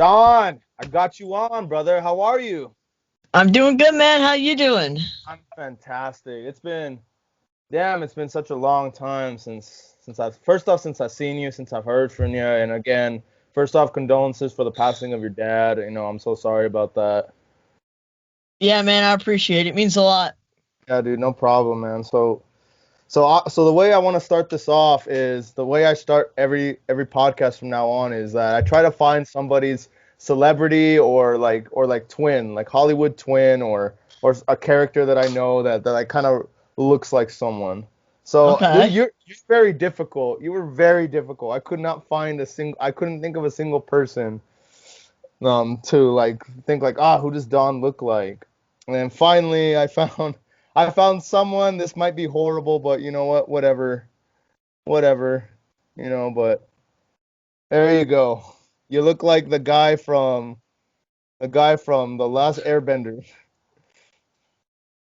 Don, I got you on, brother. How are you? I'm doing good, man. How you doing? I'm fantastic. It's been such a long time since I've first off since I've seen you, since I've heard from you, and again, first off, condolences for the passing of your dad. I'm so sorry about that. Yeah, man, I appreciate it. It means a lot. Yeah, dude, no problem, man. So the way I want to start this off is the way I start every podcast from now on is that I try to find somebody's celebrity or like twin, like Hollywood twin or a character that I know that I kind of looks like someone. So Okay. you're very difficult. You were very difficult. I could not find a single. I couldn't think of a single person to like think like, who does Don look like? And then finally I found someone. This might be horrible, but you know what? Whatever. But there you go. You look like the guy from the last Airbender.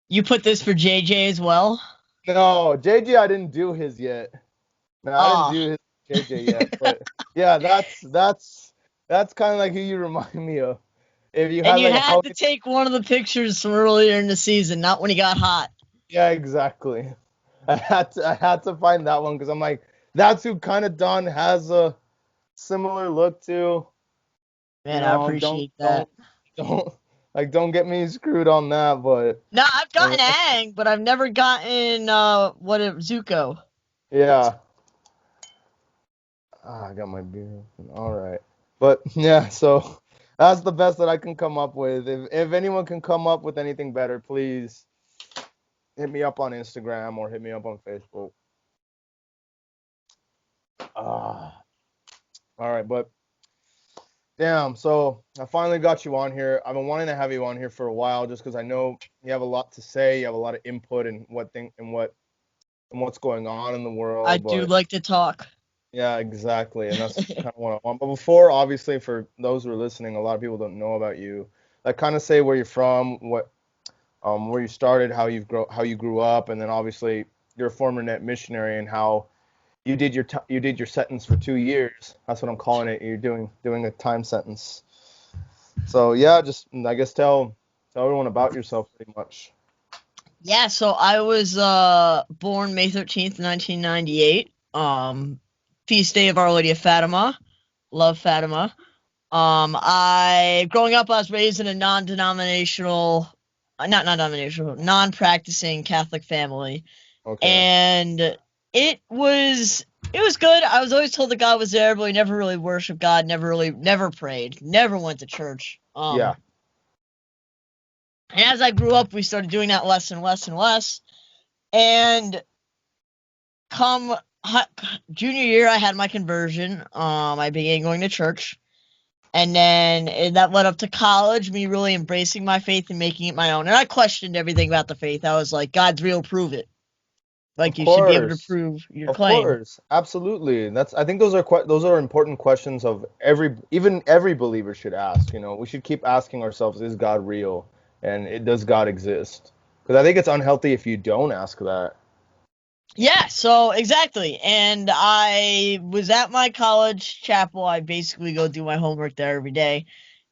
You put this for JJ as well? No, JJ, I didn't do his yet. No, I didn't Oh. do his JJ yet. But yeah, that's kind of like who you remind me of. If you And had you like had how to take one of the pictures from earlier in the season, not when he got hot. Yeah, exactly. I had to find that one because I'm like, that's who kind of Don has a similar look to. Man, I Don't appreciate that. don't don't don't get me screwed on that, but No, I've uh, gotten Aang, but I've never gotten Zuko. yeah. I got my beer. All right, but yeah, so that's the best that I can come up with. If anyone can come up with anything better, please hit me up on Instagram or hit me up on Facebook. Ah, all right, but damn, so I finally got you on here. I've been wanting to have you on here for a while just because I know you have a lot to say, you have a lot of input in what's going on in the I world, do but like to talk. yeah, exactly. And that's kind of what I want. But before, obviously, for those who are listening, a lot of people don't know about you. Like kind of say where you're from, where you started, how you grew up, and then obviously you're a former net missionary and how you did your sentence for 2 years. That's what I'm calling it. You're doing a time sentence. So yeah, just I guess tell everyone about yourself pretty much. Yeah, so I was born May 13th, 1998. Feast day of Our Lady of Fatima. Love Fatima. I growing up, I was raised in a not non-denominational, non-practicing Catholic family, Okay. and it was good. I was always told that God was there, but we never really worshiped God. Never prayed. Never went to church. Yeah. And as I grew up, we started doing that less and less and less. And come junior year, I had my conversion. I began going to church. And then that led up to college, me really embracing my faith and making it my own. And I questioned everything about the faith. I was like, God's real, prove it. Of Like, you should be able to course. prove your Of claim. course. Absolutely. I think those are important questions of even every believer should ask, We should keep asking ourselves, is God real? And does God exist? Because I think it's unhealthy if you don't ask that. Yeah, so exactly. And I was at my college chapel. I basically go do my homework there every day.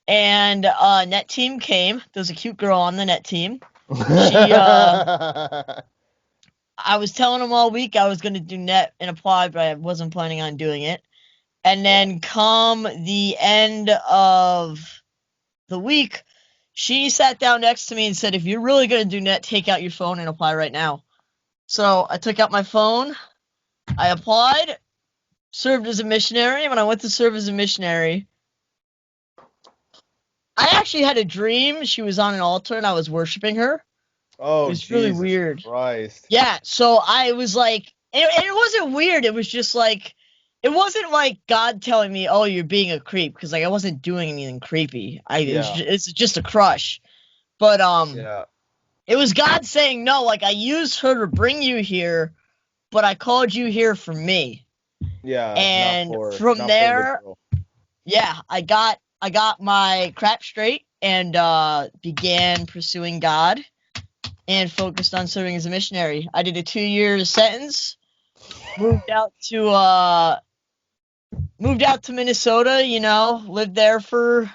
And net team came. There's a cute girl on the net team. She I was telling them all week I was going to do net and apply, but I wasn't planning on doing it. And Yeah. then come the end of the week, she sat down next to me and said, if you're really going to do net, take out your phone and apply right now. So I took out my phone, I applied, served as a missionary. And when I went to serve as a missionary, I actually had a dream. She was on an altar and I was worshiping her. It Oh, was really Jesus weird. Christ. Yeah, so I was like, and it wasn't weird. It was just like, it wasn't like God telling me, "Oh, you're being a creep," because like I wasn't doing anything creepy. Yeah. It's just a crush. But Yeah. it was God saying, "No, like I used her to bring you here, but I called you here for me." Yeah. Not And for from not for the there, girl. yeah, I got my crap straight and began pursuing God and focused on serving as a missionary. I did a 2-year sentence, moved out to moved out to Minnesota, lived there for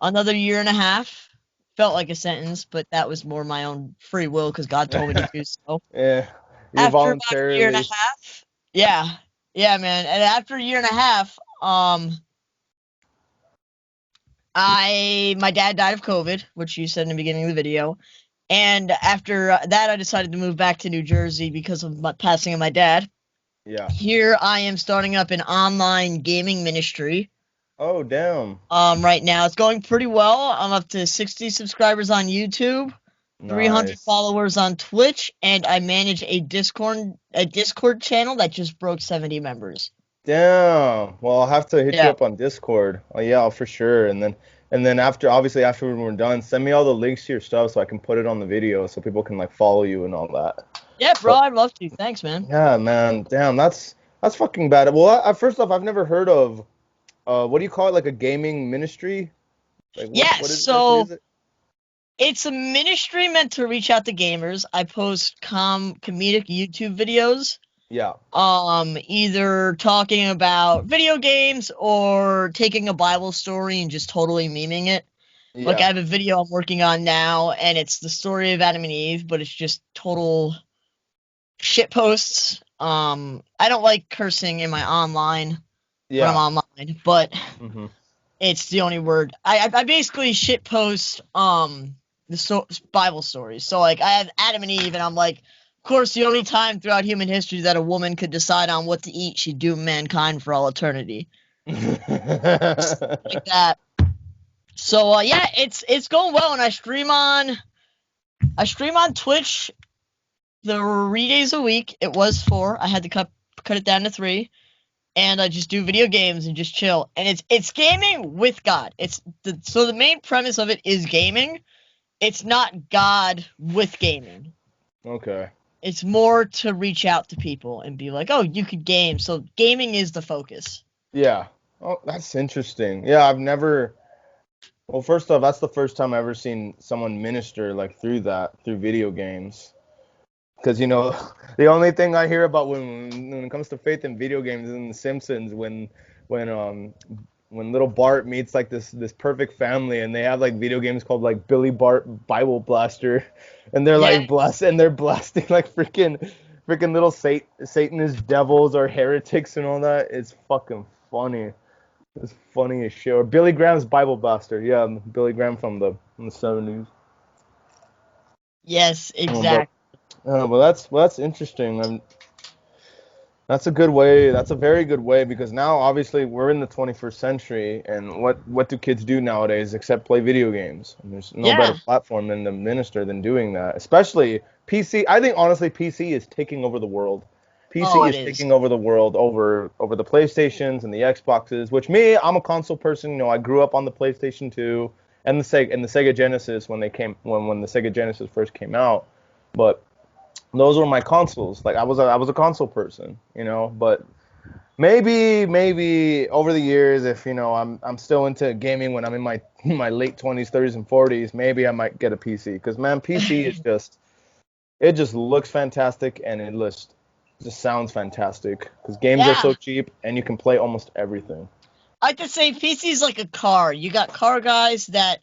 another year and a half. Felt like a sentence, but that was more my own free will because God told me to do so. Yeah, you After about a year and a voluntarily. half, yeah, yeah, man. And after a year and a half, my dad died of COVID, which you said in the beginning of the video. And after that, I decided to move back to New Jersey because of my passing of my dad. Yeah. Here I am starting up an online gaming ministry. Oh, damn. Right now it's going pretty well. I'm up to 60 subscribers on YouTube, 300 Nice. followers on Twitch, and I manage a Discord channel that just broke 70 members. Damn. Well, I'll have to hit you Yeah. up on Discord. Oh, yeah, for sure. And then after, obviously, after we're done, send me all the links to your stuff so I can put it on the video so people can like follow you and all that. Yeah, bro, But I'd love to. Thanks, man. yeah, man. Damn, that's fucking bad. Well, first off, I've never heard of what do you call it? Like a gaming ministry? Like Yeah, what exactly so is it? it's a ministry meant to reach out to gamers. I post comedic YouTube videos, Yeah. either talking about video games or taking a Bible story and just totally memeing it. Like I Yeah. have a video I'm working on now, and it's the story of Adam and Eve, but it's just total shit posts. I don't like cursing in my online when I'm Yeah. online, but Mhm. it's the only word. I basically shit post Bible stories. So like I have Adam and Eve, and I'm like, of course, the only time throughout human history that a woman could decide on what to eat, she'd doom mankind for all eternity. Like that. So yeah, it's going well, and I stream on Twitch 3 days a week. It was 4. I had to cut it down to 3. And I just do video games and just chill. And it's gaming with God. So the main premise of it is gaming. It's not God with gaming. Okay. It's more to reach out to people and be like, oh, you could game. So gaming is the focus. Yeah. Oh, that's interesting. Yeah, I've never. Well, first off, that's the first time I've ever seen someone minister like through video games. Because the only thing I hear about when it comes to faith in video games is in The Simpsons when when little Bart meets like this perfect family and they have like video games called like Billy Bart Bible Blaster, and they're Yeah, like they're blasting like freaking little Satanist devils or heretics and all that. It's fucking funny. It's funny as shit. Or Billy Graham's Bible Blaster. Yeah, Billy Graham from the 70s. yes, Oh, but exactly. that's interesting. That's a good way. That's a very good way because now obviously we're in the 21st century, and what do kids do nowadays except play video games? And there's no better Yeah. platform than the minister than doing that. Especially PC. I think honestly PC is taking over the world. Oh, PC it is is. taking over the world over the PlayStations and the Xboxes. Which me, I'm a console person. I grew up on the PlayStation 2 and the Sega Genesis when the Sega Genesis first came out. But those were my consoles. Like I was a console person, but maybe over the years if I'm still into gaming when I'm in my my late 20s, 30s and 40s, maybe I might get a PC because man, PC is just looks fantastic and it just sounds fantastic because games are Yeah. so cheap and you can play almost everything. I could say PC is like a car. You got car guys that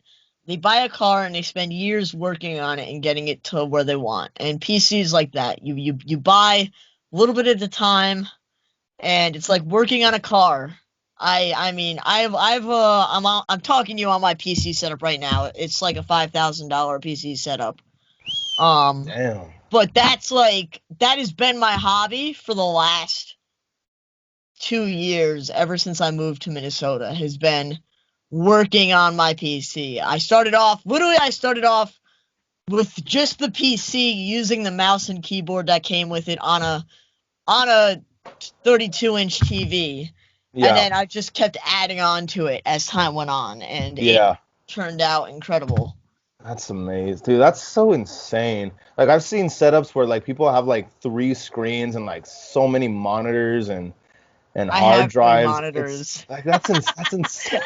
they buy a car and they spend years working on it and getting it to where they want. And PC is like that. You buy a little bit at a time, and it's like working on a car. I mean I'm talking to you on my PC setup right now. It's like a $5,000 PC setup. Um, Damn. but that has been my hobby for the last 2 years, ever since I moved to Minnesota, has been working on my PC. I started off with just the PC using the mouse and keyboard that came with it on a 32-inch TV. And Yeah. then I just kept adding on to it as time went on, and it Yeah. turned out incredible. That's amazing, dude. That's so insane. Like I've seen setups where like people have like 3 screens and like so many monitors and I hard have 3 drives. It's monitors. like that's insane.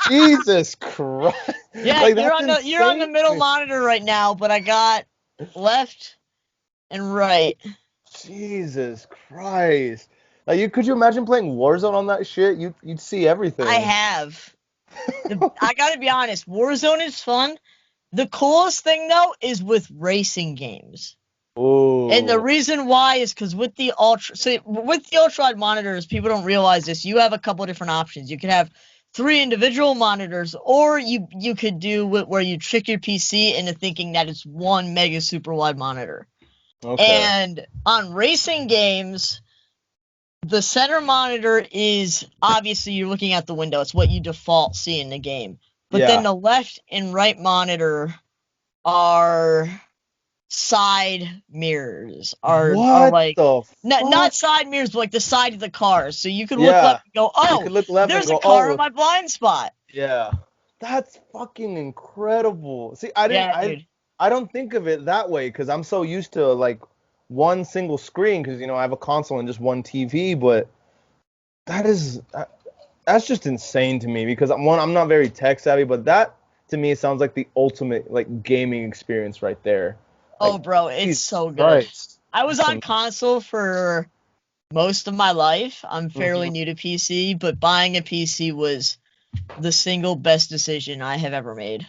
Jesus Christ. Yeah, Like you're that's on the insane to middle me. monitor right now, but I got left and right. Jesus Christ. Like, could you imagine playing Warzone on that shit? You'd see I everything. have. I gotta be honest, Warzone is fun. The coolest thing though is with racing games. And the Oh, reason why is because with the ultra wide monitors, people don't realize this. You have a couple different options. You could have 3 individual monitors, or you could do where you trick your PC into thinking that it's one mega super wide monitor. okay. And on racing games, the center monitor is obviously you're looking at the window. It's what you default see in the game. But then Yeah. the left and right monitor are side mirrors are What like the not fuck? side mirrors but like the side of the car, so you could look Yeah. left and go, You oh, could look left and there's a go, car in oh, my blind spot. yeah. That's fucking incredible. See, I didn't Yeah, dude. I don't think of it that way because I'm so used to like one single screen because I have a console and just one TV, but that is that's just insane to me because I'm not very tech savvy, but that to me sounds like the ultimate like gaming experience right there. Oh Like bro, it's Jesus so good. Christ. I was That's on console for most of my life. I'm fairly Mhm. new to PC, but buying a PC was the single best decision I have ever made.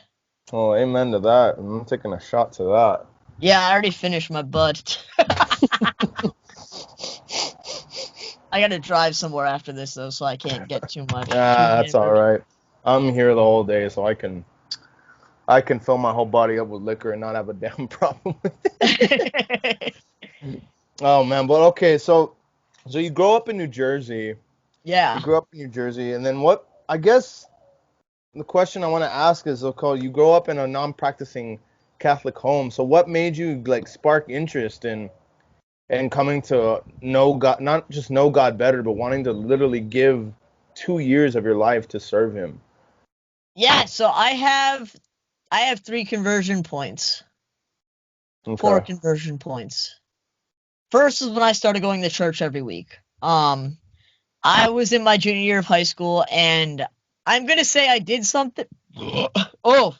Oh, amen to that. I'm taking a shot to that. Yeah, I already finished my bud. I gotta drive somewhere after this though, so I can't get too That's all hammered. right. I'm here the whole day, so I can fill my whole body up with liquor and not have a damn problem with it. Oh man, but okay, so you grow up in New Jersey. You Yeah. grew up in New Jersey, and then what? I guess the question I want to ask is, okay, you grow up in a non-practicing Catholic home. So what made you like spark interest in coming to know God, not just know God better, but wanting to literally give 2 years of your life to serve Him? Yeah, so I have 3 conversion points. 4 Okay. conversion points. First is when I started going to church every week. I was in my junior year of high school, and I'm gonna say I did something. Oh,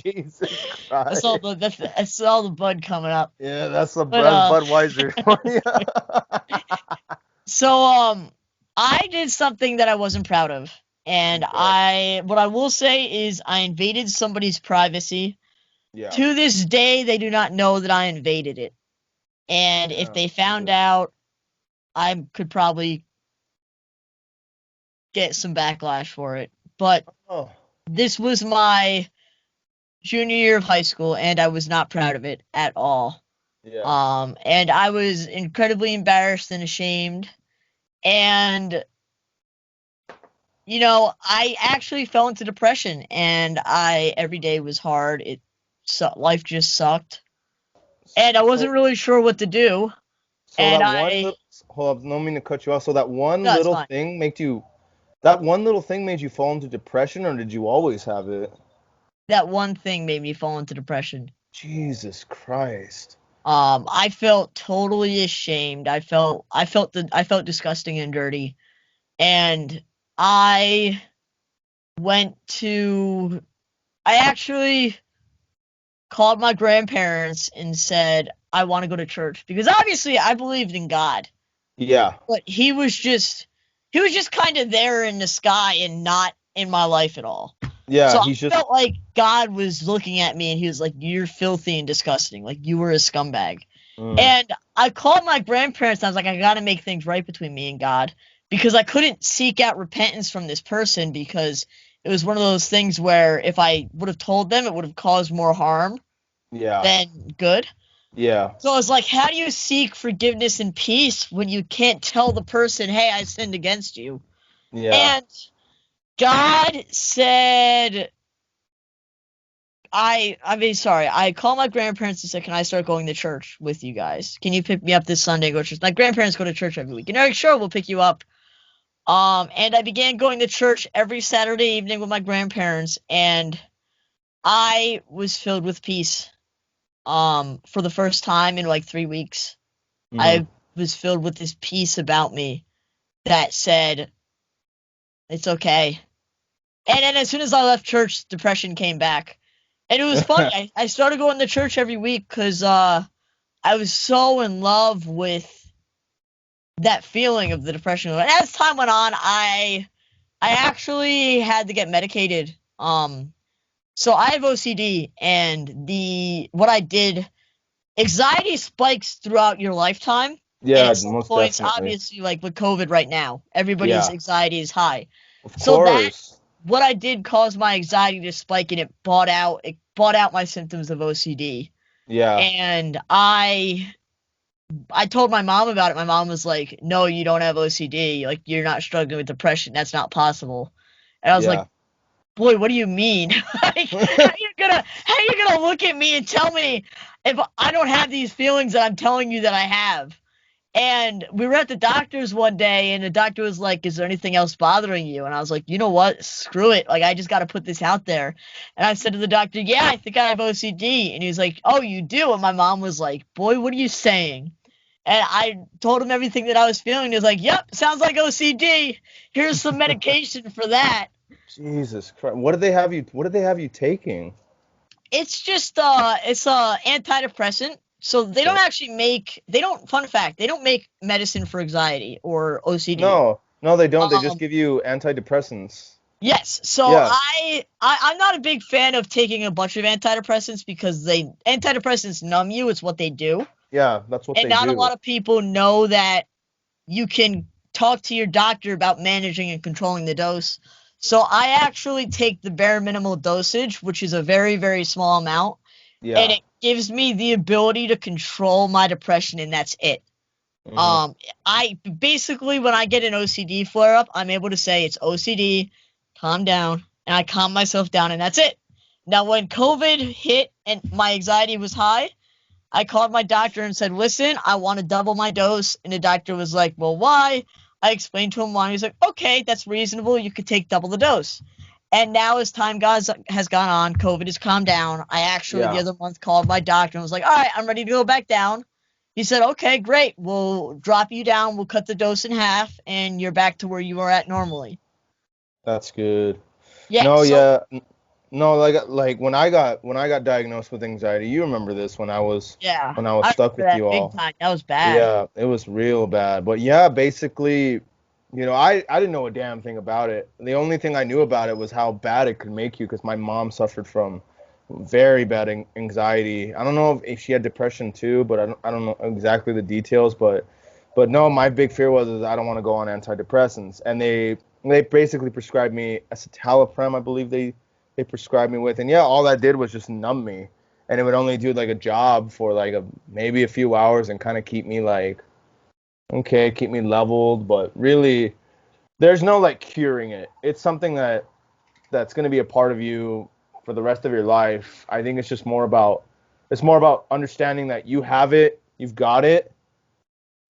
Jesus I saw Christ. the bud coming up. Yeah, that's the But Budweiser for you. so I did something that I wasn't proud of, and Okay. what I will say is I invaded somebody's privacy. Yeah. To this day, they do not know that I invaded it, and if Yeah. they found out, I could probably get some backlash for it. But Oh, this was my junior year of high school, and I was not proud of it at all. yeah. And I was incredibly embarrassed and ashamed. And I actually fell into depression, and every day was hard. Life just sucked, and I So, wasn't really sure what to do. so And that one little, hold up, no mean to cut you off. So no, it's fine. that one little thing made you fall into depression, or did you always have it? That one thing made me fall into depression. Jesus Christ. I felt totally ashamed. I felt disgusting and dirty. And I went to I actually called my grandparents and said I want to go to church because obviously I believed in God, Yeah. but he was just kind of there in the sky and not in my life at all. So Yeah, I he's just felt like God was looking at me and he was like, "You're filthy and disgusting. Like you were a scumbag." mm, And I called my grandparents. And I was like, "I got to make things right between me and God," because I couldn't seek out repentance from this person because it was one of those things where if I would have told them, it would have caused more harm yeah. than good. Yeah. So I was like, "How do you seek forgiveness and peace when you can't tell the person, 'Hey, I sinned against you'?" Yeah. And God said, sorry. I called my grandparents and said, "Can I start going to church with you guys? Can you pick me up this Sunday and go to church?" My grandparents go to church every week. And they're like, "Sure, we'll pick you up." And I began going to church every Saturday evening with my grandparents, and I was filled with peace. For the first time in like 3 weeks, Hmm. I was filled with this peace about me that said, "It's okay." And then as soon as I left church, depression came back. And it was funny. I started going to church every week because I was so in love with that feeling of the depression. And as time went on, I actually had to get medicated. So I have OCD, and what I did, anxiety spikes throughout your lifetime. And Yeah, at some most points, definitely. obviously, like with COVID right now, everybody's Yeah, anxiety is high. of So that course. what I did caused my anxiety to spike, and it brought out my symptoms of OCD. Yeah, And I told my mom about it. My mom was like, "No, you don't have OCD. Like you're not struggling with depression. That's not possible." And I was like, yeah. "Boy, what do you mean? Like, how you gonna look at me and tell me if I don't have these feelings that I'm telling you that I have?" And we were at the doctor's one day, and the doctor was like, "Is there anything else bothering you?" And I was like, "You know what? Screw it. Like, I just got to put this out there." And I said to the doctor, "Yeah, I think I have OCD." And he was like, "Oh, you do?" And my mom was like, "Boy, what are you saying?" And I told him everything that I was feeling. He was like, "Yep, sounds like OCD. Here's some medication for that." Jesus Christ. What did they have you taking? It's a antidepressant. So Okay. fun fact, they don't make medicine for anxiety or OCD. No, no, they don't. They just Um, give you antidepressants. yes. So Yeah, I'm not a big fan of taking a bunch of antidepressants because antidepressants numb you. It's what they do. yeah, that's what And they not a do. lot of people know that you can talk to your doctor about managing and controlling the dose. So I actually take the bare minimal dosage, which is a very, very small amount, and Yeah. it gives me the ability to control my depression, and that's it. Hmm. Um, I basically, when I get an OCD flare up, I'm able to say it's OCD, calm down, and I calm myself down, and that's it. Now, when COVID hit and my anxiety was high, I called my doctor and said, "Listen, I want to double my dose." And the doctor was like, "Well, why?" I explained to him why. He's like, "Okay, that's reasonable. You could take double the dose." And now, as time has gone on, COVID has calmed down. I actually, the Yeah. other month, called my doctor and was like, "All right, I'm ready to go back down." He said, "Okay, great. We'll drop you down. We'll cut the dose in half, and you're back to where you were at normally." That's good. Yeah, No, so, yeah. No, like when I got diagnosed with anxiety, you remember this yeah, when I was I stuck remember with that you big all. time. That was bad. Yeah, it was real bad. But yeah, basically, I didn't know a damn thing about it. The only thing I knew about it was how bad it could make you because my mom suffered from very bad anxiety. I don't know if she had depression too, but I don't know exactly the details, but no, my big fear was is I don't want to go on antidepressants. And they basically prescribed me escitalopram, I believe they prescribed me with. And yeah, all that did was just numb me. And it would only do like a job for like maybe a few hours and kind of keep me like okay, keep me leveled, but really there's no like curing it. It's something that's going to be a part of you for the rest of your life. I think it's more about understanding that you have it, you've got it,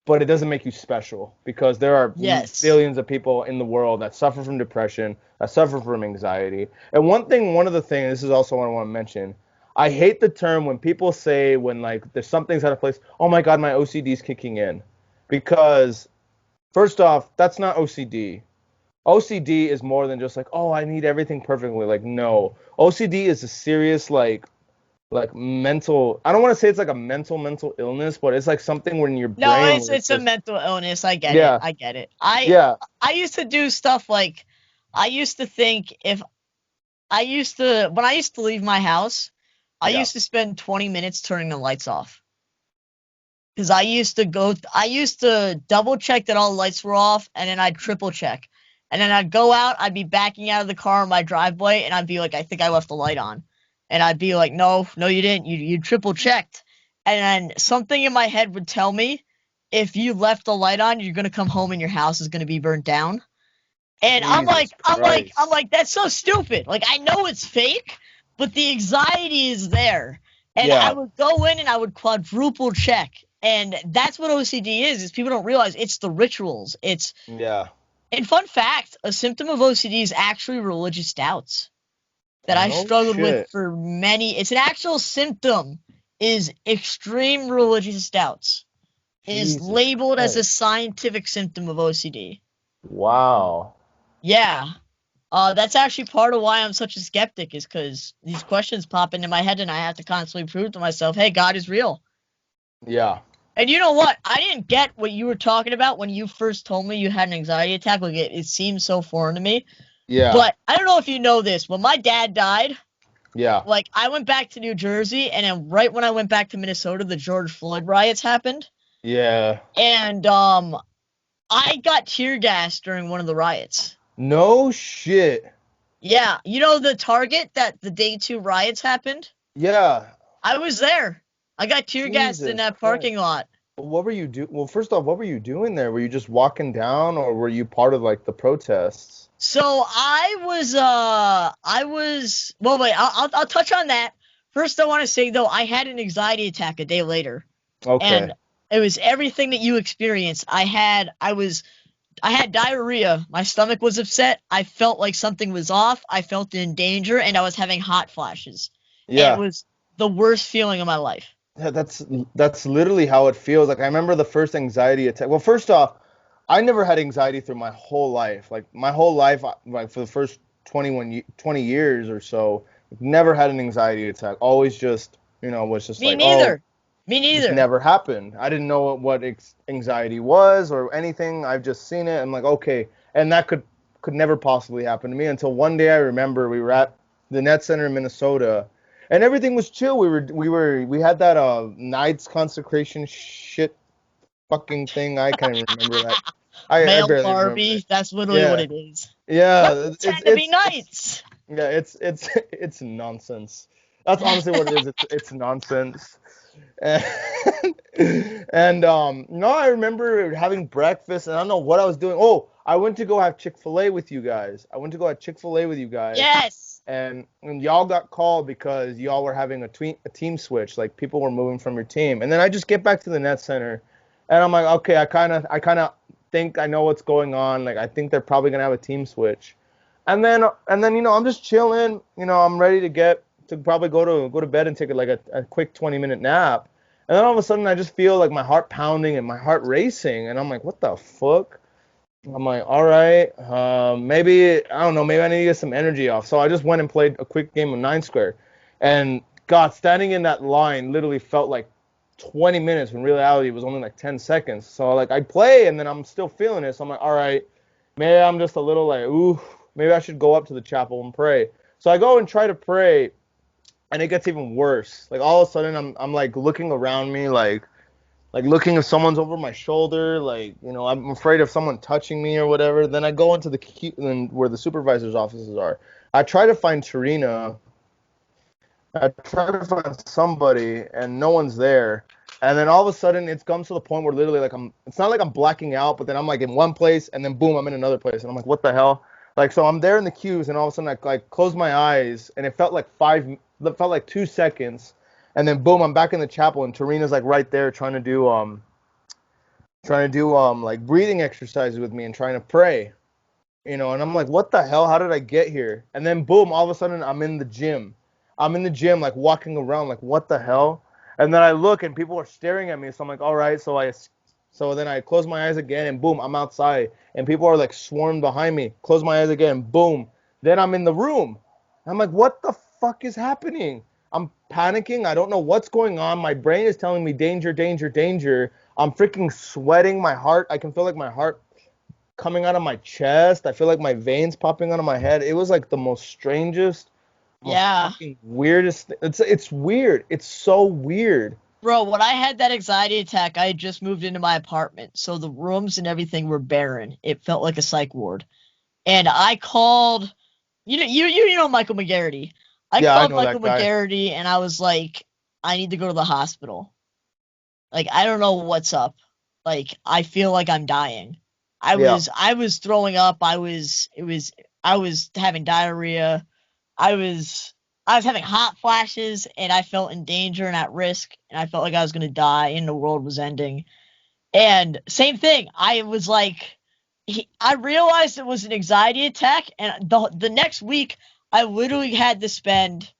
but it doesn't make you special because there are Yes. billions of people in the world that suffer from depression, that suffer from anxiety. And one of the things, this is also what I want to mention. I hate the term when people say when like there's something's out of place, "Oh my God, my OCD is kicking in." Because first off, that's not OCD. OCD is more than just like, oh, I need everything perfectly. Like, no. OCD is a serious like mental. I don't want to say it's like a mental illness, but it's like something when your No, brain it's where it's it's a just mental illness. I get it. yeah, I get it. I yeah, I used to do stuff like I used to think if I used to when I used to leave my house, I yeah. used to spend 20 minutes turning the lights off because I used to double check that all the lights were off, and then I'd triple check. And then I'd go out, I'd be backing out of the car in my driveway, and I'd be like, "I think I left the light on." And I'd be like, "No, no, you didn't. You triple checked." And then something in my head would tell me, if you left the light on, you're gonna come home and your house is gonna be burnt down. And I'm Jesus like, I'm like, I'm Christ. like, that's so stupid. Like, I know it's fake, but the anxiety is there. And I Yeah, would go in and I would quadruple check. And that's what OCD is people don't realize it's the rituals. yeah. And fun fact, a symptom of OCD is actually religious doubts that I No struggled with shit. for it's an actual symptom, is extreme religious doubts. It is Jesus labeled as a Christ. scientific symptom of OCD. Wow. Yeah. That's actually part of why I'm such a skeptic, is because these questions pop into my head and I have to constantly prove to myself, hey, God is real. Yeah. And you know what? I didn't get what you were talking about when you first told me you had an anxiety attack. Like it seemed so foreign to me. Yeah. But I don't know if you know this. When my dad died, Yeah. like I went back to New Jersey, and then right when I went back to Minnesota, the George Floyd riots happened, Yeah. and I got tear gassed during one of the riots. No shit. Yeah, you know the Target that the day two riots happened? Yeah. I was there. I got tear gassed in Jesus that Christ. parking lot. What were you do? Well, first off, what were you doing there? Were you just walking down, or were you part of like the protests? So well wait, I'll touch on that. First I want to say though I had an anxiety attack a day later. Okay. And it was everything that you experienced. I had diarrhea. My stomach was upset. I felt like something was off. I felt in danger and I was having hot flashes. And it Yeah. was the worst feeling of my life. Yeah, that's literally how it feels. Like I remember the first anxiety attack. Well, first off, I never had anxiety through my whole life. Like my whole life, like for the first 20 years or so, never had an anxiety attack. Always just, was just Me like, oh, neither. Me just neither. never happened. I didn't know what anxiety was or anything. I've just seen it. I'm like, okay, and that could never possibly happen to me until one day I remember we were at the Net Center in Minnesota, and everything was chill. We had that Knights consecration shit fucking thing. I can't even remember that. I Male barely remember it. Barbie. That's literally what Yeah, it is. Let's yeah. pretend to be knights. Yeah. It's nonsense. That's honestly what it is. It's nonsense. And, no, I remember having breakfast, and I don't know what I was doing. Oh, I went to go have Chick-fil-A with you guys. I went to go have Chick-fil-A with you guys, Yes. and y'all got called because y'all were having a team switch. Like people were moving from your team, and then I just get back to the net center, and I'm like, okay, I kind of think I know what's going on. Like I think they're probably gonna have a team switch, and then I'm just chilling. I'm ready to probably go to bed and take like a quick 20-minute nap. And then all of a sudden I just feel like my heart pounding and my heart racing, and I'm like, what the fuck? I'm like, all right, maybe I don't know, maybe I need to get some energy off. So I just went and played a quick game of Nine Square, and God, standing in that line literally felt like 20 minutes when reality it was only like 10 seconds. So like I play and then I'm still feeling it. So I'm like, all right, maybe I'm just a little like, ooh, maybe I should go up to the chapel and pray. So I go and try to pray, and it gets even worse. Like all of a sudden I'm like looking around me, like looking if someone's over my shoulder, like I'm afraid of someone touching me or whatever. Then I go into the where the supervisor's offices are. I try to find Tarina. I try to find somebody, and no one's there. And then all of a sudden, it comes to the point where literally, like it's not like I'm blacking out, but then I'm like in one place, and then boom, I'm in another place, and I'm like, what the hell? Like, so I'm there in the queues, and all of a sudden, I like close my eyes, and it felt like 2 seconds, and then boom, I'm back in the chapel, and Tarina's like right there trying to do like breathing exercises with me and trying to pray, and I'm like, what the hell? How did I get here? And then boom, all of a sudden I'm in the gym. I'm in the gym, like walking around, like what the hell? And then I look and people are staring at me. So I'm like, all right. So then I close my eyes again and boom, I'm outside and people are like swarmed behind me. Close my eyes again, boom. Then I'm in the room. I'm like, what the fuck is happening? I'm panicking. I don't know what's going on. My brain is telling me danger, danger, danger. I'm freaking sweating. My heart, I can feel like my heart coming out of my chest. I feel like my veins popping out of my head. It was like the most strangest, most Yeah. fucking weirdest. It's weird. It's so weird. Bro, when I had that anxiety attack, I had just moved into my apartment, so the rooms and everything were barren. It felt like a psych ward. And I called, you know Michael McGarity. I Yeah, I called know Michael that guy. McGarity and I was like, I need to go to the hospital. Like, I don't know what's up. Like, I feel like I'm dying. Yeah. I was throwing up. I was having diarrhea. I was, I was having hot flashes and I felt in danger and at risk and I felt like I was going to die and the world was ending. And same thing. I was like, I realized it was an anxiety attack, and the next week I literally had to spend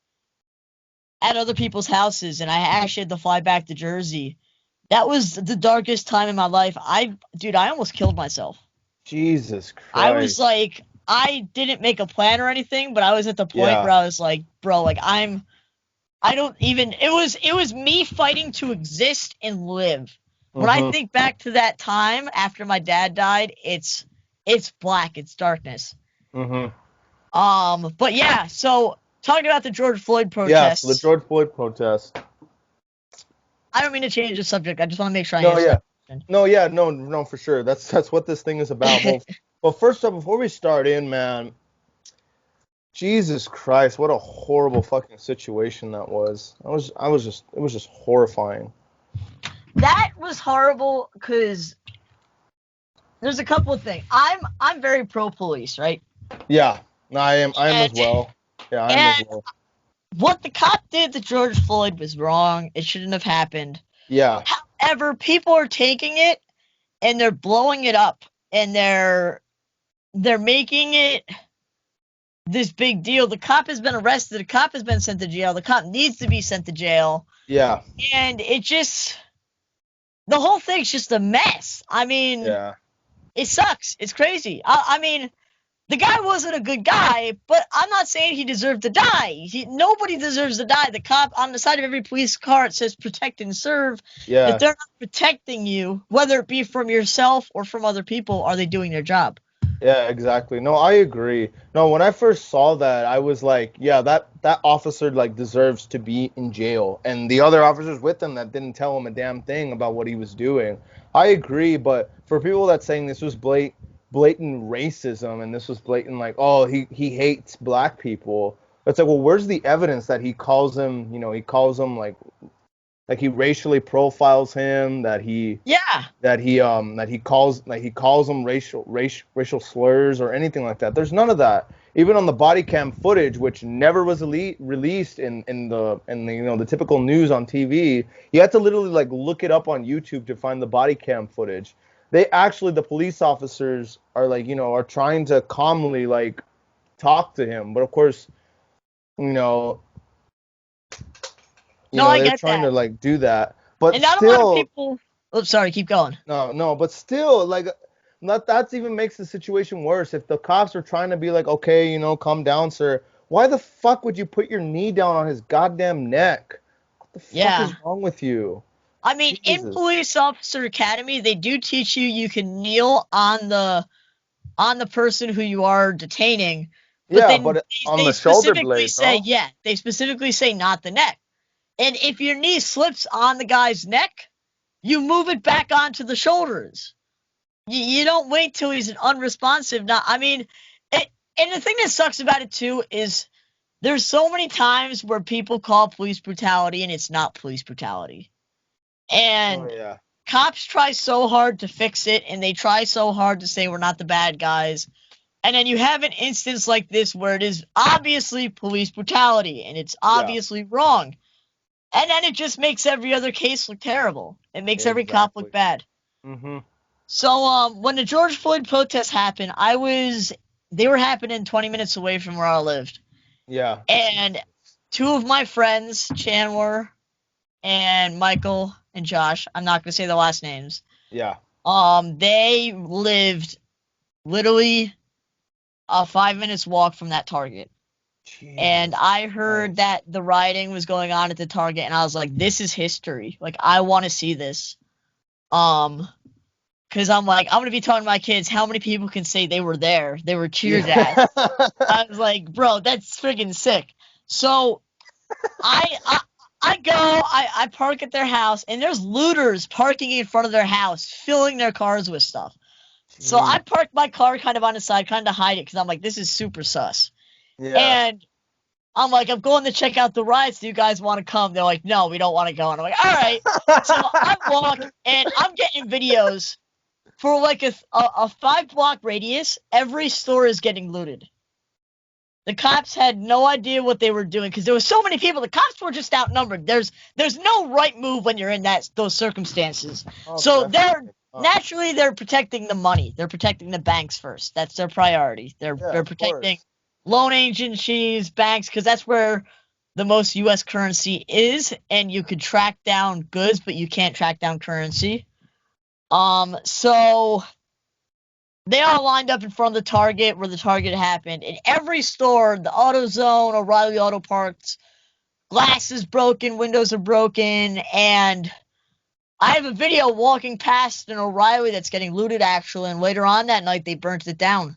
at other people's houses, and I actually had to fly back to Jersey. That was the darkest time in my life. Dude, I almost killed myself. Jesus I was Christ. like, I didn't make a plan or anything, but I was at the point Yeah. where I was like, bro, like I don't even. It was me fighting to exist and live. When I Mhm. think back to that time after my dad died, it's black, it's darkness. Mhm. But yeah, so talking about the George Floyd Yeah. So the protests, George Floyd protest. I don't mean to change the subject. I just want to make sure I No. answer Yeah. that question. No. Yeah. No. No. For sure. That's what this thing is about. Well, first up, before we start in, man, Jesus Christ, what a horrible fucking situation that was. It was just horrifying. That was horrible because there's a couple of things. I'm very pro police, right? Yeah. I am And as well. Yeah, I am as and well. what the cop did to George Floyd was wrong. It shouldn't have happened. Yeah. However, people are taking it and they're blowing it up and they're making it this big deal. The cop has been arrested. The cop has been sent to jail. The cop needs to be sent to jail. Yeah. And it just the whole thing's just a mess. I mean, Yeah. it sucks. It's crazy. I mean, the guy wasn't a good guy, but I'm not saying he deserved to die. Nobody deserves to die. The cop on the side of every police car, it says protect and serve. If Yeah. they're not protecting you, whether it be from yourself or from other people, are they doing their job? Yeah, exactly. No, I agree. No, when I first saw that, I was like, yeah, that officer like deserves to be in jail. And the other officers with him that didn't tell him a damn thing about what he was doing. I agree, but for people that saying this was blatant racism and this was blatant like, oh, he hates black people. It's like, well, where's the evidence that he calls him, he calls him like he racially profiles him, Yeah. that he calls them racial slurs or anything like that. There's none of that. Even on the body cam footage, which never was released in the the typical news on TV, you had to literally like look it up on YouTube to find the body cam footage. The police officers are like are trying to calmly like talk to him, but of course you know No, I they're get trying to that. like do that, but And not a lot of still. people. Oh, sorry, keep going. No, but still, like, that's even makes the situation worse. If the cops are trying to be like, okay, calm down, sir. Why the fuck would you put your knee down on his goddamn neck? What the fuck is Yeah. wrong with you? I mean, in Jesus. Police Officer Academy, they do teach you can kneel on the person who you are detaining, but Yeah, then but on they the shoulder specifically blades, say, no? yeah, they specifically say not the neck. And if your knee slips on the guy's neck, you move it back onto the shoulders. You don't wait till he's an unresponsive. Not, I mean, it, and the thing that sucks about it too is there's so many times where people call police brutality and it's not police brutality. Oh And yeah. cops try so hard to fix it and they try so hard to say we're not the bad guys. And then you have an instance like this where it is obviously police brutality and it's Yeah, obviously wrong. And then it just makes every other case look terrible. It makes every cop look exactly. bad. Mm-hmm. So when the George Floyd protests happened, they were happening 20 minutes away from where I lived. Yeah. And two of my friends, Chandler and Michael and Josh, I'm not going to say the last names. Yeah. They lived literally a 5 minutes walk from that Target. And Jesus I heard Christ. that the rioting was going on at the Target, and I was like, this is history. Like, I want to see this. Um, because I'm like, I'm gonna be talking to my kids. How many people can say they were there? They were cheered at. Yeah. I was like, bro, that's friggin' sick. So I I, I park at their house, and there's looters parking in front of their house, filling their cars with stuff. So I Jeez. parked my car kind of on the side, kind of hide it, because I'm like, this is super sus. Yeah. And I'm like, I'm going to check out the riots. Do you guys want to come? They're like, no, we don't want to go. And I'm like, all right. So I walk, and I'm getting videos for like a 5 block radius. Every store is getting looted. The cops had no idea what they were doing because there were so many people. The cops were just outnumbered. There's no right move when you're in those circumstances. Oh, So definitely. naturally they're protecting the money. They're protecting the banks first. That's their priority. Yeah, They're of protecting course. loan agencies, banks, because that's where the most U.S. currency is, and you could track down goods, but you can't track down currency. So they all lined up in front of the Target where the Target happened. In every store, the AutoZone, O'Reilly Auto Parts, glass is broken, windows are broken, and I have a video walking past an O'Reilly that's getting looted, actually, and later on that night, they burnt it down.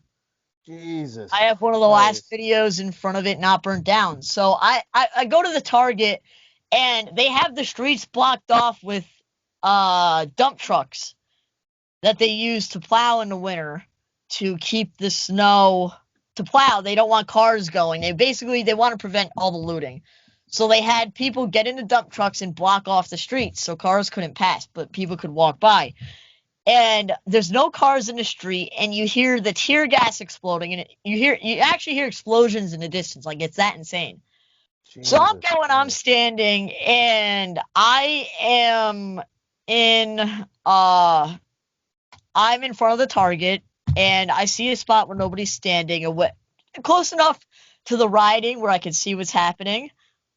Jesus I have one of the last Christ. videos in front of it not burnt down. So I go to the Target, and they have the streets blocked off with dump trucks that they use to plow in the winter to keep the snow to plow. They don't want cars going. They want to prevent all the looting. So they had people get in the dump trucks and block off the streets so cars couldn't pass, but people could walk by. And there's no cars in the street, and you hear the tear gas exploding, and you actually hear explosions in the distance. Like, it's that insane. So Jesus I'm Christ. standing, and in uh I'm in front of the Target, and I see a spot where nobody's standing, close enough to the writing where I can see what's happening,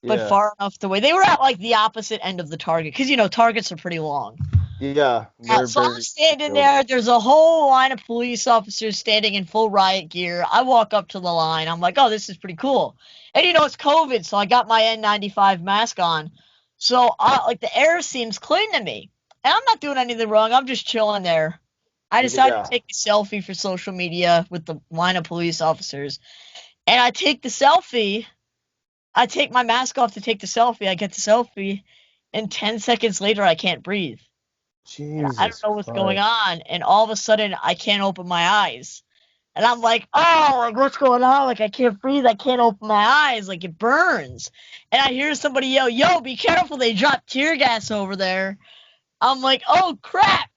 but Yeah. far enough away. They were at like the opposite end of the Target, because Targets are pretty long. Yeah. They're So I'm very standing building. there. There's a whole line of police officers standing in full riot gear. I walk up to the line. I'm like, oh, this is pretty cool. And it's COVID, so I got my N95 mask on. So like the air seems clean to me. And I'm not doing anything wrong. I'm just chilling there. I decided to Yeah. take a selfie for social media with the line of police officers. And I take the selfie. I take my mask off to take the selfie. I get the selfie. And 10 seconds later, I can't breathe. And I don't Jesus know what's going Christ. on. And all of a sudden, I can't open my eyes. And I'm like, oh, like, what's going on? Like, I can't breathe. I can't open my eyes. Like, it burns. And I hear somebody yell, yo, be careful. They dropped tear gas over there. I'm like, oh, crap.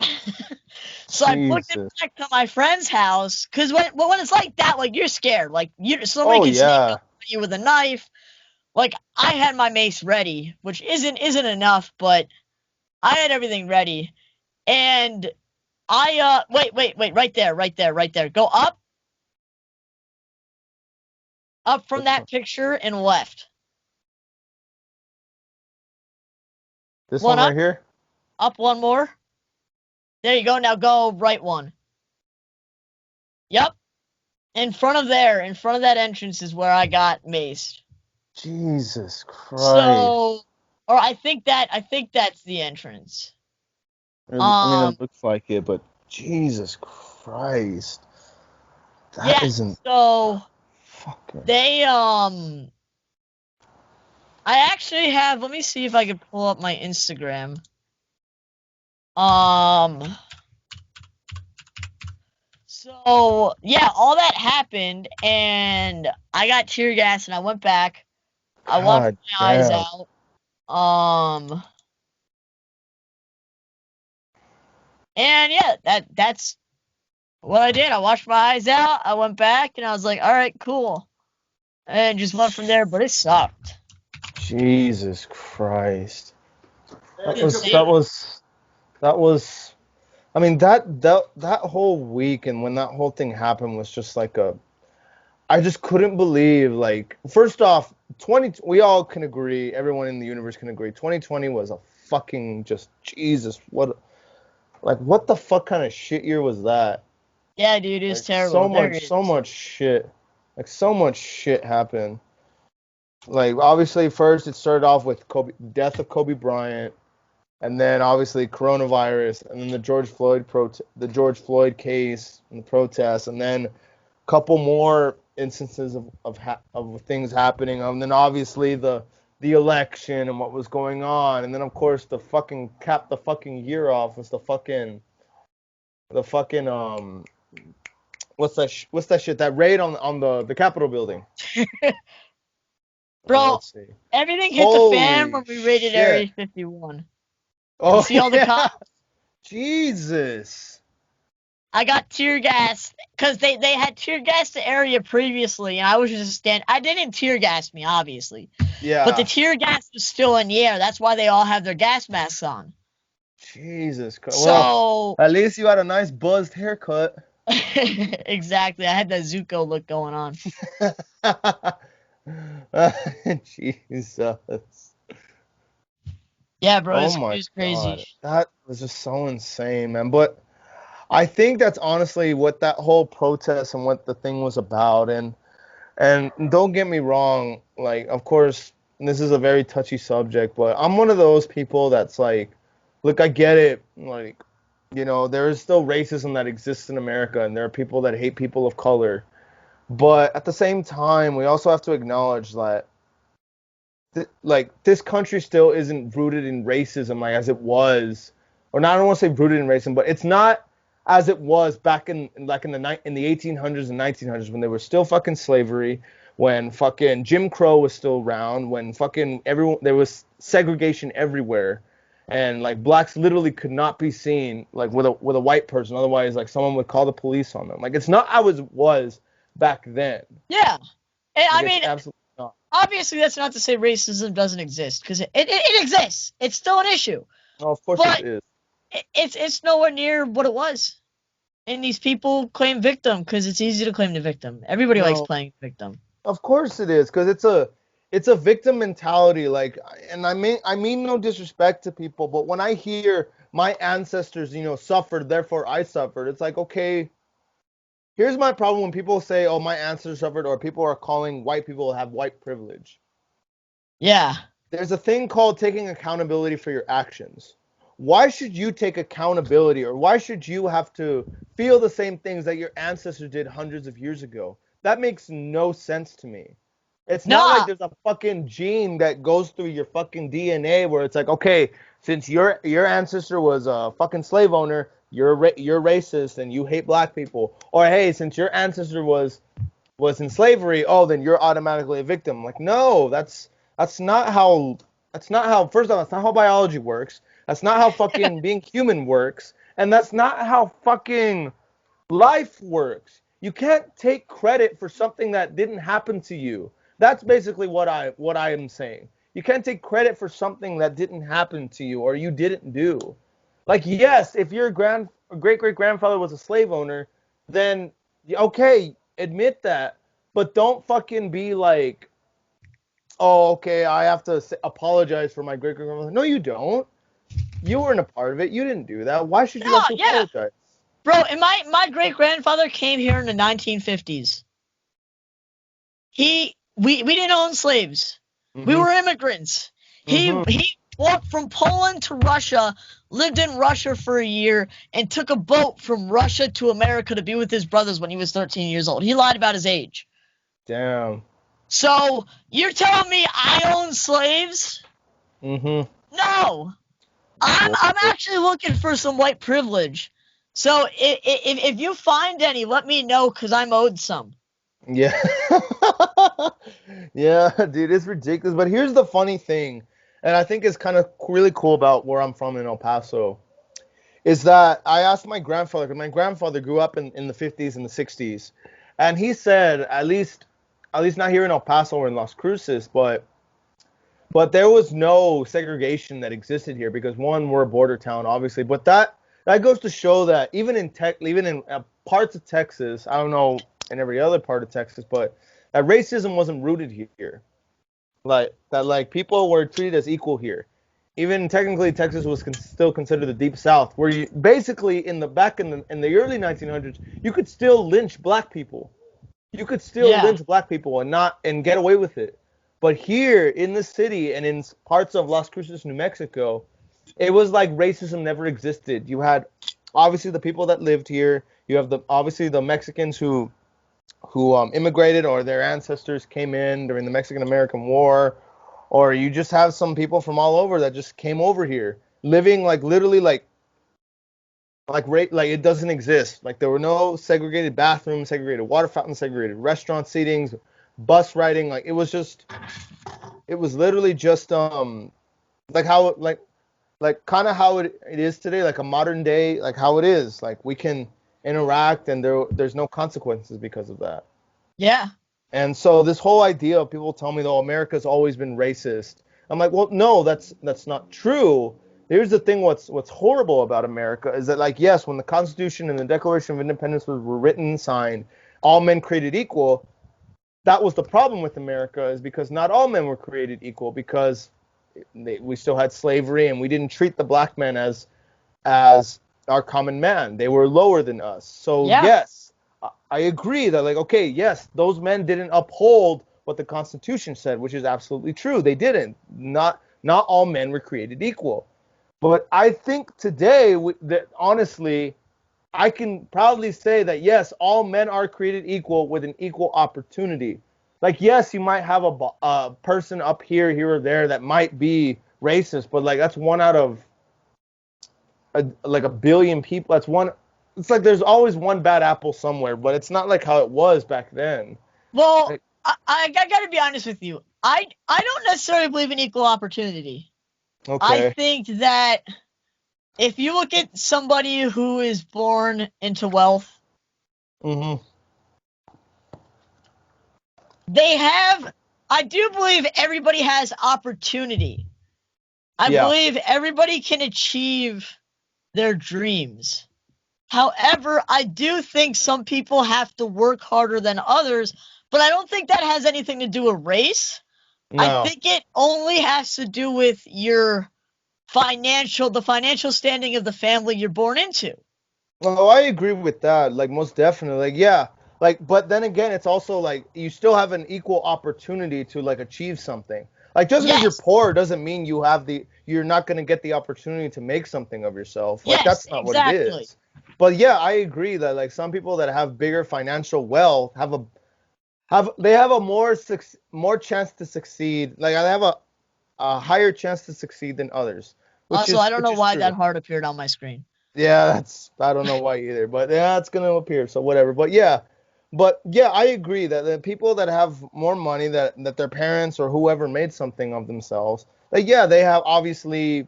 So I booked it Jesus. back to my friend's house. Because when it's like that, like, you're scared. Like, somebody Oh can sneak up yeah. on you with a knife. Like, I had my mace ready, which isn't enough, but I had everything ready. And wait, right there. Go up from Which one? that picture and left. This One one right up, here? up one more. There you go. Now go right one. Yep. In front of that entrance is where I got maced. Jesus Christ. So, or I think that's the entrance. I mean, Um, it looks like it, but Jesus Christ. That yeah. isn't So fucking. they I actually have. Let me see if I can pull up my Instagram. Um. So yeah, all that happened, and I got tear gas, and I went back. I washed God my eyes damn. out. And yeah, that's what I did. I washed my eyes out. I went back, and I was like, all right, cool, and just went from there. But it sucked. Jesus Christ. That It's was that insane. was that was I mean that whole week and when that whole thing happened was just like a I just couldn't believe like first off 20 we all can agree everyone in the universe can agree 2020 was a fucking just Jesus what the fuck kind of shit year was that? Yeah, dude, it was Like terrible. There it so is. much shit. Like so much shit happened. Like obviously first it started off with death of Kobe Bryant, and then obviously coronavirus, and then the George Floyd case and the protests, and then a couple more instances of things happening, and then obviously the election and what was going on, and then of course the fucking cap the fucking year off was the fucking what's that shit that raid on the Capitol building. Bro, Let's see. everything hit the fan Holy when we raided shit. Area 51. You Oh see all the yeah. cops? Jesus. I got tear gas because they had tear gas the area previously, and I was just I didn't tear gas me, obviously, but the Yeah. tear gas was still in the air. That's why they all have their gas masks on. Jesus Christ. Well, So at least you had a nice buzzed haircut. exactly, I had that Zuko look going on. Jesus. Yeah, bro, Oh it my was crazy. God. That was just so insane, man. But I think that's honestly what that whole protest and what the thing was about. And don't get me wrong, like of course and this is a very touchy subject, but I'm one of those people that's like, look, I get it. Like, there is still racism that exists in America, and there are people that hate people of color. But at the same time, we also have to acknowledge that, like, this country still isn't rooted in racism, like, as it was, or not. I don't want to say rooted in racism, but it's not as it was back in the 1800s and 1900s, when there was still fucking slavery, when fucking Jim Crow was still around, when fucking everyone there was segregation everywhere, and like blacks literally could not be seen like with a white person, otherwise like someone would call the police on them. Like, it's not how it was back then. Yeah. And I Like, it's mean, absolutely not. obviously that's not to say racism doesn't exist, because it exists. It's still an issue. Oh, of course But it is. it's nowhere near what it was. And these people claim victim because it's easy to claim the victim. Everybody likes No, playing victim. of course it is, because it's a victim mentality. Like, and I mean no disrespect to people, but when I hear my ancestors, suffered, therefore I suffered, it's like, okay, here's my problem when people say, oh, my ancestors suffered, or people are calling white people have white privilege. Yeah. There's a thing called taking accountability for your actions. Why should you take accountability, or why should you have to feel the same things that your ancestors did hundreds of years ago? That makes no sense to me. It's not like Nah. there's a fucking gene that goes through your fucking DNA where it's like, okay, since your ancestor was a fucking slave owner, you're racist and you hate black people. Or hey, since your ancestor was in slavery, oh, then you're automatically a victim. Like, no, that's not how first of all, that's not how biology works. That's not how fucking being human works, and that's not how fucking life works. You can't take credit for something that didn't happen to you. That's basically what I am saying. You can't take credit for something that didn't happen to you or you didn't do. Like, yes, if your great great grandfather was a slave owner, then okay, admit that, but don't fucking be like, oh, okay, I have to apologize for my great great grandfather. No, you don't. You weren't a part of it. You didn't do that. Why should you No, have to yeah. apologize? Bro, and my great grandfather came here in the 1950s. We didn't own slaves. We Mhm. were immigrants. He Mhm. he walked from Poland to Russia, lived in Russia for a year, and took a boat from Russia to America to be with his brothers when he was 13 years old. He lied about his age. Damn. So you're telling me I own slaves? Mhm. No. I'm Bullshit. actually looking for some white privilege. So if you find any, let me know, because I'm owed some. Yeah. Yeah, dude, it's ridiculous. But here's the funny thing, and I think it's kind of really cool about where I'm from in El Paso, is that I asked my grandfather, because my grandfather grew up in the 50s and the 60s, and he said, at least not here in El Paso or in Las Cruces, but there was no segregation that existed here because one, we're a border town, obviously, but that goes to show that even in parts of Texas, I don't know in every other part of Texas, but that racism wasn't rooted here. Like that, like people were treated as equal here. Even technically, Texas was still considered the Deep South, where you basically in the early 1900s, you could still lynch black people. You could still Yeah. lynch black people and get away with it. But here in the city and in parts of Las Cruces, New Mexico, it was like racism never existed. You had obviously the people that lived here. You have obviously the Mexicans who immigrated or their ancestors came in during the Mexican American War, or you just have some people from all over that just came over here, living like literally like it doesn't exist. Like there were no segregated bathrooms, segregated water fountains, segregated restaurant seatings, bus riding. Like it was literally just like how like kind of how it is today, like a modern day, like how it is. Like we can interact and there's no consequences because of that. Yeah. And so this whole idea of people tell me, though, America's always been racist. I'm like, well, no, that's not true. Here's the thing: what's horrible about America is that, like, yes, when the Constitution and the Declaration of Independence were written and signed, all men created equal. That was the problem with America, is because not all men were created equal, because we still had slavery and we didn't treat the black man as our common man. They were lower than us. So Yeah. yes, I agree that, like, okay, yes, those men didn't uphold what the Constitution said, which is absolutely true. They didn't. Not all men were created equal. But I think today that honestly, I can proudly say that yes, all men are created equal with an equal opportunity. Like yes, you might have a person up here or there that might be racist, but like that's one out of like a billion people. That's one. It's like there's always one bad apple somewhere, but it's not like how it was back then. Well, Like, I gotta be honest with you. I don't necessarily believe in equal opportunity. I okay. think that if you look at somebody who is born into wealth, Mhm. I do believe everybody has opportunity. I Yeah. believe everybody can achieve their dreams. However, I do think some people have to work harder than others, but I don't think that has anything to do with race. I No. think it only has to do with the financial standing of the family you're born into. Oh, I agree with that. Like most definitely. Like yeah. Like but then again, it's also like you still have an equal opportunity to like achieve something. Like just because you're Yes, poor doesn't mean you're not going to get the opportunity to make something of yourself. Like yes, that's not what it exactly. is. But yeah, I agree that like some people that have bigger financial wealth have a more chance to succeed. Like they have a higher chance to succeed than others, Also, I don't which know is why that true. heart appeared on my screen. Yeah, I don't know why either, but yeah, it's gonna appear, so whatever. But yeah, I agree that the people that have more money that their parents or whoever made something of themselves, like yeah, they have obviously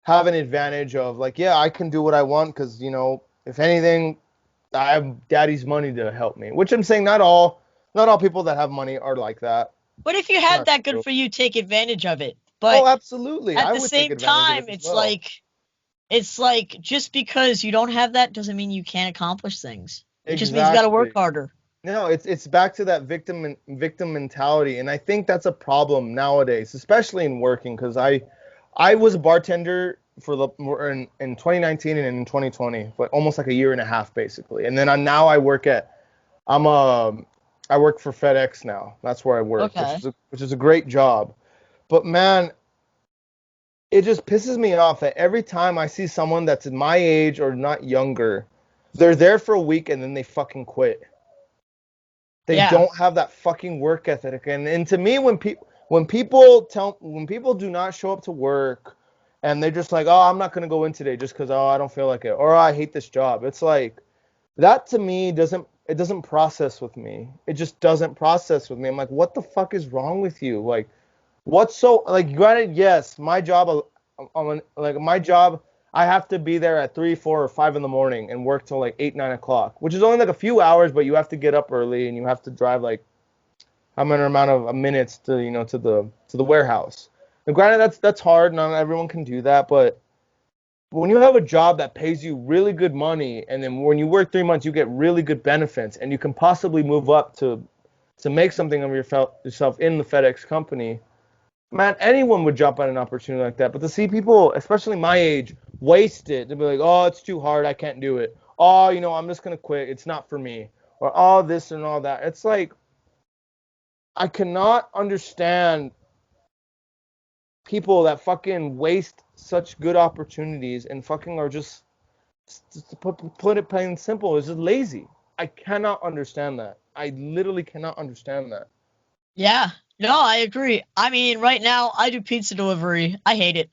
have an advantage of like yeah, I can do what I want because if anything, I have daddy's money to help me. Which I'm saying not all people that have money are like that. But if you It's have not that, good true. for you, take advantage of it. Oh, But absolutely. at I the would take same advantage of time, it as well. it's like just because you don't have that doesn't mean you can't accomplish things. It just means you got to work Exactly. harder. No, it's back to that victim mentality, and I think that's a problem nowadays, especially in working. Because I was a bartender in 2019 and in 2020, but almost like a year and a half basically. And then now I'm a I work for FedEx now. That's where I work, Okay. which is a great job. But man, it just pisses me off that every time I see someone that's my age or not younger, they're there for a week and then they fucking quit. They Yeah. don't have that fucking work ethic. And to me, when people do not show up to work and they're just like, oh, I'm not gonna go in today just because I don't feel like it, or I hate this job. It's like that to me doesn't process with me. It just doesn't process with me. I'm like, what the fuck is wrong with you? Like, what's so like? Granted, yes, my job, I have to be there at 3, 4, or 5 in the morning and work till like 8, 9 o'clock, which is only like a few hours, but you have to get up early and you have to drive like how many amount of minutes to to the warehouse. And granted, that's hard. Not everyone can do that, but when you have a job that pays you really good money, and then when you work 3 months, you get really good benefits, and you can possibly move up to make something of yourself in the FedEx company. Man, anyone would jump at an opportunity like that. But to see people, especially my age, waste it, to be like, oh, it's too hard, I can't do it. Oh, I'm just gonna quit. It's not for me. Or all this and all that. It's like I cannot understand people that fucking waste such good opportunities and fucking are just to put it plain and simple, is just lazy. I cannot understand that. I literally cannot understand that. Yeah. No, I agree. I mean, right now I do pizza delivery. I hate it.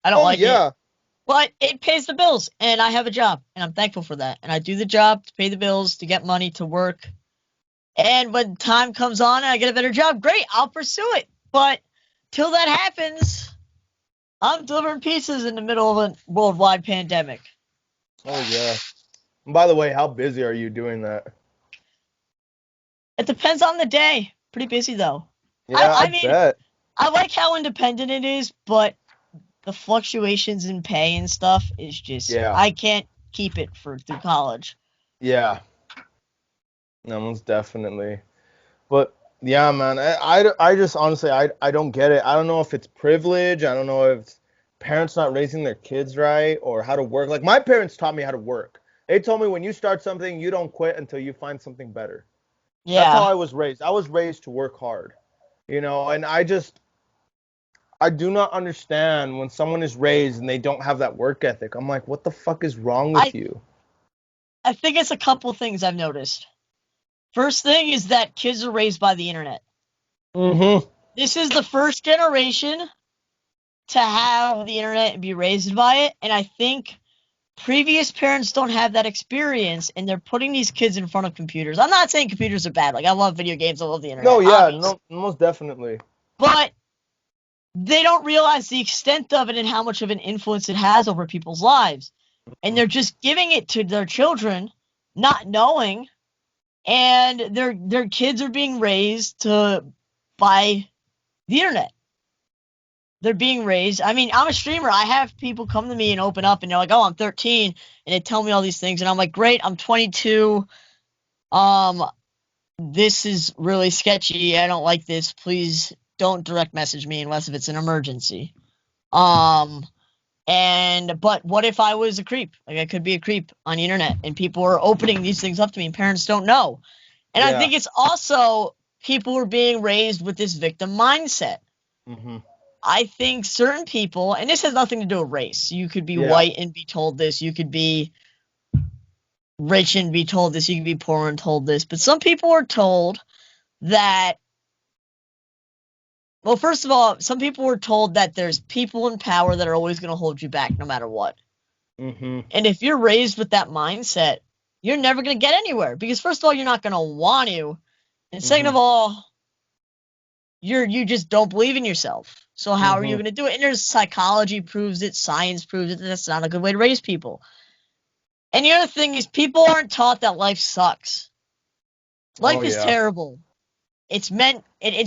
I don't Oh like it. yeah, But it pays the bills, and I have a job, and I'm thankful for that. And I do the job to pay the bills, to get money to work. And when time comes on and I get a better job, great, I'll pursue it. But till that happens, I'm delivering pizzas in the middle of a worldwide pandemic. oh yeah. And by the way, how busy are you doing that? It depends on the day. Pretty busy though. Yeah, I I mean, bet. I like how independent it is, but the fluctuations in pay and stuff is just Yeah, I can't keep it for through college. yeah, no, most definitely. But yeah, man, I just honestly, I don't get it. I don't know if it's privilege. I don't know if it's parents not raising their kids right or how to work. Like my parents taught me how to work. They told me when you start something, you don't quit until you find something better. That's how Yeah. I was raised. I was raised to work hard, and I do not understand when someone is raised and they don't have that work ethic. I'm like, what the fuck is wrong with I you? I think it's a couple things I've noticed. First thing is that kids are raised by the internet. Mm-hmm. This is the first generation to have the internet and be raised by it, and I think previous parents don't have that experience, and they're putting these kids in front of computers. I'm not saying computers are bad. Like, I love video games, I love the No, internet, yeah, obvious. no, most definitely. But they don't realize the extent of it and how much of an influence it has over people's lives. And they're just giving it to their children, not knowing, and their kids are being raised to by the internet. They're being raised. I mean, I'm a streamer. I have people come to me and open up, and they're like, "Oh, I'm 13," and they tell me all these things, and I'm like, "Great, I'm 22. Um, this is really sketchy. I don't like this. Please don't direct message me unless if it's an emergency." Um, but what if I was a creep? Like, I could be a creep on the internet, and people are opening these things up to me, and parents don't know. And I Yeah. think it's also people are being raised with this victim mindset. Mm-hmm. I think certain people, and this has nothing to do with race. You could be Yeah. white and be told this. You could be rich and be told this. You could be poor and told this. But some people are told that, well, first of all, some people were told that there's people in power that are always going to hold you back no matter what. Mm-hmm. And if you're raised with that mindset, you're never going to get anywhere because first of all, you're not going to want to, and second Mm-hmm. of all, you just don't believe in yourself. So how are you Mm-hmm. going to do it? And there's psychology proves it, science proves it. That's not a good way to raise people. And the other thing is people aren't taught that life sucks. Oh Life is yeah. terrible. It's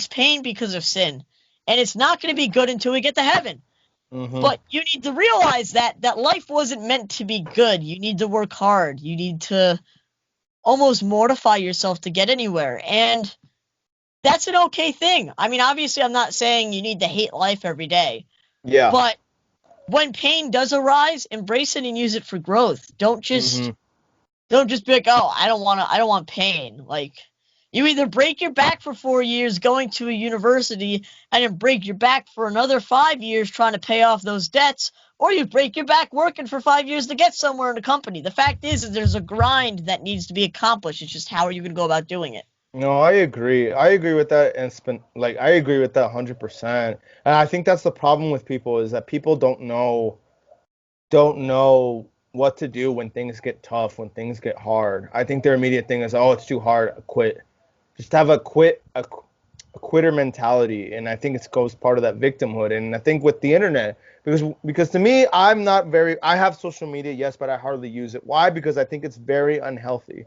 pain because of sin. And it's not going to be good until we get to heaven. Mm-hmm. But you need to realize that life wasn't meant to be good. You need to work hard. You need to almost mortify yourself to get anywhere. And that's an okay thing. I mean, obviously, I'm not saying you need to hate life every day, Yeah. but when pain does arise, embrace it and use it for growth. Mm-hmm. Don't just be like, oh, I don't want pain. Like, you either break your back for 4 years going to a university and then break your back for another 5 years trying to pay off those debts, or you break your back working for 5 years to get somewhere in a company. The fact is there's a grind that needs to be accomplished. It's just how are you going to go about doing it? No, I agree. I agree with that and I agree with that 100%. And I think that's the problem with people is that people don't know what to do when things get tough, when things get hard. I think their immediate thing is, oh, it's too hard, quit. Just have a quitter mentality, and I think it goes part of that victimhood. And I think with the internet, because to me, I have social media, yes, but I hardly use it. Why? Because I think it's very unhealthy.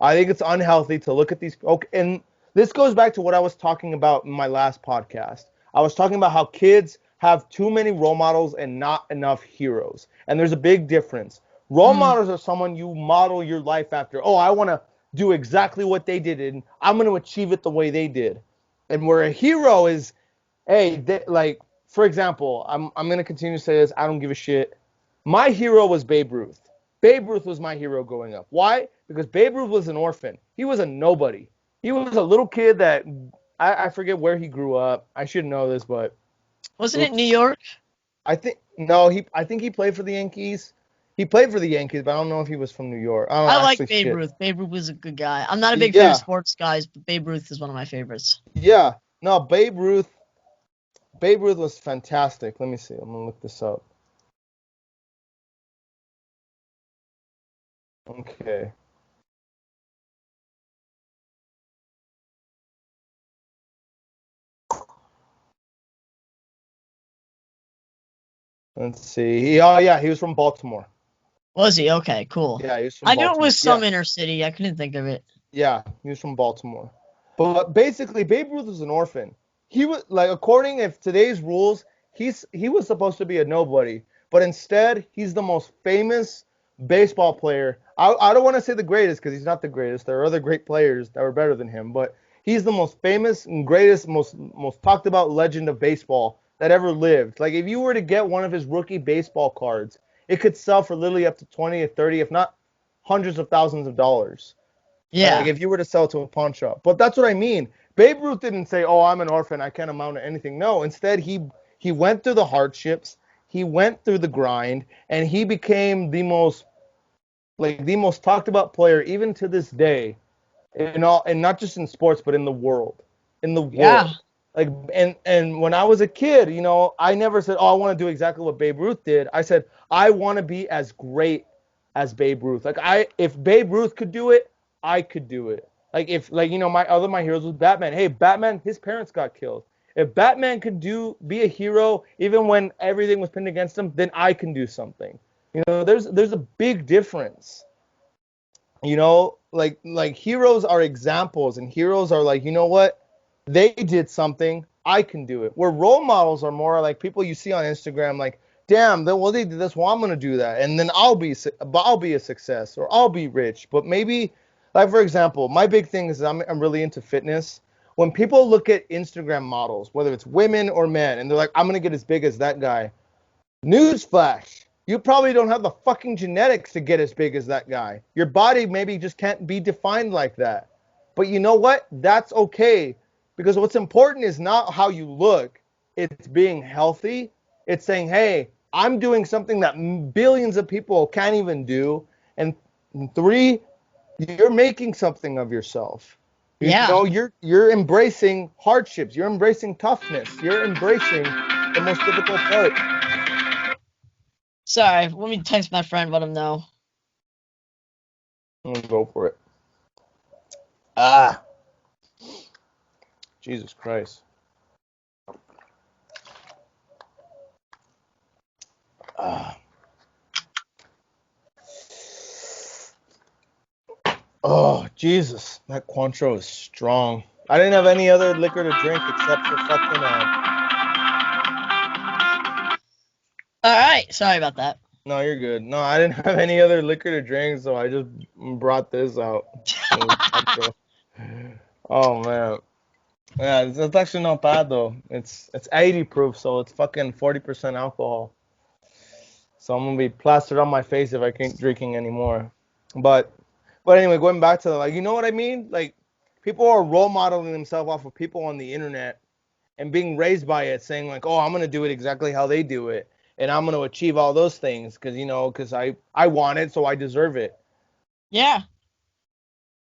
I think it's unhealthy to look at these. Okay, and this goes back to what I was talking about in my last podcast. I was talking about how kids have too many role models and not enough heroes, and there's a big difference. Role Mm, models are someone you model your life after. Oh, I want to do exactly what they did, and I'm going to achieve it the way they did. And where a hero is, hey, like for example, I'm gonna continue to say this. I don't give a shit. My hero was Babe Ruth. Babe Ruth was my hero growing up. Why? Because Babe Ruth was an orphan. He was a nobody. He was a little kid that I forget where he grew up. I should know this, but wasn't it New York? I think no, I think he played for the Yankees. He played for the Yankees, but I don't know if he was from New York. I don't know, I like actually Babe shit. Ruth. Babe Ruth was a good guy. I'm not a big fan of Yeah, sports guys, but Babe Ruth is one of my favorites. yeah. No, Babe Ruth was fantastic. Let me see. I'm gonna look this up. Okay. Let's see. Oh yeah, he was from Baltimore. Was he? Okay, cool. Yeah, he was from I knew it Baltimore. was Yeah, some inner city. I couldn't think of it. yeah, he was from Baltimore. But basically, Babe Ruth was an orphan. He was like, according if today's rules, he was supposed to be a nobody, but instead he's the most famous baseball player. I don't want to say the greatest because he's not the greatest. There are other great players that were better than him, but he's the most famous and greatest, most talked about legend of baseball that ever lived. Like if you were to get one of his rookie baseball cards, it could sell for literally up to 20 or 30, if not hundreds of thousands of dollars. Yeah. Like if you were to sell to a pawn shop. But that's what I mean. Babe Ruth didn't say, "Oh, I'm an orphan. I can't amount to anything." No, instead he went through the hardships, he went through the grind, and he became the most talked about player even to this day and not just in sports but in the world. In the Yeah. world. Like and when I was a kid, I never said, "Oh, I want to do exactly what Babe Ruth did." I said, "I want to be as great as Babe Ruth." Like if Babe Ruth could do it, I could do it. Like if my heroes was Batman. Hey, Batman, his parents got killed. If Batman could be a hero even when everything was pinned against him, then I can do something. There's a big difference. Like heroes are examples, and heroes are like, you know what? They did something, I can do it. Where role models are more like people you see on Instagram, like, damn, they did this, well, I'm gonna do that, and then I'll be a success, or I'll be rich. But maybe, like for example, my big thing is I'm really into fitness. When people look at Instagram models, whether it's women or men, and they're like, I'm gonna get as big as that guy. Newsflash. You probably don't have the fucking genetics to get as big as that guy. Your body maybe just can't be defined like that. But you know what? That's okay. Because what's important is not how you look, it's being healthy. It's saying, hey, I'm doing something that billions of people can't even do. And three, you're making something of yourself. Yeah. You're embracing hardships. You're embracing toughness. You're embracing the most difficult part. Sorry, let me text my friend, let him know. I'm gonna go for it. Ah, Jesus Christ. Ah. Oh, Jesus. That Cointreau is strong. I didn't have any other liquor to drink except for fucking. Alright, sorry about that. No, you're good. No, I didn't have any other liquor to drink, so I just brought this out. Oh man. Yeah, it's actually not bad though. It's 80 proof, so it's fucking 40% alcohol. So I'm gonna be plastered on my face if I keep drinking anymore. But but anyway, going back to like, you know what I mean? Like people are role modeling themselves off of people on the internet and being raised by it, saying like, oh, I'm gonna do it exactly how they do it, and I'm gonna achieve all those things because I want it, so I deserve it. Yeah.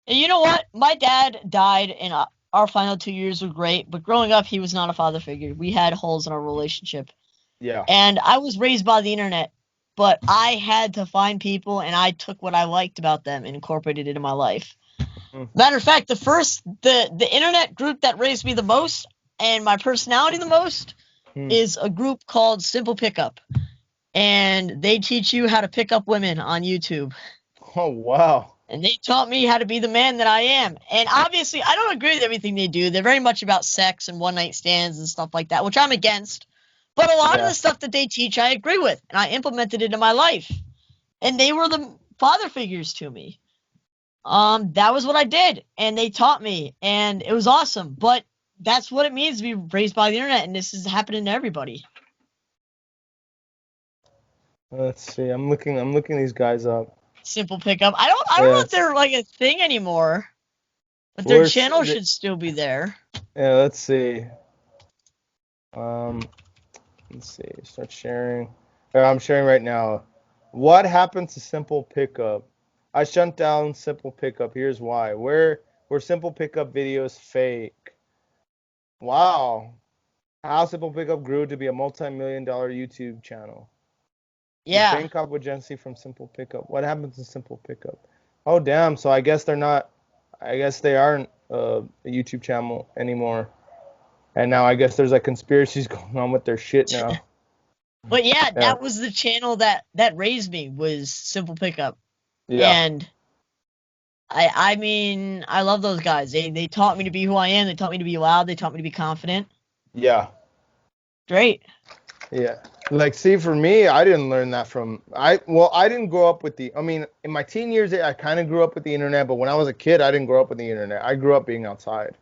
And you know what? My dad died, and our final 2 years were great, but growing up, he was not a father figure. We had holes in our relationship. Yeah. And I was raised by the internet, but I had to find people, and I took what I liked about them and incorporated it into my life. Mm. Matter of fact, the internet group that raised me the most and my personality the most is a group called Simple Pickup. And they teach you how to pick up women on YouTube. Oh wow. And they taught me how to be the man that I am. And obviously, I don't agree with everything they do. They're very much about sex and one night stands and stuff like that, which I'm against. But a lot of Yeah. the stuff that they teach, I agree with. And I implemented it in my life. And they were the father figures to me. That was what I did. And they taught me. And it was awesome. But that's what it means to be raised by the internet. And this is happening to everybody. Let's see. I'm looking these guys up. Simple Pickup. I don't know if Yes. they're like a thing anymore. But their We're channel should still be there. Yeah. Let's see. Um. Let's see. Start sharing. I'm sharing right now. What happened to Simple Pickup? I shut down Simple Pickup. Here's why. Where Simple Pickup videos fake. Wow. How Simple Pickup grew to be a multi-million-dollar YouTube channel. You Yeah. bank up with Jency from Simple Pickup. What happened to Simple Pickup? Oh damn. So I guess they're not. I guess they aren't a YouTube channel anymore. And now I guess there's like conspiracies going on with their shit now. But yeah, Yeah. that was the channel that raised me was Simple Pickup. Yeah. And I mean, I love those guys. They taught me to be who I am. They taught me to be loud. They taught me to be confident. Yeah. Great. Yeah. Like, see, for me, I didn't learn that I didn't grow up with I mean, in my teen years, I kind of grew up with the internet, but when I was a kid, I didn't grow up with the internet. I grew up being outside.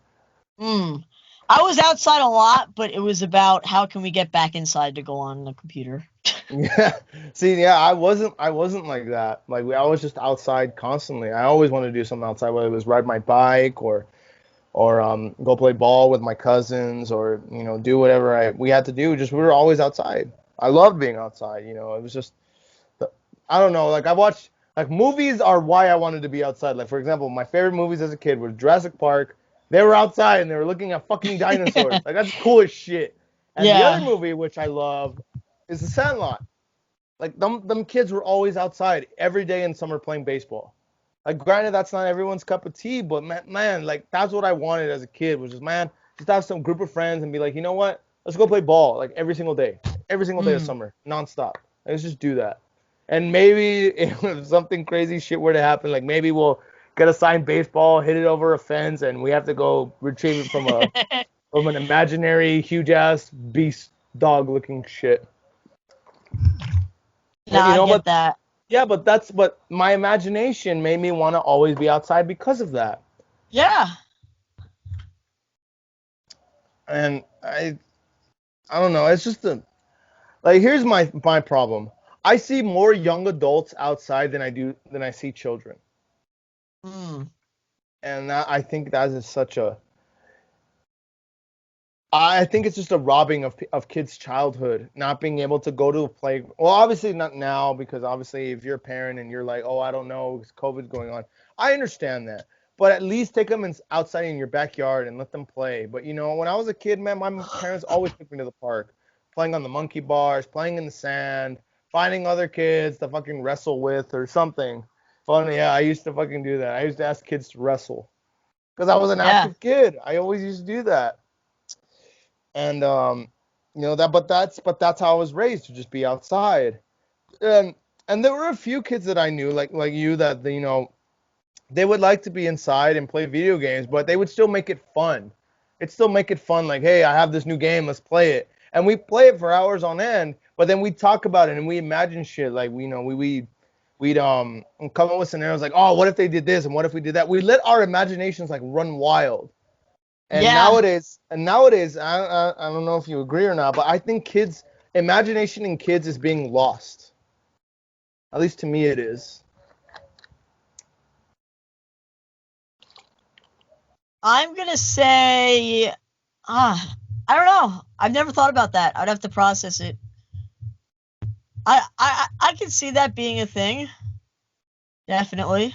I was outside a lot, but it was about how can we get back inside to go on the computer. Yeah. See, yeah, I wasn't like that. Like I was just outside constantly. I always wanted to do something outside, whether it was ride my bike or go play ball with my cousins or do whatever we had to do. Just we were always outside. I loved being outside. It was just I don't know. Like I watched like movies are why I wanted to be outside. Like for example, my favorite movies as a kid were Jurassic Park. They were outside and they were looking at fucking dinosaurs. Like that's cool as shit. And the other Yeah. movie which I love is The Sandlot. Like them kids were always outside every day in summer playing baseball. Like granted, that's not everyone's cup of tea, but man, like that's what I wanted as a kid was just just have some group of friends and be like, you know what? Let's go play ball like every single day of Mm. summer, nonstop. Let's just do that. And maybe if something crazy shit were to happen, like maybe we'll get a signed baseball, hit it over a fence, and we have to go retrieve it from an imaginary huge ass beast dog looking shit. No, And I but get that. yeah, but my imagination made me want to always be outside because of that. Yeah. And I don't know. It's just like here's my problem. I see more young adults outside than I see children, Mm. and I think that is such a. I think it's just a robbing of kids' childhood, not being able to go to a play. Well, obviously not now because obviously if you're a parent and you're like, oh, I don't know, because COVID's going on. I understand that, but at least take them outside in your backyard and let them play. But when I was a kid, man, my parents always took me to the park, playing on the monkey bars, playing in the sand, finding other kids to fucking wrestle with or something. Funny, yeah, I used to fucking do that. I used to ask kids to wrestle because I was an Yeah. active kid. I always used to do that. And but that's how I was raised to just be outside. And and there were a few kids that I knew like you that they would like to be inside and play video games, but they would still make it fun. It'd still make it fun, like, hey, I have this new game, let's play it. And we play it for hours on end, but then we talk about it and we imagine shit like we'd come up with scenarios like, oh, what if they did this and what if we did that? We let our imaginations like run wild. Yeah. And nowadays, I don't know if you agree or not, but I think imagination in kids is being lost. At least to me, it is. I'm gonna say, I don't know. I've never thought about that. I'd have to process it. I can see that being a thing, definitely.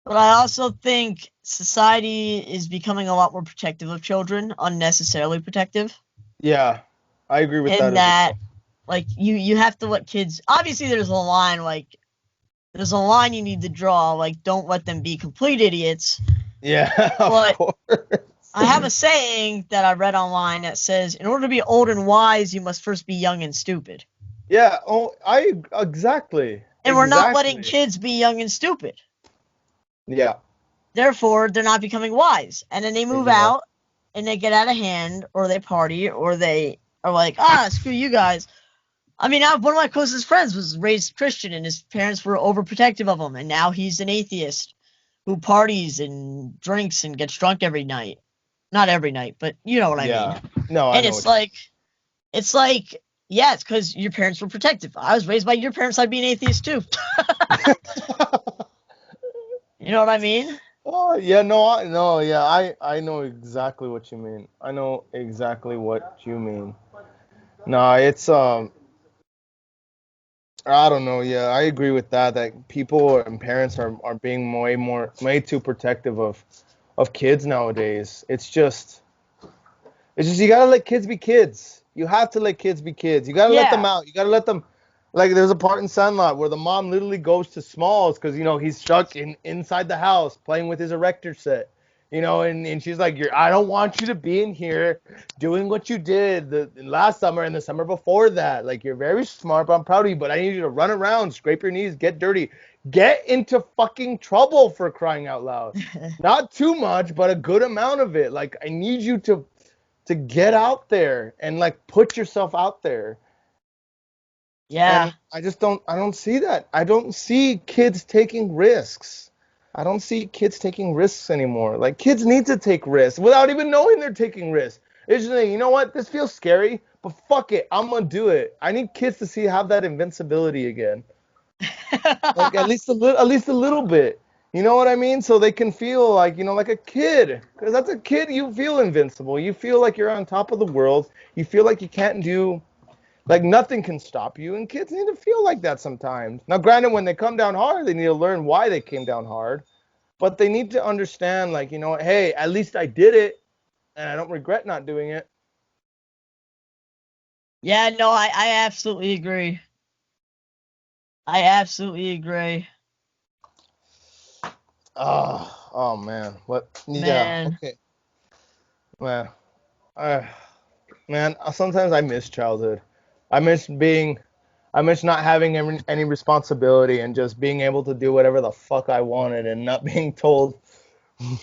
But I also think society is becoming a lot more protective of children, unnecessarily protective. Yeah, I agree with that In as that, well. like, you have to let kids. Obviously, there's a line. Like, there's a line you need to draw. Like, don't let them be complete idiots. Yeah, of But course. I have a saying that I read online that says, in order to be old and wise, you must first be young and stupid. Yeah. Oh, I exactly, And we're not letting exactly. kids be young and stupid. Yeah, Therefore, they're not becoming wise. And then they move exactly. out and they get out of hand, or they party, or they are like, screw you guys. I mean, one of my closest friends was raised Christian, and his parents were overprotective of him, and now he's an atheist who parties and drinks and gets drunk every night. Not every night, but you know what I mean. Yeah. No, I And know it's what you like, it's like, yeah, it's because your parents were protective. I was raised by your parents. I'd be an atheist too. mean. You know what I mean? Oh, yeah, no, no, yeah, I know exactly what you mean. I know exactly what you mean. No, it's I don't know. Yeah, I agree with that. That people and parents are being way too protective of kids nowadays. It's just you gotta let kids be kids. You have to let kids be kids. You gotta let them Yeah. out. You gotta let them. Like there's a part in Sandlot where the mom literally goes to Smalls because he's stuck inside the house playing with his erector set. And she's like, I don't want you to be in here doing what you did the last summer and the summer before that. Like you're very smart, but I'm proud of you. But I need you to run around, scrape your knees, get dirty, get into fucking trouble for crying out loud. Not too much, but a good amount of it. Like I need you to get out there and like put yourself out there. Yeah. And I don't see that. I don't see kids taking risks. I don't see kids taking risks anymore. Like kids need to take risks without even knowing they're taking risks. It's just like, you know what? This feels scary, but fuck it, I'm gonna do it. I need kids to see have that invincibility again. Like at least a little bit. You know what I mean? So they can feel like, like a kid. Because as a kid, you feel invincible. You feel like you're on top of the world. You feel like you can't do, like nothing can stop you. And kids need to feel like that sometimes. Now, granted, when they come down hard, they need to learn why they came down hard. But they need to understand, like, hey, at least I did it, and I don't regret not doing it. Yeah, no, I absolutely agree. I absolutely agree. Oh man. What? Yeah. Man. Okay. Man. Uh, Man, sometimes I miss childhood. I miss being, I miss not having any responsibility and just being able to do whatever the fuck I wanted and not being told,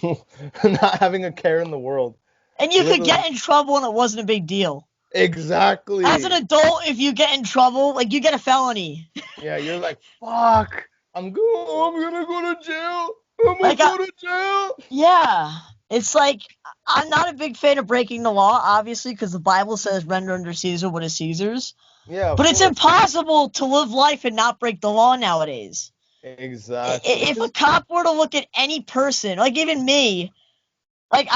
not having a care in the world. And you could Literally. get in trouble and it wasn't a big deal. As an Exactly. adult, if you get in trouble, like you get a felony. Yeah, you're like, fuck, I'm gonna go to jail. I'm gonna Like, go to jail. yeah, it's like I'm not a big fan of breaking the law, obviously, because the Bible says render unto Caesar what is Caesar's. Yeah, of But it's course. impossible to live life and not break the law nowadays. Exactly. If a cop were to look at any person, like even me, like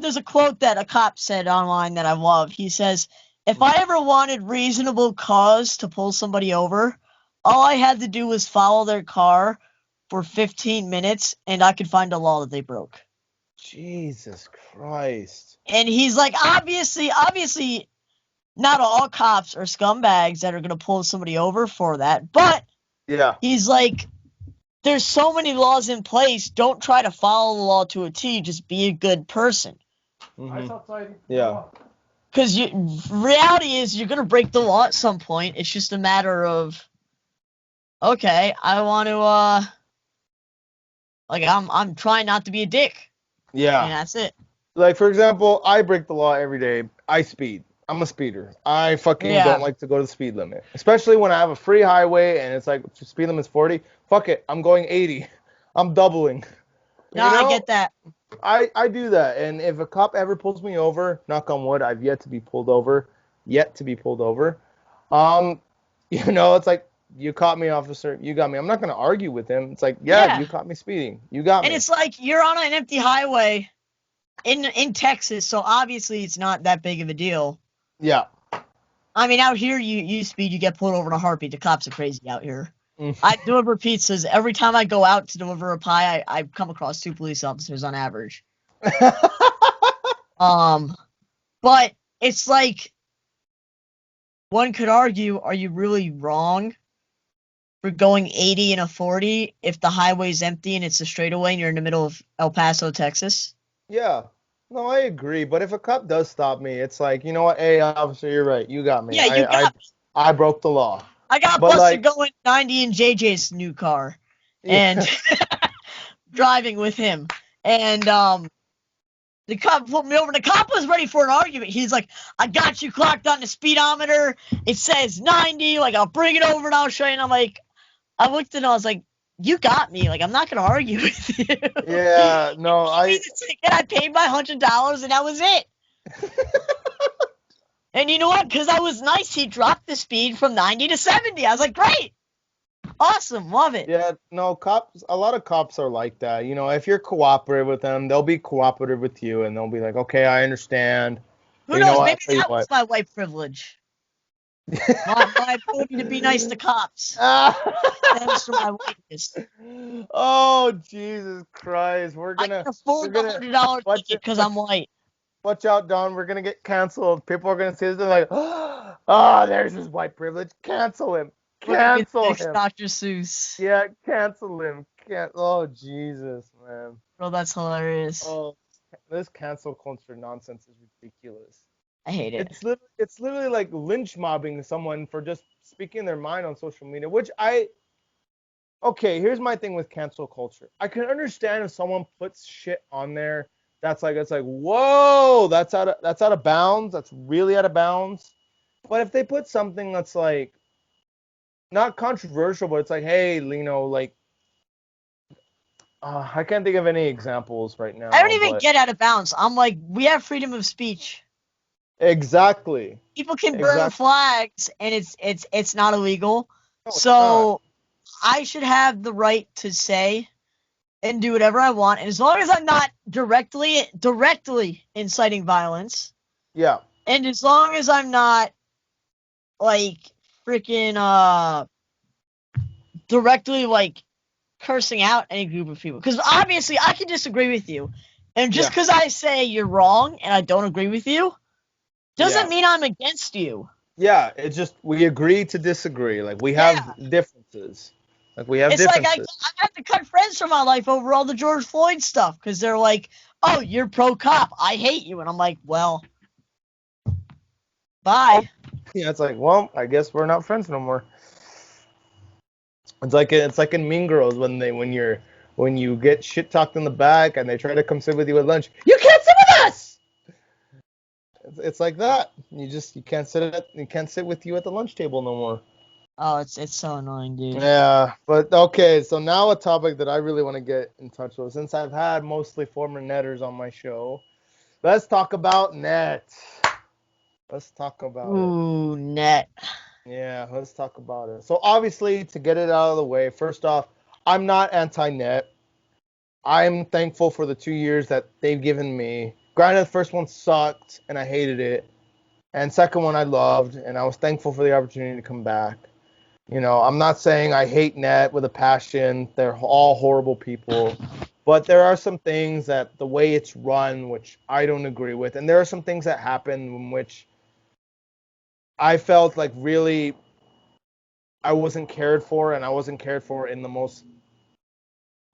there's a quote that a cop said online that I love. He says, "If I ever wanted reasonable cause to pull somebody over, all I had to do was follow their car for 15 minutes, and I could find a law that they broke." Jesus Christ. And he's like, obviously, not all cops are scumbags that are gonna pull somebody over for that, but Yeah. he's like, there's so many laws in place. Don't try to follow the law to a T. Just be a good person. Yeah. Because reality is you're gonna break the law at some point. It's just a matter of, okay, I want to like I'm trying not to be a dick, and Yeah. that's it. Like, for example, I break the law every day. I speed. I'm a speeder. I fucking don't Yeah. like to go to the speed limit, especially when I have a free highway and it's like speed limit's 40. Fuck it, I'm going 80. I'm doubling. No, You I know, get that. I do that. And if a cop ever pulls me over, knock on wood, I've yet to be pulled over. Yet to be pulled over. Um, it's like, you caught me, officer. You got me. I'm not gonna argue with him. It's like, yeah, Yeah, you caught me speeding. You got and me. it's like you're on an empty highway in Texas, so obviously it's not that big of a deal. Yeah. I mean, out here you speed, you get pulled over in a heartbeat. The cops are crazy out here. Mm. I deliver pizzas. Every time I go out to deliver a pie, I come across 2 police officers on average. But it's like one could argue, are you really wrong for going 80 in a 40 if the highway's empty and it's a straightaway and you're in the middle of El Paso, Texas? Yeah. No, I agree. But if a cop does stop me, it's like, you know what? Hey, officer, you're right. You got me. Yeah, you I got me. I broke the law. I got But busted like, going 90 in JJ's new car and yeah, driving with him. And the cop pulled me over. The cop was ready for an argument. He's like, I got you clocked on the speedometer. It says 90. Like, I'll bring it over and I'll show you. And I'm like, I looked at him. I was like, you got me. Like, I'm not going to argue with you. yeah. He No, gave me the ticket. I paid my $100 and that was it. And you know what? Because I was nice, he dropped the speed from 90 to 70. I was like, great. Awesome. Love it. yeah. No, cops. A lot of cops are like that. If you're cooperative with them, they'll be cooperative with you, and they'll be like, okay, I understand. Who But you know knows? what? I Maybe tell you that was what. my white privilege. My ability to be nice to cops. Stems from my whiteness. Oh, Jesus Christ. I can We're afford the gonna $100 watch ticket it. because I'm white. Watch out, Don. We're gonna get canceled. People are gonna see this. They're like, oh, there's his white privilege. Cancel him. We're gonna be the Cancel next him. Dr. Seuss. Yeah, cancel him. Oh, Jesus, man. Bro, that's hilarious. Oh, this cancel culture nonsense is ridiculous. I hate it. It's literally like lynch mobbing someone for just speaking their mind on social media, okay, here's my thing with cancel culture. I can understand if someone puts shit on there it's like, whoa, that's out of bounds. That's really out of bounds. But if they put something that's like not controversial, but it's like, hey, like I can't think of any examples right I don't now, even but get out of bounds. I'm like, we have freedom of speech. Exactly. People can burn Exactly. flags, and it's not illegal. No, it's not. So I should have the right to say and do whatever I want, and as long as I'm not directly inciting violence, Yeah. and as long as I'm not like freaking directly like cursing out any group of people, because obviously I can disagree with you, and just Yeah. because I say you're wrong and I don't agree with you doesn't Yeah. mean I'm against you. Yeah. It's just we agree to disagree. Like we have Yeah, differences. Like we have it's like differences. I have to cut friends from my life over all the George Floyd stuff because they're like, "Oh, you're pro cop. I hate you," and I'm like, "Well, Oh, bye." yeah. It's like, well, I guess we're not friends no more. It's like in Mean Girls when when you get shit talked in the back and they try to come sit with you at lunch. You can't sit with us. It's like that. You can't sit with you at the lunch table no more. Oh, it's so annoying, dude. Yeah, but okay. So now a topic that I really want to get in touch with, since I've had mostly former netters on my show, let's talk about net. Let's talk about it. Ooh, net. Yeah, let's talk about it. So obviously, to get it out of the way, first off, I'm not anti-net. I'm thankful for the 2 years that they've given me. Granted, the first one sucked and I hated it, and second one I loved, and I was thankful for the opportunity to come back. You know, I'm not saying I hate net with a passion. They're all horrible people, but there are some things that the way it's run, which I don't agree with, and there are some things that happen in which I felt like really I wasn't cared for, and I wasn't cared for in the most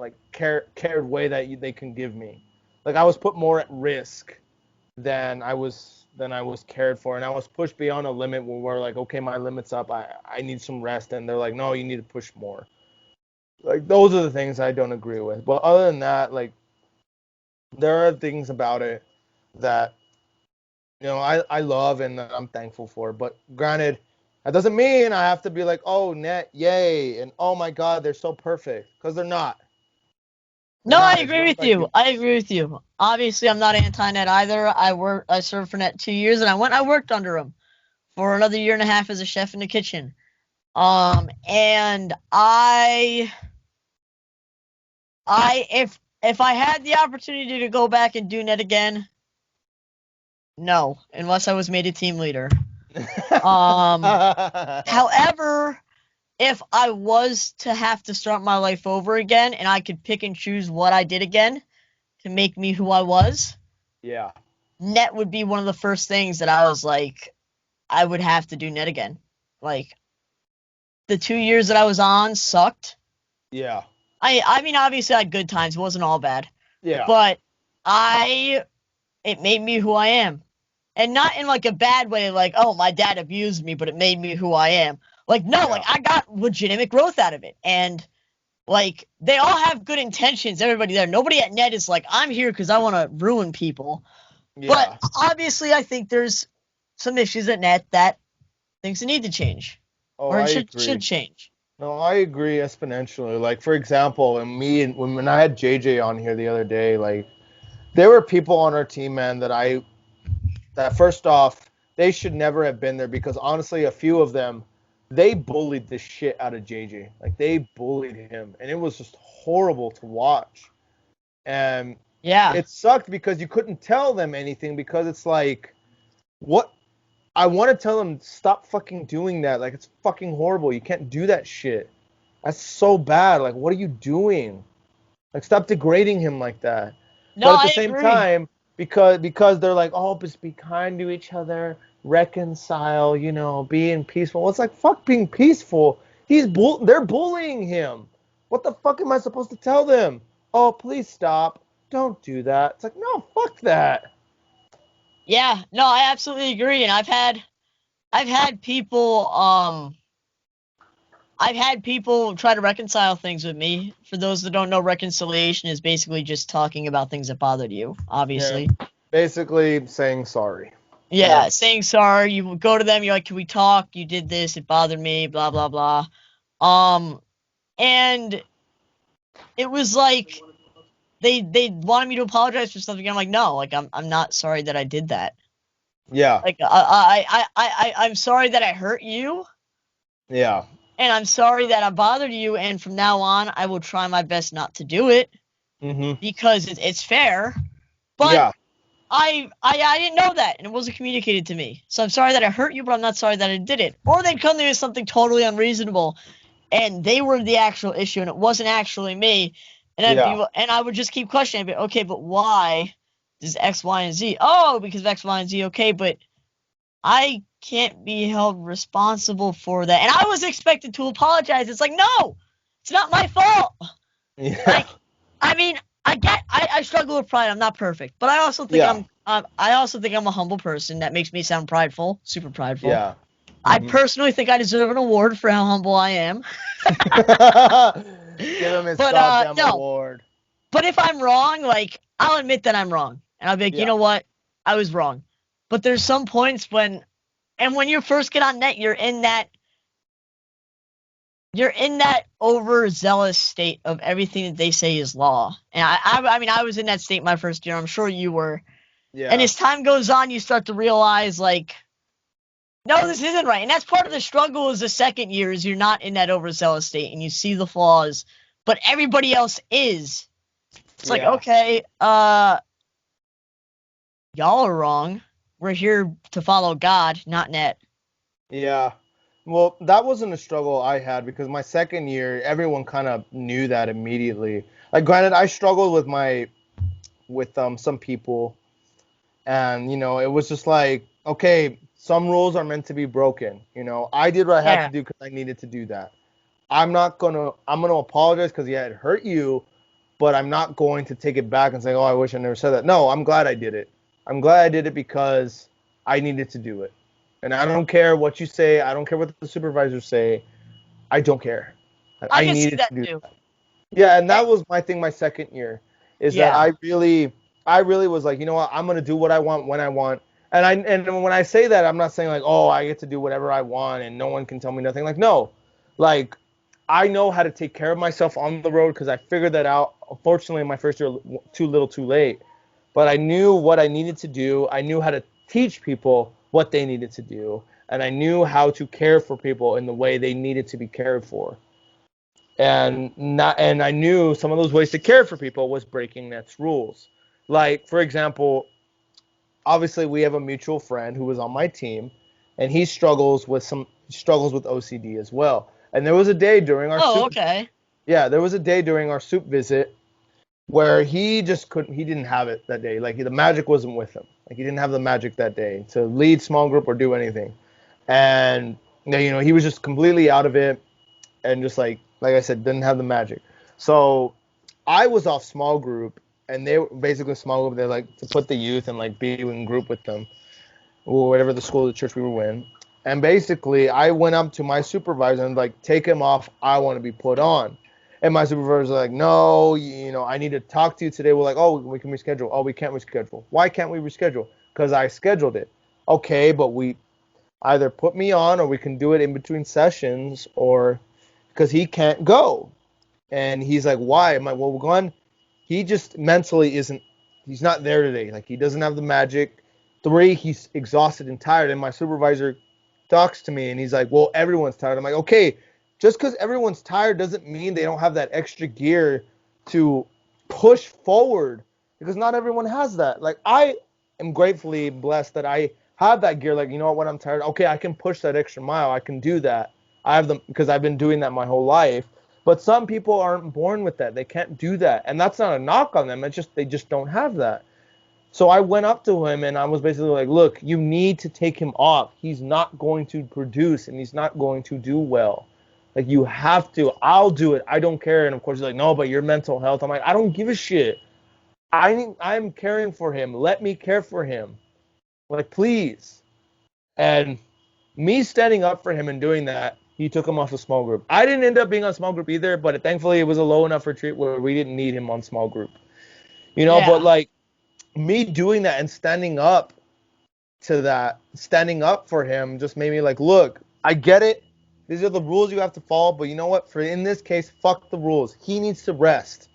like cared way that they can give me. Like I was put more at risk than I was cared for, and I was pushed beyond a limit where we're like, okay, my limit's up. I need some rest, and they're like, no, you need to push more. Like those are the things I don't agree with. But other than that, like there are things about it that I love and that I'm thankful for. But granted, that doesn't mean I have to be like, oh, net, yay, and oh my God, they're so perfect, because they're not. They're No, I not. It's agree run with by you. humans. I agree with you. Obviously, I'm not anti-net either. I served for net 2 years, and I worked under him for another year and a half as a chef in the kitchen. And if I had the opportunity to go back and do net again, no, unless I was made a team leader. Um, However, if I was to have to start my life over again and I could pick and choose what I did again to make me who I was, Yeah. net would be one of the first things that I was like, I would have to do net again. Like the 2 years that I was on sucked. Yeah. I mean, obviously I had good times. It wasn't all bad, Yeah. but I it made me who I am, and not in like a bad way, like oh my dad abused me, but it made me who I am. Like no, like Yeah. I got legitimate growth out of it, and like they all have good intentions. Everybody there, nobody at net is like I'm here because I want to ruin people. But Yeah. obviously, I think there's some issues at net that things need to change, Oh, or it I should agree. change. No, I agree exponentially. Like for example, when I had JJ on here the other day, like there were people on our team, man, that first off, they should never have been there because honestly, a few of them, they bullied the shit out of JJ. Like they bullied him, and it was just horrible to watch. And Yeah. it sucked because you couldn't tell them anything because it's like, what? I want to tell them stop fucking doing that. Like it's fucking horrible. You can't do that shit. That's so bad. Like what are you doing? Like stop degrading him like that. No, But at the I same agree. time, because they're like, oh, just be kind to each other, reconcile, being peaceful. Well, it's like fuck being peaceful. They're bullying him. What the fuck am I supposed to tell them? Oh, please stop. Don't do that. It's like, no, fuck that. Yeah. No, I absolutely agree. And I've had people try to reconcile things with me. For those that don't know, reconciliation is basically just talking about things that bothered you, Yeah, obviously. basically saying sorry. And Yeah, that's saying sorry. You go to them, you're like, can we talk? You did this, it bothered me, blah blah blah. Um, and it was like they wanted me to apologize for something. I'm like, no, like I'm not sorry that I did that. Yeah. Like I'm sorry that I hurt you, Yeah. and I'm sorry that I bothered you, and from now on I will try my best not to do it Mhm. because it's fair. But Yeah. I didn't know that, and it wasn't communicated to me. So I'm sorry that I hurt you, but I'm not sorry that I did it. Or they'd come to me with something totally unreasonable, and they were the actual issue, and it wasn't actually me. Yeah. And I would just keep questioning, but okay, but why does X, Y, and Z? Oh, because of X, Y, and Z. Okay, but I can't be held responsible for that. And I was expected to apologize. It's like, no, it's not my fault. Yeah. Like, I mean, I struggle with pride. I'm not perfect, but I also think Yeah. I'm a humble person. That makes me sound prideful, super prideful. Yeah. I Mhm. personally think I deserve an award for how humble I am. Give him his But goddamn no. award. But if I'm wrong, like I'll admit that I'm wrong, and I'll be like, you Yeah. know what, I was wrong. But there's some points when you first get on net, you're in that overzealous state of everything that they say is law. And I mean, I was in that state my first year. I'm sure you were. And Yeah. as time goes on, you start to realize, like, no, this isn't right. And that's part of the struggle is the second year is you're not in that overzealous state and you see the flaws, but everybody else is. It's like, Yeah. okay, y'all are wrong. We're here to follow God, not net. Yeah. Well, that wasn't a struggle I had because my second year, everyone kind of knew that immediately. Like, granted, I struggled with some people, and it was just like, okay, some rules are meant to be broken. I did what I had to Yeah. do because I needed to do that. I'm gonna apologize because yeah, it hurt you, but I'm not going to take it back and say, oh, I wish I never said that. No, I'm glad I did it. I'm glad I did it because I needed to do it. And I don't care what you say. I don't care what the supervisors say. I don't care. I I can see needed that to do too. that. Yeah, and Eh, that was my thing my second year is that yeah. I really was like, you know what, I'm gonna do what I want when I want. And when I say that, I'm not saying like, oh, I get to do whatever I want and no one can tell me nothing. Like, no. Like I know how to take care of myself on the road because I figured that out. Unfortunately, in my first year, too little, too late. But I knew what I needed to do. I knew how to teach people what they needed to do, and I knew how to care for people in the way they needed to be cared for. And I knew some of those ways to care for people was breaking Net's rules. Like for example, obviously we have a mutual friend who was on my team, and he struggles with OCD as well. And there was a day during our Oh, soup okay. yeah, there was a day during our soup visit where he just couldn't he didn't have it that day. Like the magic wasn't with him. Like he didn't have the magic that day to lead small group or do anything. And he was just completely out of it and just like I said, didn't have the magic. So I was off small group, and they were basically small group. They like to put the youth and like be in group with them, or whatever the school or the church we were in. And basically, I went up to my supervisor and like, take him off. I want to be put on. And my supervisor was like, no, I need to talk to you today. We're like, oh, we can reschedule. Oh, we can't reschedule. Why can't we reschedule? Because I scheduled it. Okay, but we either put me on or we can do it in between sessions or because he can't go. And he's like, why? I'm like, well, one, he just mentally he's not there today. Like, he doesn't have the magic. Three, he's exhausted and tired. And my supervisor talks to me and he's like, well, everyone's tired. I'm like, okay, just because everyone's tired doesn't mean they don't have that extra gear to push forward because not everyone has that. Like, I am gratefully blessed that I have that gear. Like, you know what, when I'm tired, okay, I can push that extra mile. I can do that. I have them because I've been doing that my whole life. But some people aren't born with that. They can't do that. And that's not a knock on them. It's just they just don't have that. So I went up to him and I was basically like, look, you need to take him off. He's not going to produce and he's not going to do well. Like, you have to. I'll do it. I don't care. And of course he's like, no, but your mental health. I'm like, I don't give a shit. I'm caring for him. Let me care for him. Like, please. And me standing up for him and doing that, he took him off a small group. I didn't end up being on small group either, but thankfully it was a low enough retreat where we didn't need him on small group. But Yeah. like me doing that and standing up for him just made me like, look, I get it. These are the rules you have to follow, but you know what? For in this case, fuck the rules. He needs to rest.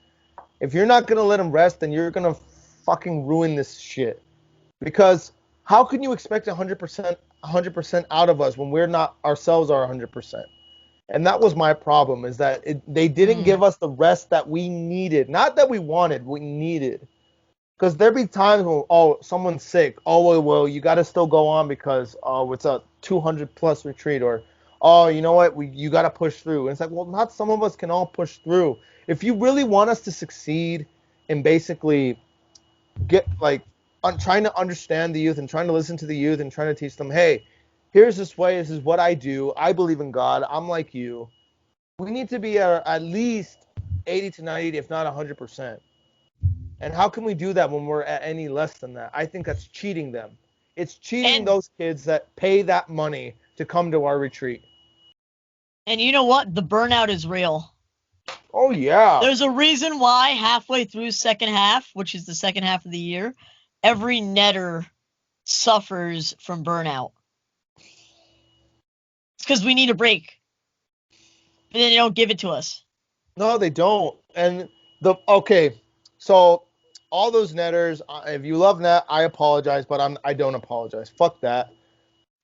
If you're not gonna let him rest, then you're gonna fucking ruin this shit. Because how can you expect 100% out of us when we're not ourselves are 100%? And that was my problem, is that they didn't Mm. give us the rest that we needed. Not that we wanted, we needed. Because there'd be times when, oh, someone's sick. Oh, well, you got to still go on because, oh, it's a 200 plus retreat. Or, oh, you know what, you got to push through. And it's like, well, not some of us can all push through. If you really want us to succeed and basically get, like, trying to understand the youth and trying to listen to the youth and trying to teach them, hey, here's this way. This is what I do. I believe in God. I'm like you. We need to be at least 80 to 90, if not 100%. And how can we do that when we're at any less than that? I think that's cheating them. It's cheating And those kids that pay that money to come to our retreat. and you know what? The burnout is real. Oh, yeah. There's a reason why halfway through second half, which is the second half of the year, every netter suffers from burnout. It's because we need a break. But then they don't give it to us. No, they don't. And okay, so all those netters, if you love net, I apologize, but I don't apologize. Fuck that.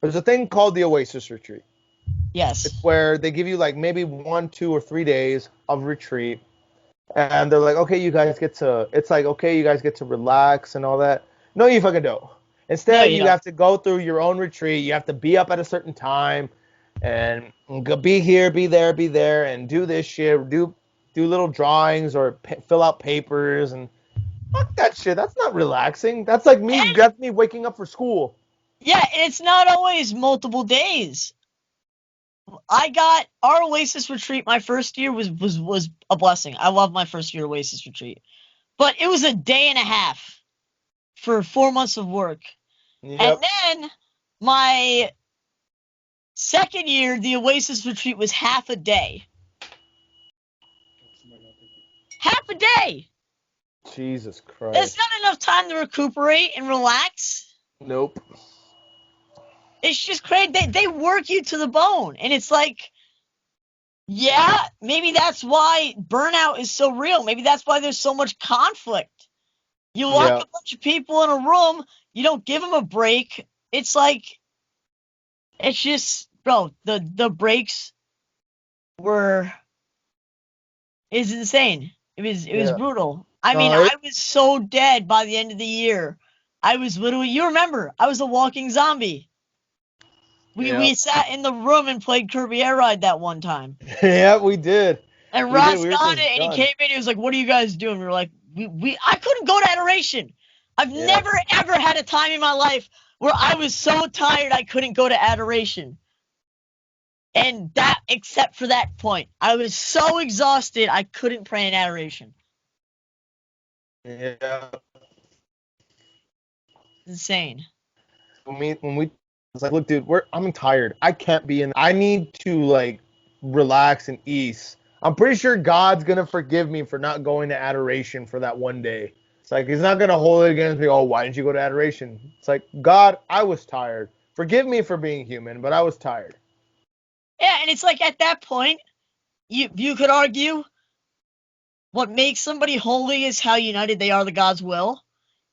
There's a thing called the Oasis Retreat. Yes. It's where they give you like maybe 1, 2, or 3 days of retreat. And they're like, okay, you guys get to, it's like, okay, you guys get to relax and all that. No, you fucking don't. No, Instead, you you don't. have to go through your own retreat. You have to be up at a certain time and be here, be there, and do this shit. Do little drawings or fill out papers and fuck that shit. That's not relaxing. That's like me. And That's me waking up for school. yeah, and it's not always multiple days. I got our Oasis retreat. My first year was a blessing. I love my first year Oasis retreat, but it was a day and a half for 4 months of work, and Yep. then my second year, the Oasis retreat was half a day. Half a day. Jesus Christ. That's not enough time to recuperate and relax. Nope. It's just crazy. They work you to the bone, and it's like, yeah, maybe that's why burnout is so real. Maybe that's why there's so much conflict. You lock Yeah. a bunch of people in a room, you don't give them a break. It's like, it's just, bro, the breaks were, is insane. It was Yeah. brutal. I mean, No, I was so dead by the end of the year. I was literally, you remember, I was a walking zombie. Yeah. We sat in the room and played Kirby Air Ride that one time. Yeah, we did. And We did. Ross We were got just it, and he done. came in. He was like, "What are you guys doing?" We were like, I couldn't go to adoration. I've Yeah. never ever had a time in my life where I was so tired I couldn't go to adoration. And that, except for that point, I was so exhausted I couldn't pray in adoration. Yeah. Insane. When we it's like, look, dude, I'm tired. I can't be in. I need to like relax and ease. I'm pretty sure God's gonna forgive me for not going to adoration for that one day. It's like He's not gonna hold it against me. Oh, why didn't you go to adoration? It's like, God, I was tired. Forgive me for being human, but I was tired. Yeah, and it's like at that point, you could argue what makes somebody holy is how united they are to God's will.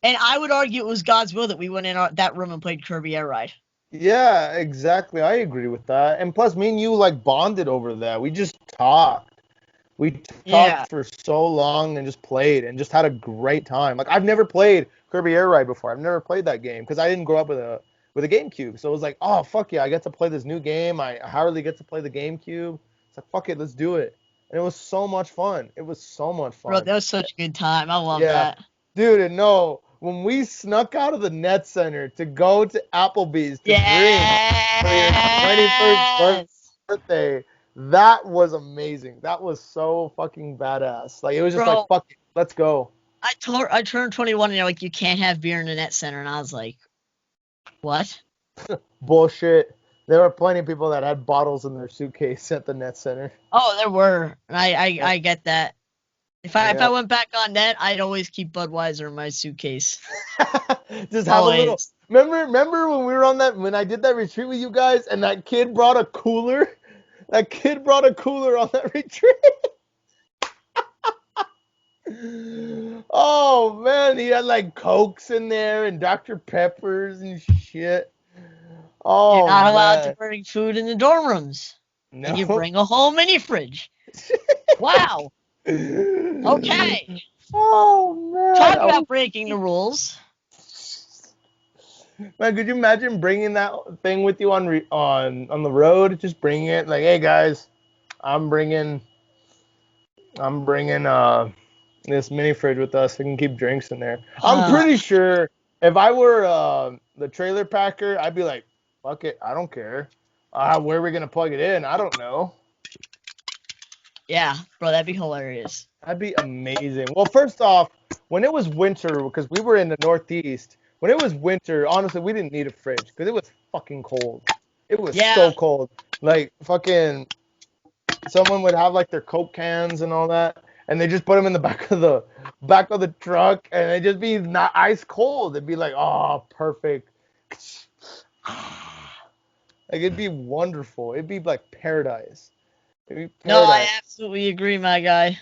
And I would argue it was God's will that we went in that room and played Kirby Air Ride. Yeah, exactly. I agree with that. And plus, me and you like bonded over that. We just talked. We Yeah. talked for so long and just played and just had a great time. Like I've never played Kirby Air Ride before. I've never played that game because I didn't grow up with a GameCube. So it was like, oh fuck yeah, I get to play this new game. I hardly get to play the GameCube. It's like fuck it, let's do it. And it was so much fun. It was so much Bro, fun. that was such a good time. I love Yeah, that. dude. And no, when we snuck out of the net center to go to Applebee's to drink for your 21st Yes. birthday, that was amazing. That was so fucking badass. Like it was just like Bro, fuck it, let's go. I turned 21 and they're like, you can't have beer in the net center. And I was like, what? Bullshit. There were plenty of people that had bottles in their suitcase at the net center. Oh, there were. And Yeah. I get that. If I Yeah. went back on net, I'd always keep Budweiser in my suitcase. Just have a little. Always. Remember when we were on that when I did that retreat with you guys and that kid brought a cooler? That kid brought a cooler on that retreat. Oh man, he had like Cokes in there and Dr. Peppers and shit. You're Oh not allowed to man. bring food in the dorm rooms. And you No. bring a whole mini fridge. Wow. Okay. Oh man. Talk about breaking the rules. Man, could you imagine bringing that thing with you on the road? Just bringing it like, hey guys, I'm bringing I'm bringing this mini fridge with us. We can keep drinks in there. I'm Uh, pretty sure if I were the trailer packer, I'd be like, fuck it, I don't care. Where are we gonna plug it in? I don't know. yeah, bro, that'd be hilarious. That'd be amazing. Well, first off, when it was winter, because we were in the Northeast, when it was winter, honestly, we didn't need a fridge because it was fucking cold. It was Yeah. so cold. Like fucking, someone would have like their Coke cans and all that, and they just put them in the back of the truck, and it'd just be not ice cold. It'd be like, oh, perfect. Like it'd be wonderful. It'd be like paradise. It'd be No, I paradise. absolutely agree, my guy.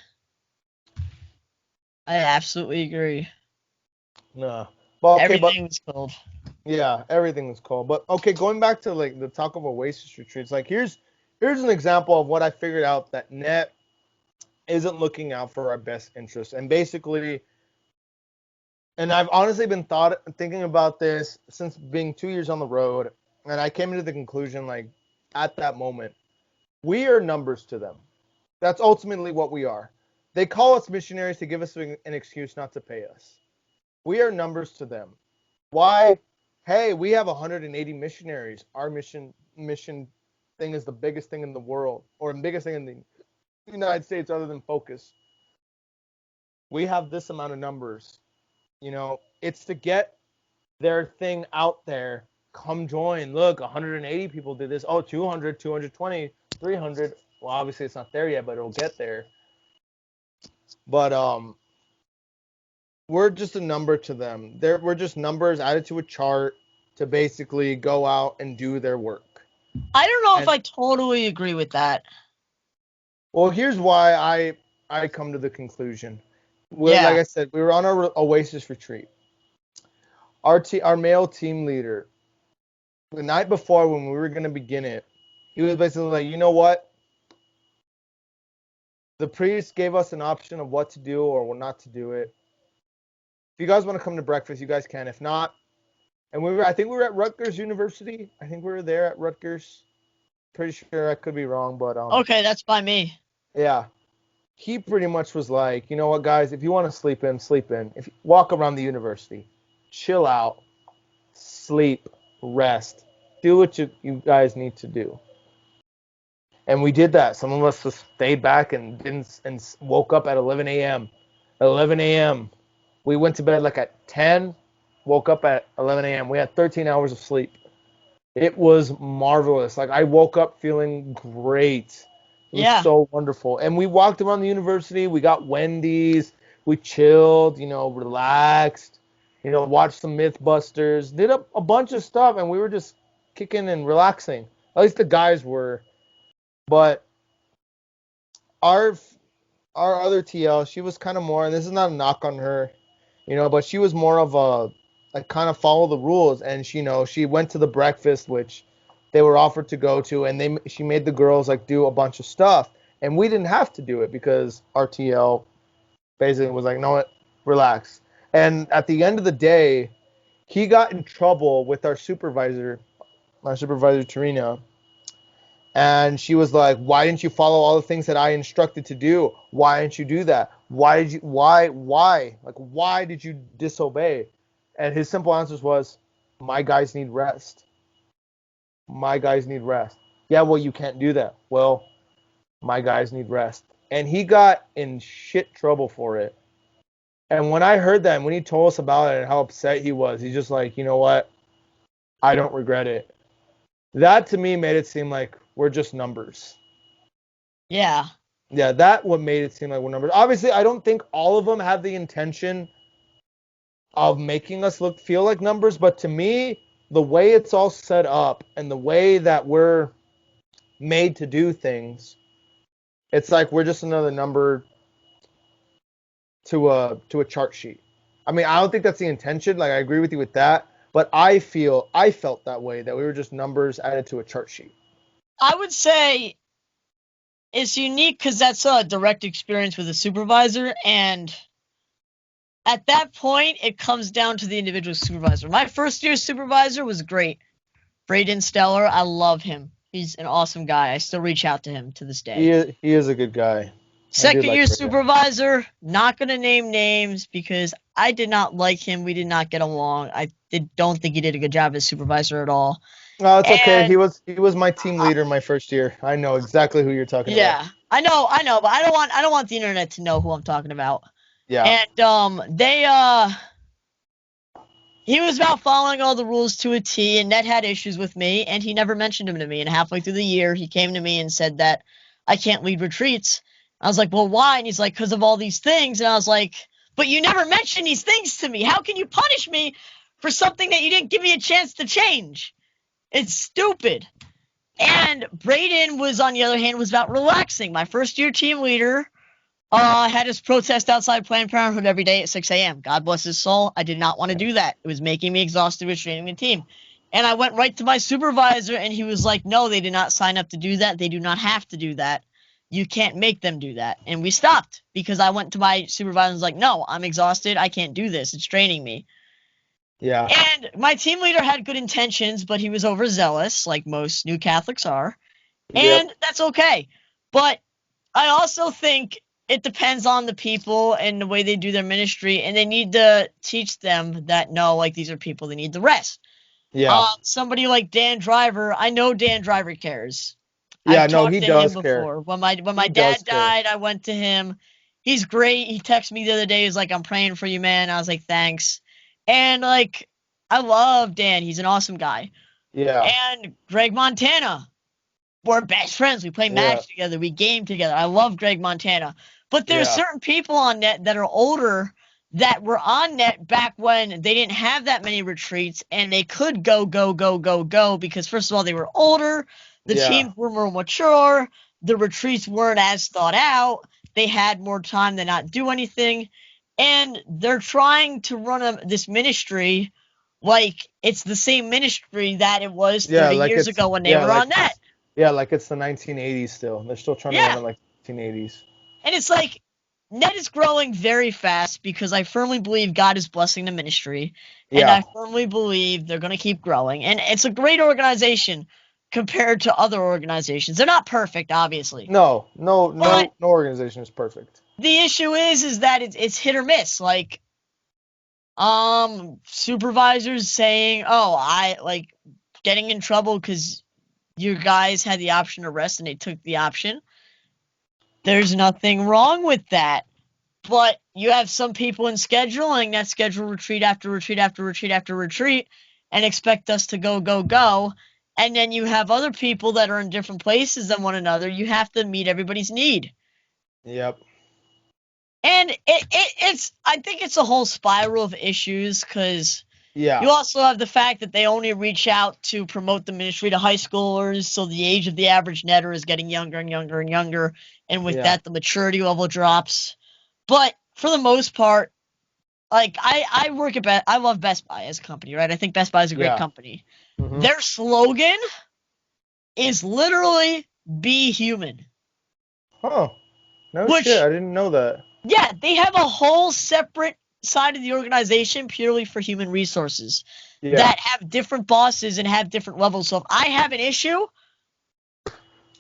I absolutely agree. No. But okay, but Everything was cold. yeah, everything was cool. But okay, going back to like the talk of Oasis retreats, like here's an example of what I figured out that Net isn't looking out for our best interests. And basically, and I've honestly been thinking about this since being 2 years on the road, and I came to the conclusion like at that moment, we are numbers to them. That's ultimately what we are. They call us missionaries to give us an excuse not to pay us. We are numbers to them. Why? Hey, we have 180 missionaries. Our mission thing is the biggest thing in the world, or the biggest thing in the United States other than Focus. We have this amount of numbers. It's to get their thing out there. Come join. Look, 180 people did this. Oh, 200, 220, 300. Well, obviously it's not there yet, but it'll get there. But we're just a number to them. We're just numbers added to a chart to basically go out and do their work. I don't know if And I totally agree with that. well, here's why I come to the conclusion. Like Yeah. I said, we were on our Oasis retreat. Our male team leader, the night before when we were going to begin it, he was basically like, you know what? The priest gave us an option of what to do or not to do it. If you guys want to come to breakfast, you guys can. If not, and I think we were at Rutgers University. I think we were there at Rutgers. Pretty sure I could be wrong, but Okay, that's by me. yeah. He pretty much was like, you know what, guys, if you want to sleep in, sleep in. If you walk around the university, chill out, sleep, rest, do what you guys need to do. And we did that. Some of us just stayed back and didn't and woke up at 11 a.m. 11 a.m. We went to bed like at 10, woke up at 11 a.m. We had 13 hours of sleep. It was marvelous. Like I woke up feeling great. It was Yeah. so wonderful. And we walked around the university. We got Wendy's. We chilled, relaxed, watched some Mythbusters, did a bunch of stuff, and we were just kicking and relaxing. At least the guys were. But our our other TL, she was kind of more, and this is not a knock on her, but she was more of a kind of follow the rules, and she went to the breakfast which they were offered to go to, and she made the girls like do a bunch of stuff, and we didn't have to do it because our TL basically was like, no, relax. And at the end of the day, he got in trouble with our supervisor, Tarina, and she was like, why didn't you follow all the things that I instructed to do? Why didn't you do that? Why? Like, why did you disobey? And his simple answers was, my guys need rest. My guys need rest. Yeah, well, you can't do that. Well, my guys need rest. And he got in shit trouble for it. And when I heard that, and when he told us about it and how upset he was, he's just like, you know what? I don't regret it. That to me made it seem like we're just numbers. Yeah. Yeah, that what made it seem like we're numbers. Obviously, I don't think all of them have the intention of making us feel like numbers, but to me, the way it's all set up and the way that we're made to do things, it's like we're just another number to a chart sheet. I mean, I don't think that's the intention. Like I agree with you with that, but I felt that way, that we were just numbers added to a chart sheet. I would say it's unique because that's a direct experience with a supervisor, and at that point, it comes down to the individual supervisor. My first year supervisor was great. Braden Stellar, I love him. He's an awesome guy. I still reach out to him to this day. He is a good guy. I did Second like year Braden. supervisor, not going to name names because I did not like him. We did not get along. Don't think he did a good job as supervisor at all. No, it's okay. And He was my team leader my first year. I know exactly who you're talking about. yeah, I know, but I don't want the internet to know who I'm talking about. Yeah. And he was about following all the rules to a T, and Ned had issues with me, and he never mentioned him to me. And halfway through the year, he came to me and said that I can't lead retreats. I was like, well, why? And he's like, because of all these things. And I was like, but you never mentioned these things to me. How can you punish me for something that you didn't give me a chance to change? It's stupid. And Braden was, on the other hand, was about relaxing. My first year team leader had his protest outside Planned Parenthood every day at 6 a.m. God bless his soul. I did not want to do that. It was making me exhausted restraining the team. And I went right to my supervisor, and he was like, no, they did not sign up to do that. They do not have to do that. You can't make them do that. And we stopped because I went to my supervisor and was like, no, I'm exhausted. I can't do this. It's draining me. Yeah. And my team leader had good intentions, but he was overzealous, like most new Catholics are. And Yep. that's okay. But I also think it depends on the people and the way they do their ministry, and they need to teach them that, no, like, these are people, they need the rest. Yeah. Somebody like Dan Driver, I know Dan Driver cares. Yeah, I've no, talked he to him does care. before. When my He dad does care. died, I went to him. He's great. He texted me the other day. He's like, I'm praying for you, man. I was like, thanks. And, like, I love Dan. He's an awesome guy. Yeah. And Greg Montana, we're best friends. We play Yeah. Match together. We game together. I love Greg Montana. But there's Yeah. certain people on net that are older that were on net back when they didn't have that many retreats, and they could go because, first of all, they were older. The Yeah. teams were more mature. The retreats weren't as thought out. They had more time to not do anything. And they're trying to run this ministry like it's the same ministry that it was Yeah, 30 like years it's ago when they yeah, were like on net. like it's the 1980s still. They're still trying to run Yeah. it like 1980s. And it's like, net is growing very fast because I firmly believe God is blessing the ministry. And Yeah. I firmly believe they're going to keep growing. And it's a great organization compared to other organizations. They're not perfect, obviously. No, But no organization is perfect. the issue is that it's hit or miss. Like, supervisors saying, oh, I like getting in trouble because your guys had the option to rest and they took the option. There's nothing wrong with that. But you have some people in scheduling that schedule retreat after retreat after retreat after retreat and expect us to go. And then you have other people that are in different places than one another. You have to meet everybody's need. Yep. And I think it's a whole spiral of issues because Yeah. you also have the fact that they only reach out to promote the ministry to high schoolers. So the age of the average netter is getting younger and younger and younger. And with that, the maturity level drops. But for the most part, like I work at I love Best Buy as a company, right? I think Best Buy is a great company. Mhm. Their slogan is literally "Be human." Huh. No Which, shit, I didn't know that. yeah, they have a whole separate side of the organization purely for human resources Yeah. that have different bosses and have different levels. So if I have an issue,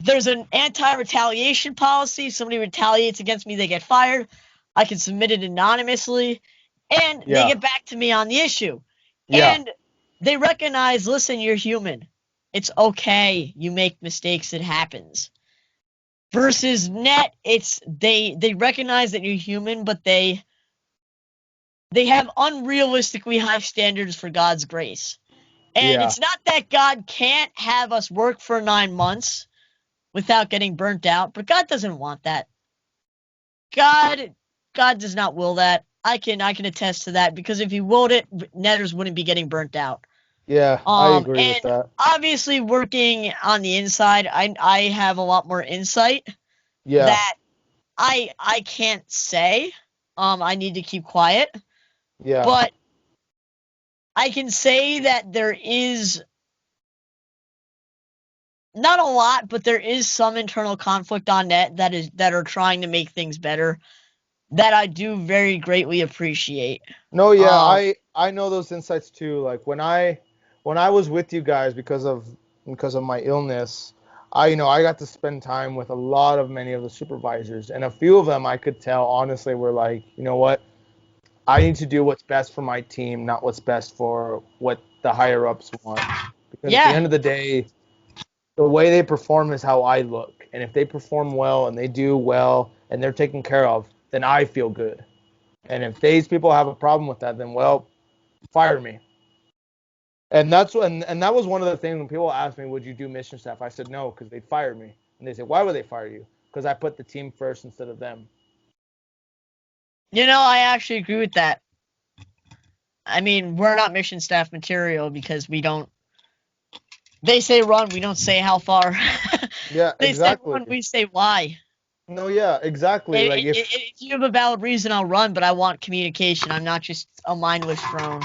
there's an anti-retaliation policy. If somebody retaliates against me, they get fired. I can submit it anonymously, and they get back to me on the issue. Yeah. And they recognize, listen, you're human. It's okay. You make mistakes. It happens. Versus net, it's they recognize that you're human, but they have unrealistically high standards for God's grace. And Yeah. it's not that God can't have us work for 9 months without getting burnt out, but God doesn't want that. God does not will that. I can attest to that because if he willed it, netters wouldn't be getting burnt out. Yeah, I agree with And that. obviously working on the inside, I have a lot more insight Yeah. that I can't say. I need to keep quiet. Yeah. But I can say that there is not a lot, but there is some internal conflict on net that are trying to make things better that I do very greatly appreciate. No, yeah, Um, I know those insights too. Like when I was with you guys because of my illness, I got to spend time with a lot of many of the supervisors, and a few of them I could tell honestly were like, you know what, I need to do what's best for my team, not what's best for what the higher ups want. Because at the yeah, end of the day, the way they perform is how I look, and if they perform well and they do well and they're taken care of, then I feel good. And if these people have a problem with that, then well, fire me. And that was one of the things when people asked me, would you do mission staff? I said no, because they'd fire me. And they said, why would they fire you? Because I put the team first instead of them. I actually agree with that. I mean, we're not mission staff material because we don't. They say run, we don't say how far. Yeah, They say exactly. run, we say why. No, yeah, exactly. Like If you have a valid reason, I'll run, but I want communication. I'm not just a mindless drone.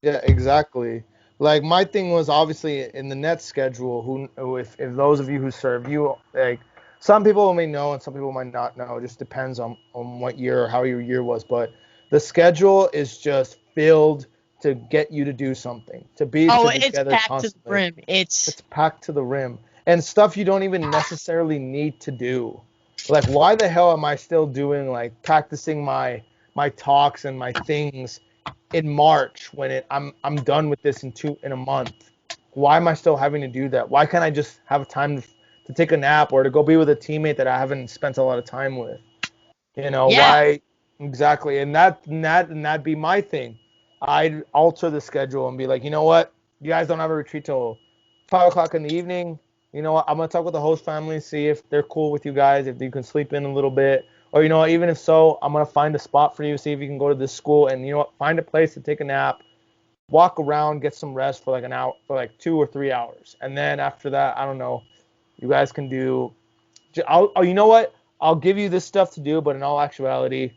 yeah, exactly. Like my thing was obviously in the net schedule. If those of you who serve, you like some people may know and some people might not know. It just depends on what year or how your year was. But the schedule is just filled to get you to do something, to be Oh, it's together packed to the constantly. brim. It's It's packed to the rim and stuff you don't even necessarily need to do. Like why the hell am I still doing like practicing my talks and my things in March when I'm done with this in a month? Why am I still having to do that? Why can't I just have time to take a nap or to go be with a teammate that I haven't spent a lot of time with? yeah, Why exactly? And that'd be my thing. I'd alter the schedule and be like, you know what? You guys don't have a retreat till 5 o'clock in the evening. You know what? I'm gonna talk with the host family, see if they're cool with you guys, if you can sleep in a little bit, or even if so, I'm gonna find a spot for you, see if you can go to this school, and find a place to take a nap, walk around, get some rest for like an hour, for like 2 or 3 hours, and then after that, I don't know, you guys can do. You know what? I'll give you this stuff to do, but in all actuality,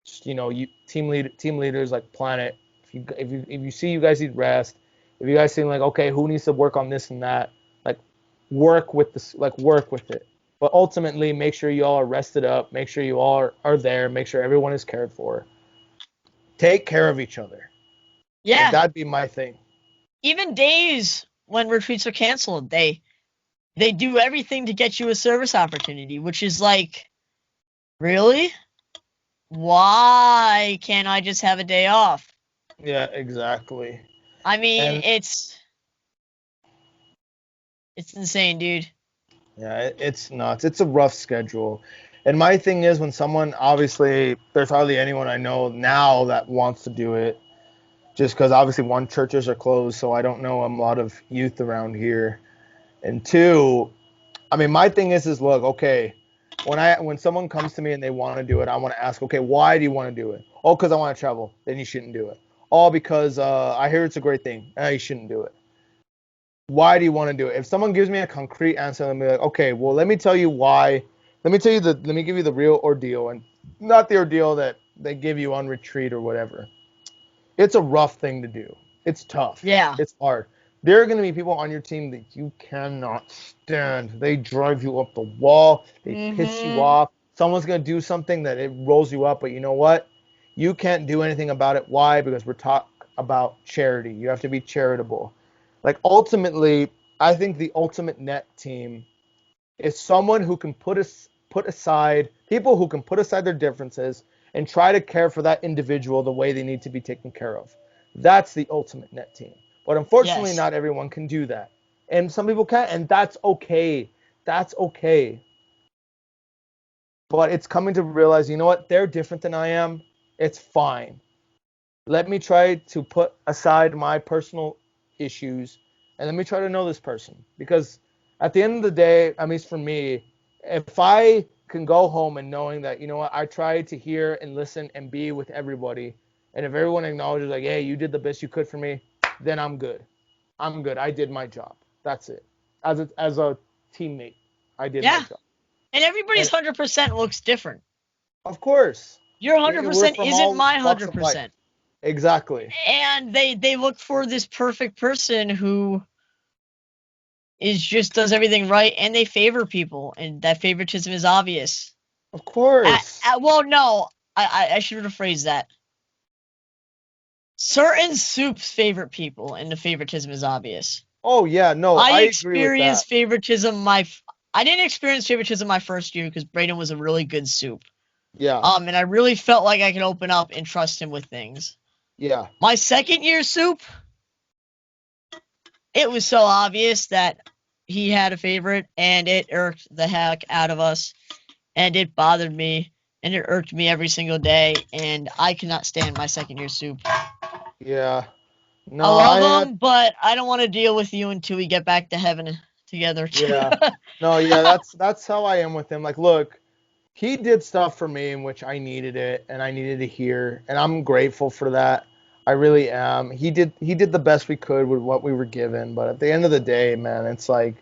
just, you team leaders like plan it. If you see you guys need rest, if you guys seem like okay, who needs to work on this and that, like work with it. But ultimately, make sure you all are rested up. Make sure you all are there. Make sure everyone is cared for. Take care of each other. Like yeah. that'd be my thing. Even days when retreats are canceled, they do everything to get you a service opportunity, which is like, really? Why can't I just have a day off? Yeah, exactly. I mean, And it's insane, dude. yeah, it's nuts. It's a rough schedule. And my thing is when someone obviously there's hardly anyone I know now that wants to do it just because obviously one, churches are closed, so I don't know a lot of youth around here. And two, I mean my thing is look, okay, when someone comes to me and they want to do it, I want to ask, okay, why do you want to do it? Oh, because I want to travel. Then you shouldn't do it. All because I hear it's a great thing. You shouldn't do it. Why do you want to do it? If someone gives me a concrete answer, let me be like, okay, well, let me tell you why. Let me give you the real ordeal and not the ordeal that they give you on retreat or whatever. It's a rough thing to do. It's tough. Yeah. It's hard. There are going to be people on your team that you cannot stand. They drive you up the wall. They piss you Mm-hmm. off. Someone's going to do something that it rolls you up, but you know what? You can't do anything about it. Why? Because we're talking about charity. You have to be charitable. Like ultimately, I think the ultimate net team is someone who can put aside people who can put aside their differences and try to care for that individual the way they need to be taken care of. That's the ultimate net team. But unfortunately, Yes. not everyone can do that. And some people can, and that's okay. That's okay. But it's coming to realize, you know what? They're different than I am. It's fine. Let me try to put aside my personal issues and let me try to know this person. Because at the end of the day, at least for me, if I can go home and knowing that, you know what, I tried to hear and listen and be with everybody, and if everyone acknowledges, like, hey, you did the best you could for me, then I'm good. I'm good. I did my job. That's it. As a teammate, I did my Yeah. job. And everybody's And 100% looks different. of course, Your We're 100% from isn't all my walks of life. 100%. Exactly. And they look for this perfect person who does everything right, and they favor people, and that favoritism is obvious. Of course. Well, no, I should rephrase that. Certain soups favorite people, and the favoritism is obvious. Oh yeah, no, I agree with that. I didn't experience favoritism my first year because Braden was a really good soup. Yeah. And I really felt like I could open up and trust him with things. Yeah. My second year soup, it was so obvious that he had a favorite, and it irked the heck out of us, and it bothered me, and it irked me every single day, and I could not stand my second year soup. Yeah. No, I love I had him, but I don't want to deal with you until we get back to heaven together. yeah. No, yeah, that's how I am with him. Like, look, he did stuff for me in which I needed it and I needed to hear, and I'm grateful for that. I really am. He did the best we could with what we were given, but at the end of the day, man, it's like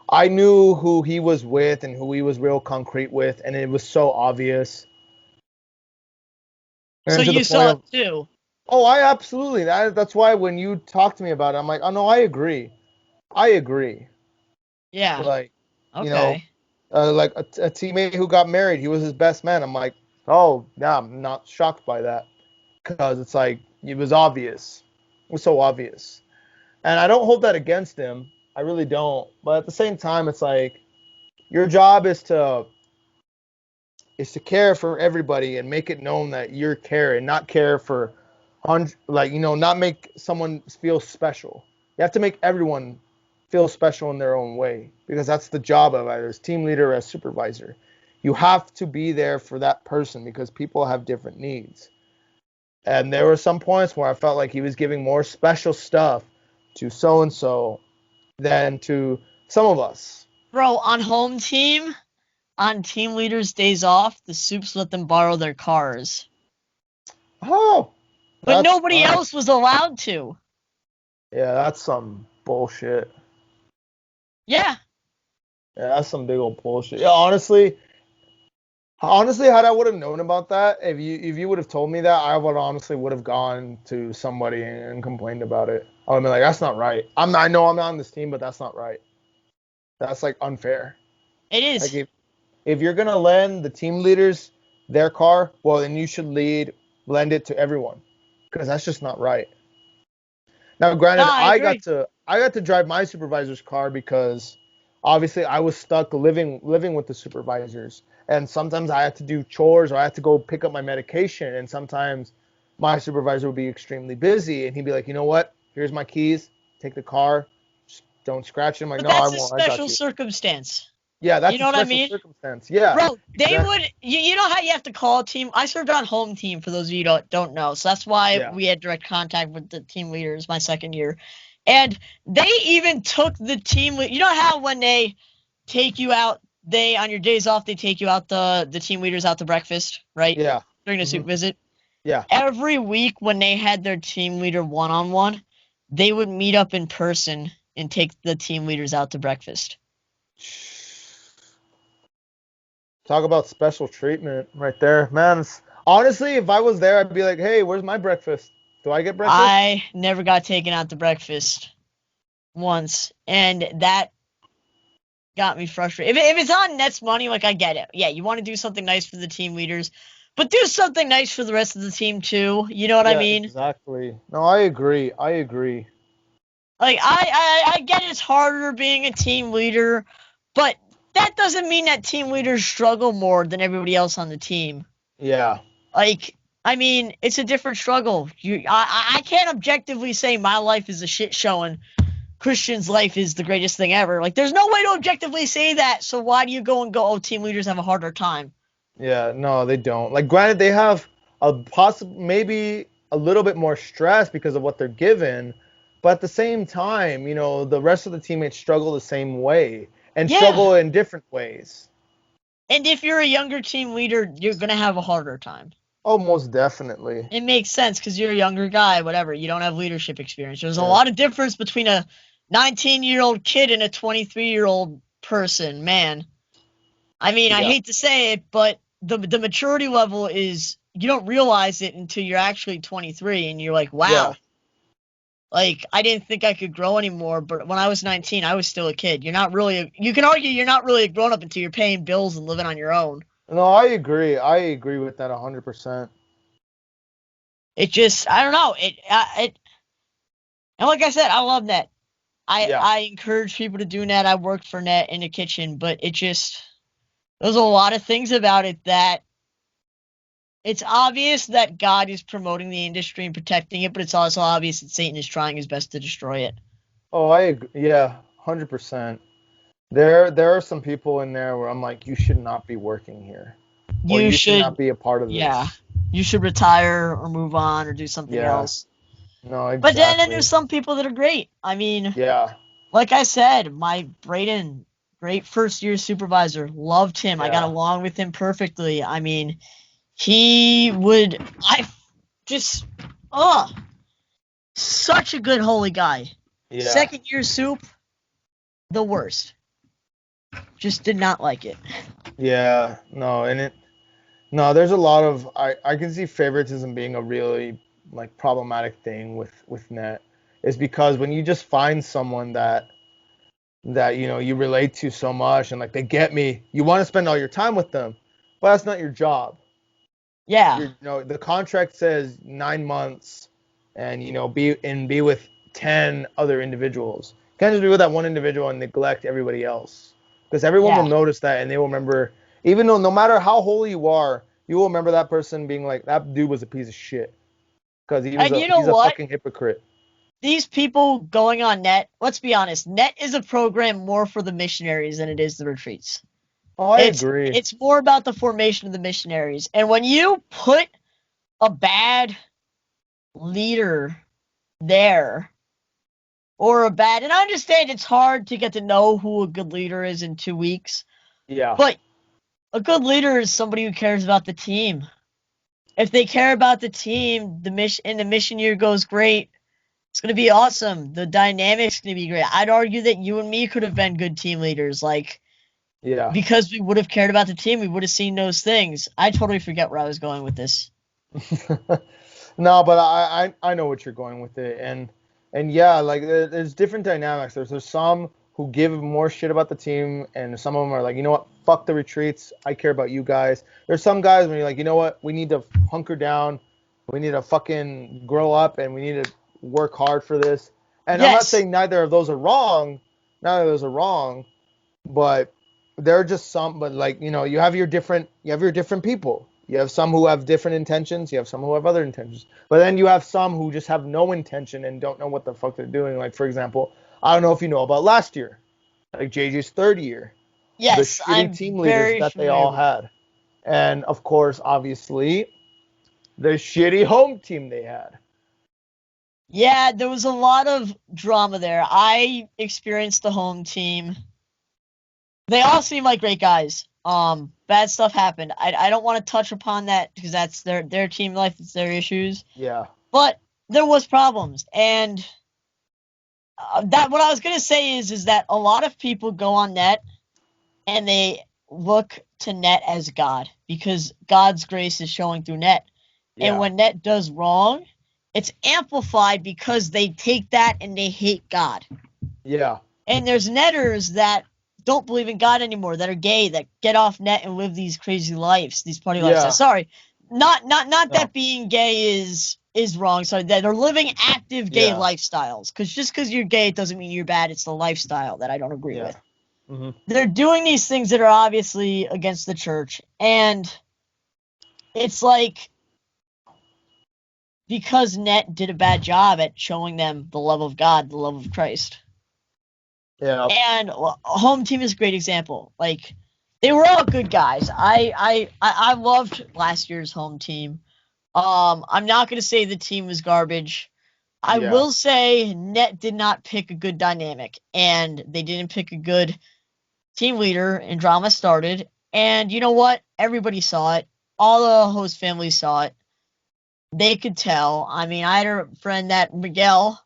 I knew who he was with and who he was real concrete with, and it was so obvious. So And to the you point saw it of, too. oh, I absolutely. That's why when you talk to me about it, I'm like, oh no, I agree. I agree. Yeah. Like, you know, Okay. like a teammate who got married, he was his best man. I'm like, oh, yeah, I'm not shocked by that because it's like it was obvious. It was so obvious, and I don't hold that against him. I really don't. But at the same time, it's like your job is to care for everybody and make it known that you're caring, not care for like not make someone feel special. You have to make everyone feel special in their own way because that's the job of either as team leader or as supervisor. You have to be there for that person because people have different needs. And there were some points where I felt like he was giving more special stuff to so and so than to some of us. Bro, on team leaders' days off, the soups let them borrow their cars. Oh, But that's nobody nice. else was allowed to. Yeah, that's some bullshit. Yeah. Yeah, that's some big old bullshit. Yeah, honestly, had I would have known about that, if you would have told me that, I would have gone to somebody and complained about it. I would have been like, that's not right. I know I'm not on this team, but that's not right. That's like unfair. It Like is. if you're gonna lend the team leaders their car, well then you should lend it to everyone. Because that's just not right. Now, No, granted, I I got agree. to I got to drive my supervisor's car because obviously I was stuck living with the supervisors, and sometimes I had to do chores or I had to go pick up my medication, and sometimes my supervisor would be extremely busy, and he'd be like, you know what? Here's my keys. Take the car. Just don't scratch it. I'm like, But no, I that's a won't. I got special you. circumstance. Yeah, You that's a know what I special mean? circumstance. Yeah, Bro, they exactly. would. You know how you have to call a team? I served on home team, for those of you who don't know. So that's why Yeah, we had direct contact with the team leaders my second year. And they even took the team. You know how when they take you out, on your days off, they take you out, the team leaders out to breakfast, right? yeah, During the hmm soup visit. yeah. Every week when they had their team leader one-on-one, they would meet up in person and take the team leaders out to breakfast. Talk about special treatment right there, man. Honestly, if I was there, I'd be like, "Hey, where's my breakfast? Do I get breakfast?" I never got taken out to breakfast once, and that got me frustrated. If it's on Nets money, like, I get it. Yeah, you want to do something nice for the team leaders, but do something nice for the rest of the team too. You know what I Yeah, mean? exactly. No, I agree. I agree. Like, I get it's harder being a team leader, but that doesn't mean that team leaders struggle more than everybody else on the team. Yeah, Like, I mean, it's a different struggle. I can't objectively say my life is a shit show and Christian's life is the greatest thing ever. Like, there's no way to objectively say that. So why do you go, oh, team leaders have a harder time? yeah. No, they don't. Like, granted, they have a possible, maybe a little bit more stress because of what they're given, but at the same time, the rest of the teammates struggle the same way and Yeah. struggle in different ways. And if you're a younger team leader, you're gonna have a harder time. Oh, most definitely. It makes sense because you're a younger guy, whatever. You don't have leadership experience. There's a Yeah, lot of difference between a 19-year-old kid and a 23-year-old person, man. I mean, I yeah, hate to say it, but the maturity level is, you don't realize it until you're actually 23 and you're like, wow. Yeah. Like, I didn't think I could grow anymore, but when I was 19, I was still a kid. You can argue you're not really a grown up until you're paying bills and living on your own. No, I agree. I agree with that 100%. It just, I don't know. And like I said, I love net. Yeah. I encourage people to do net. I worked for net in the kitchen, but there's a lot of things about it that it's obvious that God is promoting the industry and protecting it, but it's also obvious that Satan is trying his best to destroy it. Oh, I agree. Yeah, 100%. There are some people in there where I'm like, you should not be working here, or you should not be a part of yeah, this. you should retire or move on or do something Yeah. else. No, But then exactly. there's some people that are great. I mean, Yeah. like I said, my Braden, great first year supervisor, loved him. I got Yeah. along with him perfectly. I mean, I just, oh, such a good holy guy. Yeah. Second year soup, the worst. Just did not like it. Yeah. No, there's a lot of I can see favoritism being a really like problematic thing with net. Is because when you just find someone that you relate to so much and like they get me, you want to spend all your time with them, but that's not your job. Yeah. The contract says 9 months, and be with 10 other individuals. You can't just be with that one individual and neglect everybody else, because everyone will Yeah. notice that and they will remember. Even though no matter how holy you are, you will remember that person being like, that dude was a piece of shit because And you know he's a what? fucking hypocrite. These people going on net, let's be honest, net is a program more for the missionaries than it is the retreats. Oh, I It's agree. it's more about the formation of the missionaries. And when you put a bad leader there, and I understand it's hard to get to know who a good leader is in 2 weeks, Yeah. but a good leader is somebody who cares about the team. If they care about the team, the mission year goes great. It's going to be awesome. The dynamic's going to be great. I'd argue that you and me could have been good team leaders, Yeah. because we would have cared about the team. We would have seen those things. I totally forget where I was going with this. No, but I know what you're going with it, and yeah, like there's different dynamics. There's some who give more shit about the team, and some of them are like, you know what, fuck the retreats. I care about you guys. There's some guys when you're like, you know what, we need to hunker down, we need to fucking grow up, and we need to work hard for this. And I'm not Yes. saying neither of those are wrong, but there are just some. But like you have your different people. You have some who have different intentions. You have some who have other intentions. But then you have some who just have no intention and don't know what the fuck they're doing. Like for example, I don't know if you know about last year, like JJ's third year, the Yes, shitty I'm team leaders very that they familiar all with it. had, and of course, obviously, the shitty home team they had. Yeah, there was a lot of drama there. I experienced the home team. They all seem like great guys. Bad stuff happened. I don't want to touch upon that because that's their team life. It's their issues. Yeah. But there was problems, and that what I was gonna say is that a lot of people go on net and they look to net as God because God's grace is showing through net. And Yeah. when net does wrong, it's amplified because they take that and they hate God. Yeah. And there's netters that don't believe in God anymore, that are gay, that get off net and live these crazy lives, these party lifestyles. Yeah. Sorry, not No. that being gay is wrong. Sorry, that are living active gay Yeah. lifestyles. Because just because you're gay, it doesn't mean you're bad. It's the lifestyle that I don't agree Yeah. with. Hmm. They're doing these things that are obviously against the church, and it's like because net did a bad job at showing them the love of God, the love of Christ. Yeah. And home team is a great example. Like they were all good guys. I loved last year's home team. I'm not gonna say the team was garbage. I Yeah. will say net did not pick a good dynamic, and they didn't pick a good team leader, and drama started. And you know what? Everybody saw it. All the host families saw it. They could tell. I mean, I had a friend that Miguel,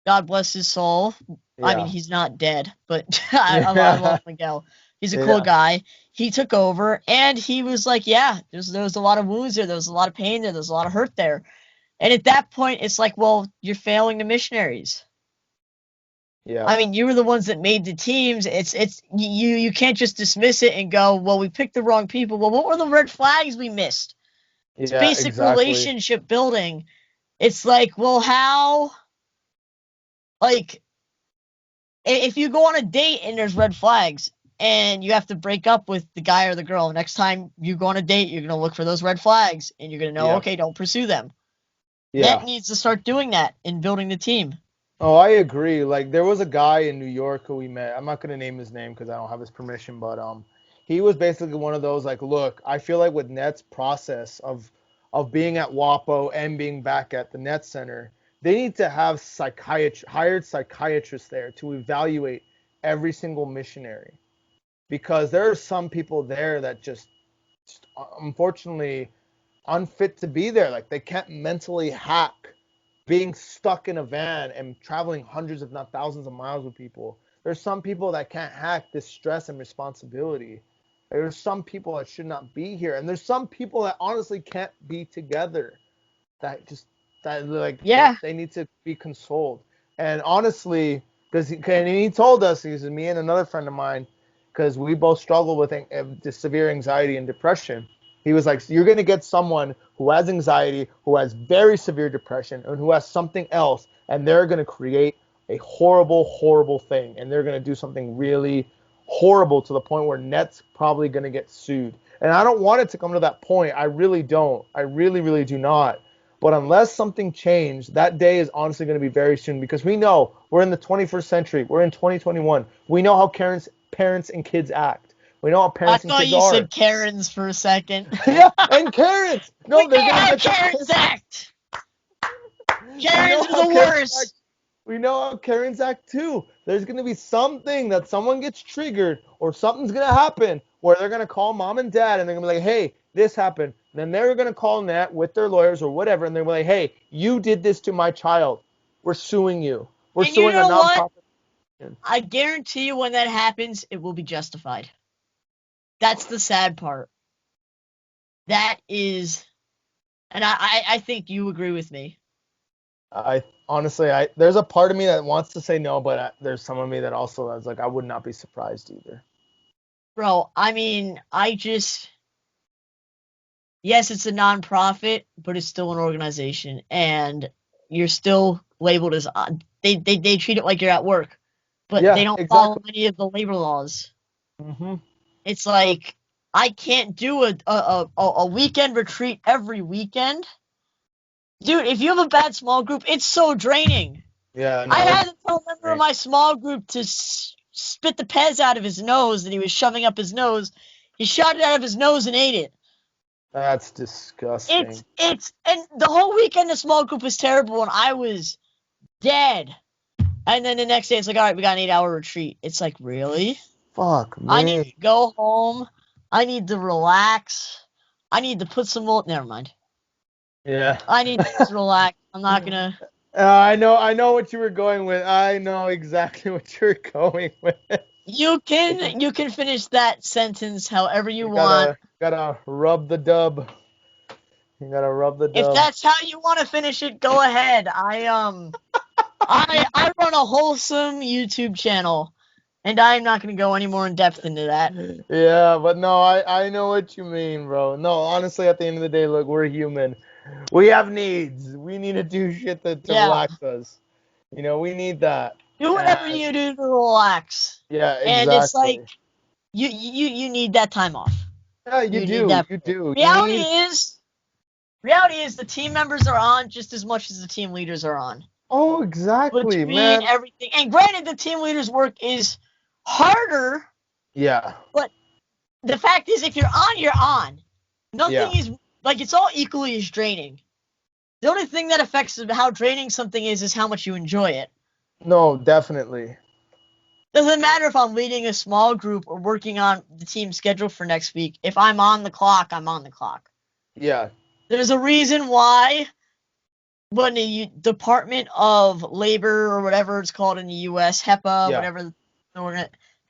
God bless his soul. I mean, Yeah. he's not dead, but I Yeah. love Miguel. He's a cool Yeah. guy. he took over, and he was like, yeah, there was a lot of wounds there. There was a lot of pain there. There was a lot of hurt there. And at that point, it's like, well, you're failing the missionaries. Yeah. I mean, you were the ones that made the teams. You can't just dismiss it and go, well, we picked the wrong people. Well, what were the red flags we missed? It's Yeah, basic exactly. relationship building. It's like, well, how, like, if you go on a date and there's red flags and you have to break up with the guy or the girl, next time you go on a date, you're going to look for those red flags and you're going to know, Yeah. okay, don't pursue them. Yeah. Net needs to start doing that in building the team. Oh, I agree. Like there was a guy in New York who we met. I'm not gonna name his name because I don't have his permission, but he was basically one of those like, look, I feel like with Net's process of being at WAPO and being back at the Net Center, they need to have hired psychiatrists there to evaluate every single missionary because there are some people there that just unfortunately unfit to be there. Like they can't mentally hack being stuck in a van and traveling hundreds, if not thousands of miles with people. There's some people that can't hack this stress and responsibility. There's some people that should not be here. And there's some people that honestly can't be together. Yeah. They need to be consoled. And honestly, because he told us, he said, me and another friend of mine, because we both struggle with severe anxiety and depression. He was like, you're going to get someone who has anxiety, who has very severe depression, and who has something else, and they're going to create a horrible, horrible thing. And they're going to do something really horrible to the point where Net's probably going to get sued. And I don't want it to come to that point. I really don't. I really, really do not. But unless something changed, that day is honestly going to be very soon because we know we're in the 21st century. We're in 2021. We know how parents and kids act. We know how parents and kids are. I thought you said Karens for a second. Yeah, and Karens. No, we they're know going to how get Karens act. Karens are the worst. We know how Karens act too. There's going to be something that someone gets triggered or something's going to happen where they're going to call mom and dad and they're going to be like, hey, this happened. Then they're going to call Nat with their lawyers or whatever and they're going to be like, hey, you did this to my child. We're suing you. We're and suing you know a nonprofit. What? I guarantee you when that happens, it will be justified. That's the sad part. That is, and I think you agree with me. Honestly, there's a part of me that wants to say no, but there's some of me that also is like, I would not be surprised either. Bro, I mean, yes, it's a nonprofit, but it's still an organization, and you're still labeled as, they treat it like you're at work, but Yeah, they don't exactly. follow any of the labor laws. Mm-hmm. It's like, I can't do a weekend retreat every weekend. Dude, if you have a bad small group, it's so draining. Yeah, no, I had to tell a member of my small group to spit the pez out of his nose that he was shoving up his nose. He shot it out of his nose and ate it. That's disgusting. And the whole weekend the small group was terrible and I was dead. And then the next day it's like, all right, we got an 8-hour retreat. It's like, really? Fuck me. I need to go home. I need to relax. I need to put some more. Never mind. Yeah. I need to relax. I'm not gonna. I know what you were going with. I know exactly what you're going with. You can finish that sentence however you want. Gotta rub the dub. You gotta rub the dub. If that's how you want to finish it, go ahead. I run a wholesome YouTube channel, and I'm not gonna go any more in depth into that. Yeah, but no, I know what you mean, bro. No, honestly, at the end of the day, look, we're human. We have needs. We need to do shit to relax us. You know, we need that. Do whatever you do to relax. Yeah, exactly. And it's like you need that time off. Yeah, you do. Reality is the team members are on just as much as the team leaders are on. Oh, exactly, between man. Everything. And granted, the team leader's work is harder. Yeah. But the fact is, if you're on, you're on. Nothing is, like, it's all equally as draining. The only thing that affects how draining something is how much you enjoy it. No, definitely. Doesn't matter if I'm leading a small group or working on the team schedule for next week. If I'm on the clock, I'm on the clock. Yeah. There's a reason why when the Department of Labor or whatever it's called in the U.S., HEPA, whatever,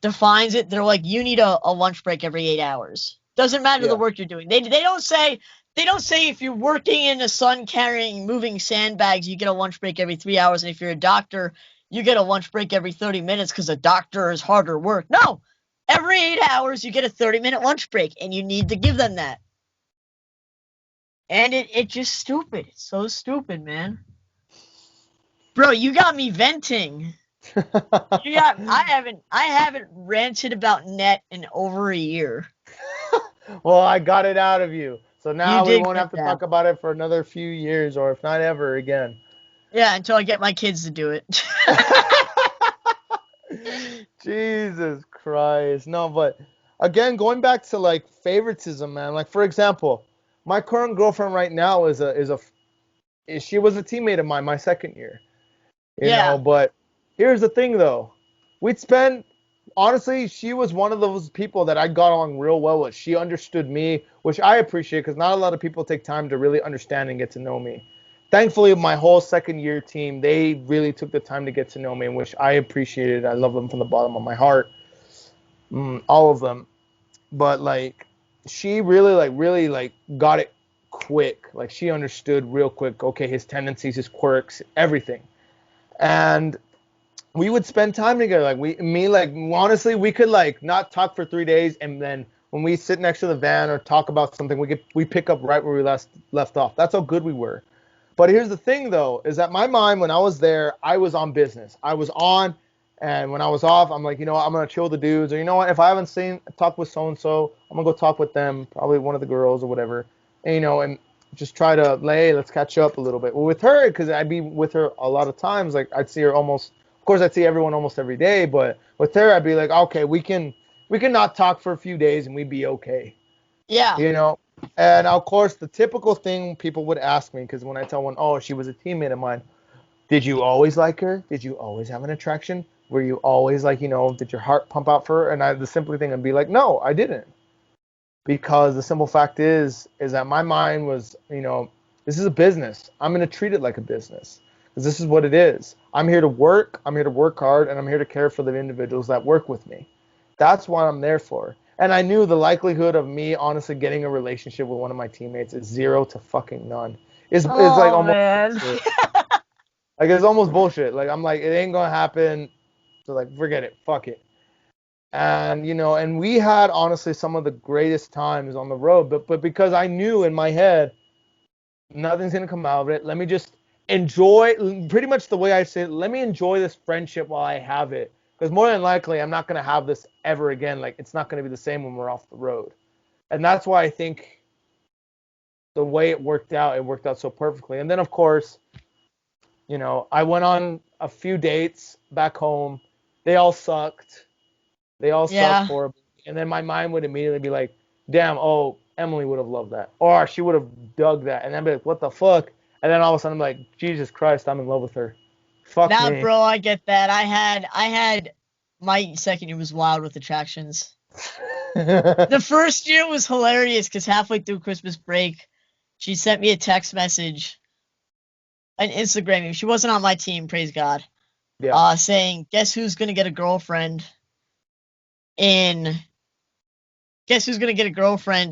defines it. They're like, you need a lunch break every 8 hours. Doesn't matter the Yeah. work you're doing. They don't say if you're working in the sun carrying moving sandbags, you get a lunch break every 3 hours, and if you're a doctor, you get a lunch break every 30 minutes because a doctor is harder work. No, every 8 hours you get a 30-minute lunch break, and you need to give them that. And it just stupid. It's so stupid, man. Bro, you got me venting. I haven't ranted about net in over a year. Well, I got it out of you. So You now we did won't have get to that. talk about it for another few years, or if not ever again. Yeah, until I get my kids to do it. Jesus Christ. No, but again, going back to like favoritism, man. Like for example, my current girlfriend right now she was a teammate of mine my second year. Yeah. But here's the thing though. We'd spend honestly, she was one of those people that I got along real well with. She understood me, which I appreciate because not a lot of people take time to really understand and get to know me. Thankfully, my whole second year team, they really took the time to get to know me, which I appreciated. I love them from the bottom of my heart, all of them. But like, she really like got it quick. Like she understood real quick. Okay, his tendencies, his quirks, everything. And we would spend time together. Like honestly, we could like not talk for 3 days, and then when we sit next to the van or talk about something, we pick up right where we left off. That's how good we were. But here's the thing, though, is that my mind when I was there, I was on business. I was on, and when I was off, I'm like, I'm gonna chill with the dudes, or you know what? If I haven't talked with so and so, I'm gonna go talk with them, probably one of the girls or whatever, and just try to, hey, let's catch up a little bit. Well, with her, because I'd be with her a lot of times, like I'd see her almost. Of course, I'd see everyone almost every day, but with her, I'd be like, okay, we can not talk for a few days and we'd be okay, Yeah. you know. And of course, the typical thing people would ask me, because when I tell one, oh, she was a teammate of mine, did you always like her? Did you always have an attraction? Were you always like, did your heart pump out for her? And the simple thing would be like, no, I didn't. Because the simple fact is that my mind was, this is a business. I'm going to treat it like a business. Because this is what it is. I'm here to work. I'm here to work hard. And I'm here to care for the individuals that work with me. That's what I'm there for. And I knew the likelihood of me honestly getting a relationship with one of my teammates is 0 to fucking none. It's like Oh almost man. bullshit. Like it's almost bullshit. Like I'm like, it ain't gonna happen. So like forget it. Fuck it. And and we had honestly some of the greatest times on the road, but because I knew in my head nothing's gonna come out of it, let me just enjoy. Pretty much the way I say it, let me enjoy this friendship while I have it, because more than likely I'm not gonna have this ever again. Like it's not gonna be the same when we're off the road. And that's why I think the way it worked out so perfectly. And then of course, I went on a few dates back home. They all sucked. They all sucked Yeah. horribly. And then my mind would immediately be like, damn, oh, Emily would have loved that. Or she would have dug that. And then be like, what the fuck? And then all of a sudden I'm like, Jesus Christ, I'm in love with her. Fuck Nah, me. bro, I get that. I had my second year was wild with attractions. The first year was hilarious because halfway through Christmas break, she sent me a text message, an Instagram. She wasn't on my team, praise God. Yeah. Saying, in guess who's gonna get a girlfriend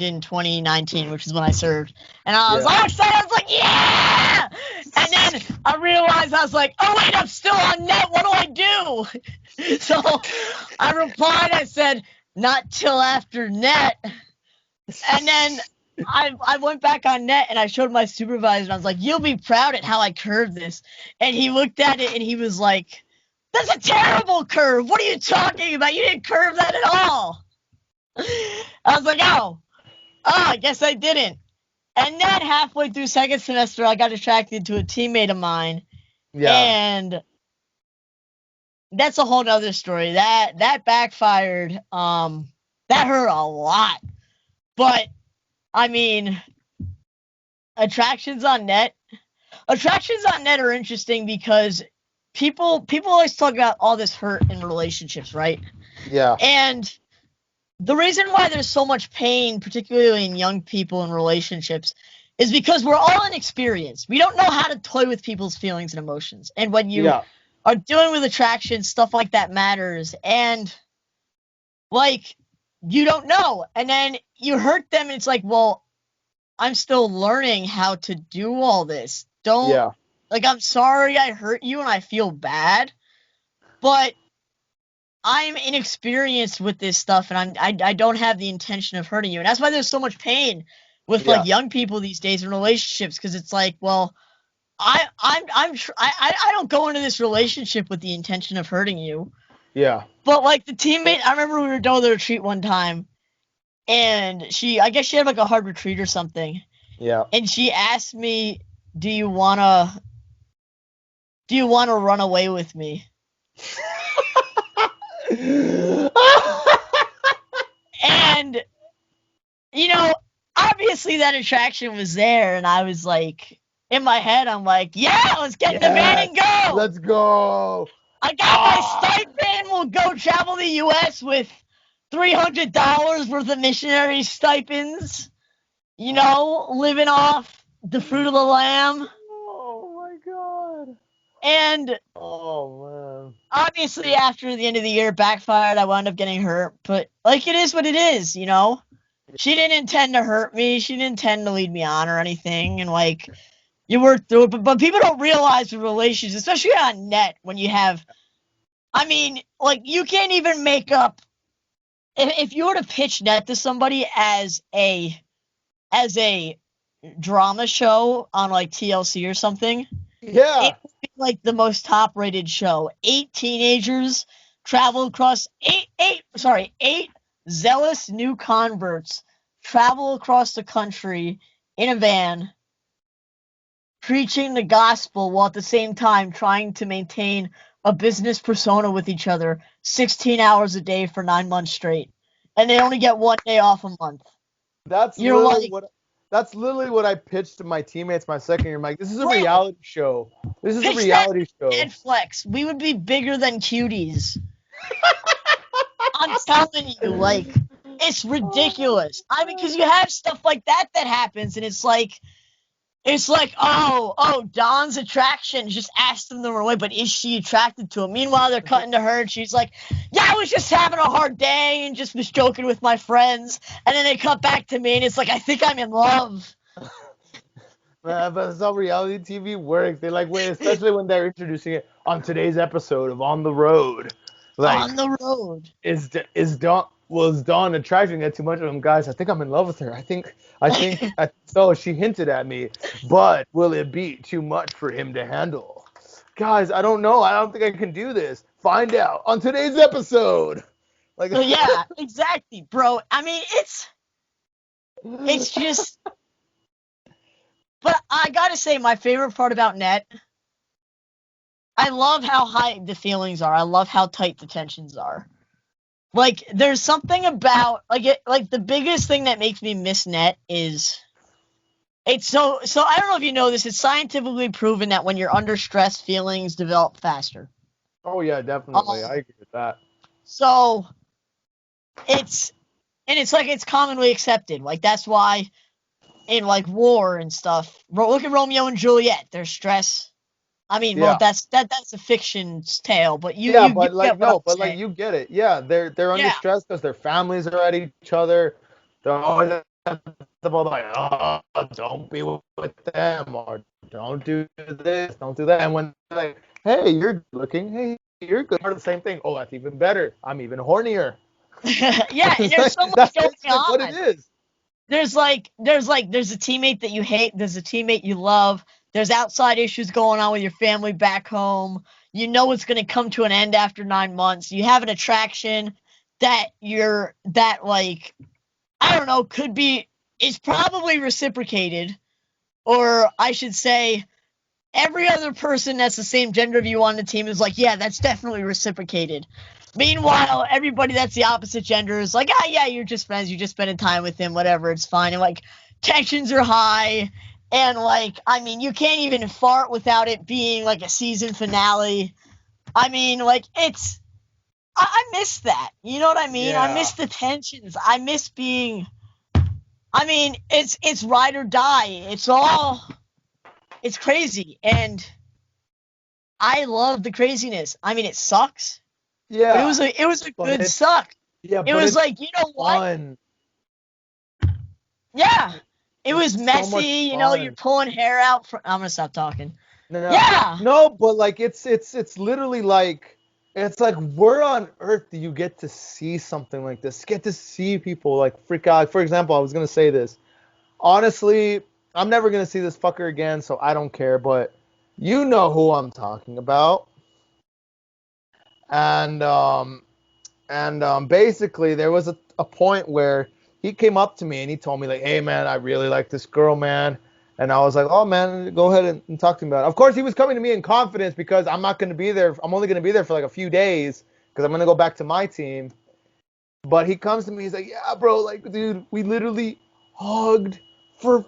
in 2019, which is when I served. And I was Yeah. all excited. I was like, yeah! And then I realized I was like, oh wait, I'm still on net. What do I do? So I replied. I said, not till after net. And then I went back on net and I showed my supervisor. And I was like, you'll be proud at how I curved this. And he looked at it and he was like, that's a terrible curve. What are you talking about? You didn't curve that at all. I was like, I guess I didn't. And then halfway through second semester, I got attracted to a teammate of mine, Yeah. and that's a whole nother story. That backfired. That hurt a lot. But I mean, attractions on net. Attractions on net are interesting because people always talk about all this hurt in relationships, right? Yeah. And the reason why there's so much pain, particularly in young people in relationships, is because we're all inexperienced. We don't know how to toy with people's feelings and emotions. And when you Yeah. are dealing with attraction, stuff like that matters. And like, you don't know. And then you hurt them, and it's like, well, I'm still learning how to do all this. Don't, Yeah. like, I'm sorry I hurt you and I feel bad, but I'm inexperienced with this stuff, and I don't have the intention of hurting you. And that's why there's so much pain with, like, Yeah. young people these days in relationships, because it's like, well, I don't go into this relationship with the intention of hurting you. Yeah. But, like, the teammate, I remember we were doing the retreat one time, and I guess she had, like, a hard retreat or something, Yeah. and she asked me, do you wanna run away with me? And, you know, obviously that attraction was there, and I was like, in my head, I'm like, yeah, let's get in the van Yes. and go. Let's go. I got my stipend. We'll go travel the U.S. with $300 worth of missionary stipends. You know, living off the fruit of the lamb. Oh my God. And Oh man. obviously, after the end of the year, it backfired. I wound up getting hurt. But, like, it is what it is, you know? She didn't intend to hurt me. She didn't intend to lead me on or anything. And, like, you work through it. But people don't realize the relations, especially on net, when you have, I mean, like, you can't even make up, if you were to pitch net to somebody as a drama show on, like, TLC or something, Yeah. it would be like the most top rated show. 8 teenagers travel across eight zealous new converts travel across the country in a van, preaching the gospel while at the same time trying to maintain a business persona with each other 16 hours a day for 9 months straight. And they only get 1 day off a month. That's You're literally like, what that's literally what I pitched to my teammates my second year. I'm like, this is a bro, reality show. This is a pitch that reality show. Netflix. We would be bigger than cuties. I'm telling you, like, it's ridiculous. I mean, because you have stuff like that happens, and it's like, oh, Don's attraction just asked them to run away, but is she attracted to him? Meanwhile, they're cutting to her, and she's like, yeah, I was just having a hard day and just was joking with my friends. And then they cut back to me, and it's like, I think I'm in love. Man, but that's how reality TV works. They like wait, especially when they're introducing it on today's episode of On the Road. Like, On the road. is Dawn was Dawn attracting it too much of him, guys? I think I'm in love with her. I think so. She hinted at me, but will it be too much for him to handle? Guys, I don't know. I don't think I can do this. Find out on today's episode. Like, Yeah, exactly, bro. I mean, it's just, but I gotta say, my favorite part about Net, I love how high the feelings are. I love how tight the tensions are. Like, there's something about, like the biggest thing that makes me miss Net is it's so I don't know if you know this, it's scientifically proven that when you're under stress, feelings develop faster. oh yeah, Um, definitely. I agree with that. so it's like it's commonly accepted. Like, that's why in, like, war and stuff, look at Romeo and Juliet. There's stress. I mean, well, Yeah. that's a fiction's tale, but Yeah, you but like get what I'm no, but like saying. you get it. Yeah, they're under Yeah. stress because their families are at each other. They're always at the ball like, oh, don't be with them or don't do this, don't do that. And when they're like, hey, you're good looking, hey, you're good, part of the same thing. Oh, that's even better. I'm even hornier. Yeah, and It's there's like, so much that's going basically what it on. is. There's a teammate that you hate, there's a teammate you love, there's outside issues going on with your family back home. You know it's going to come to an end after 9 months. You have an attraction like, I don't know, is probably reciprocated, or I should say every other person that's the same gender of you on the team is like, yeah, that's definitely reciprocated. Meanwhile, everybody that's the opposite gender is like, ah, yeah, you're just friends, you're just spending time with him, whatever, it's fine. And, like, tensions are high, and, like, I mean, you can't even fart without it being like a season finale. I mean, like, I miss that. You know what I mean? I Yeah. miss the tensions. I miss being. I mean, it's ride or die. It's crazy, and I love the craziness. I mean, it sucks, but Yeah. it was a But good suck. Yeah, It but was it's like, you know what? fun. Yeah. It was It's so messy, much you're fun. pulling hair out from, I'm gonna stop talking. No, Yeah. no, but like it's literally like it's like where on earth do you get to see something like this? Get to see people like freak out. For example, I was gonna say this. Honestly, I'm never gonna see this fucker again, so I don't care. But you know who I'm talking about, and basically there was a point where he came up to me and he told me like, hey man, I really like this girl, man. And I was like, oh man, go ahead and talk to me about it. Of course, he was coming to me in confidence because I'm not going to be there. I'm only going to be there for like a few days because I'm going to go back to my team. But he comes to me, he's like, yeah, bro, like, dude, we literally hugged for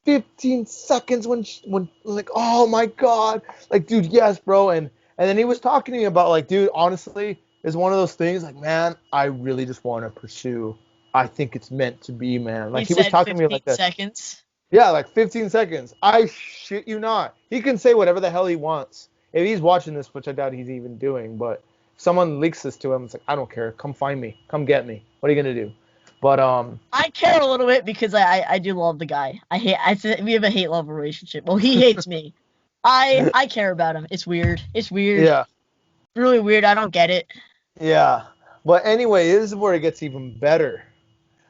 15 seconds when like, oh my god, like, dude, yes, bro. And then he was talking to me about like, dude, honestly, it's one of those things like, man, I really just want to pursue. I think it's meant to be, man. He Like he was said talking to me 15 like that. seconds. Yeah, like 15 seconds. I shit you not. He can say whatever the hell he wants. If he's watching this, which I doubt he's even doing, but if someone leaks this to him, it's like, I don't care. Come find me. Come get me. What are you gonna do? But I care a little bit because I do love the guy. We have a hate love relationship. Well, he hates me. I care about him. It's weird. It's weird. yeah, Really weird. I don't get it. yeah. But anyway, this is where it gets even better.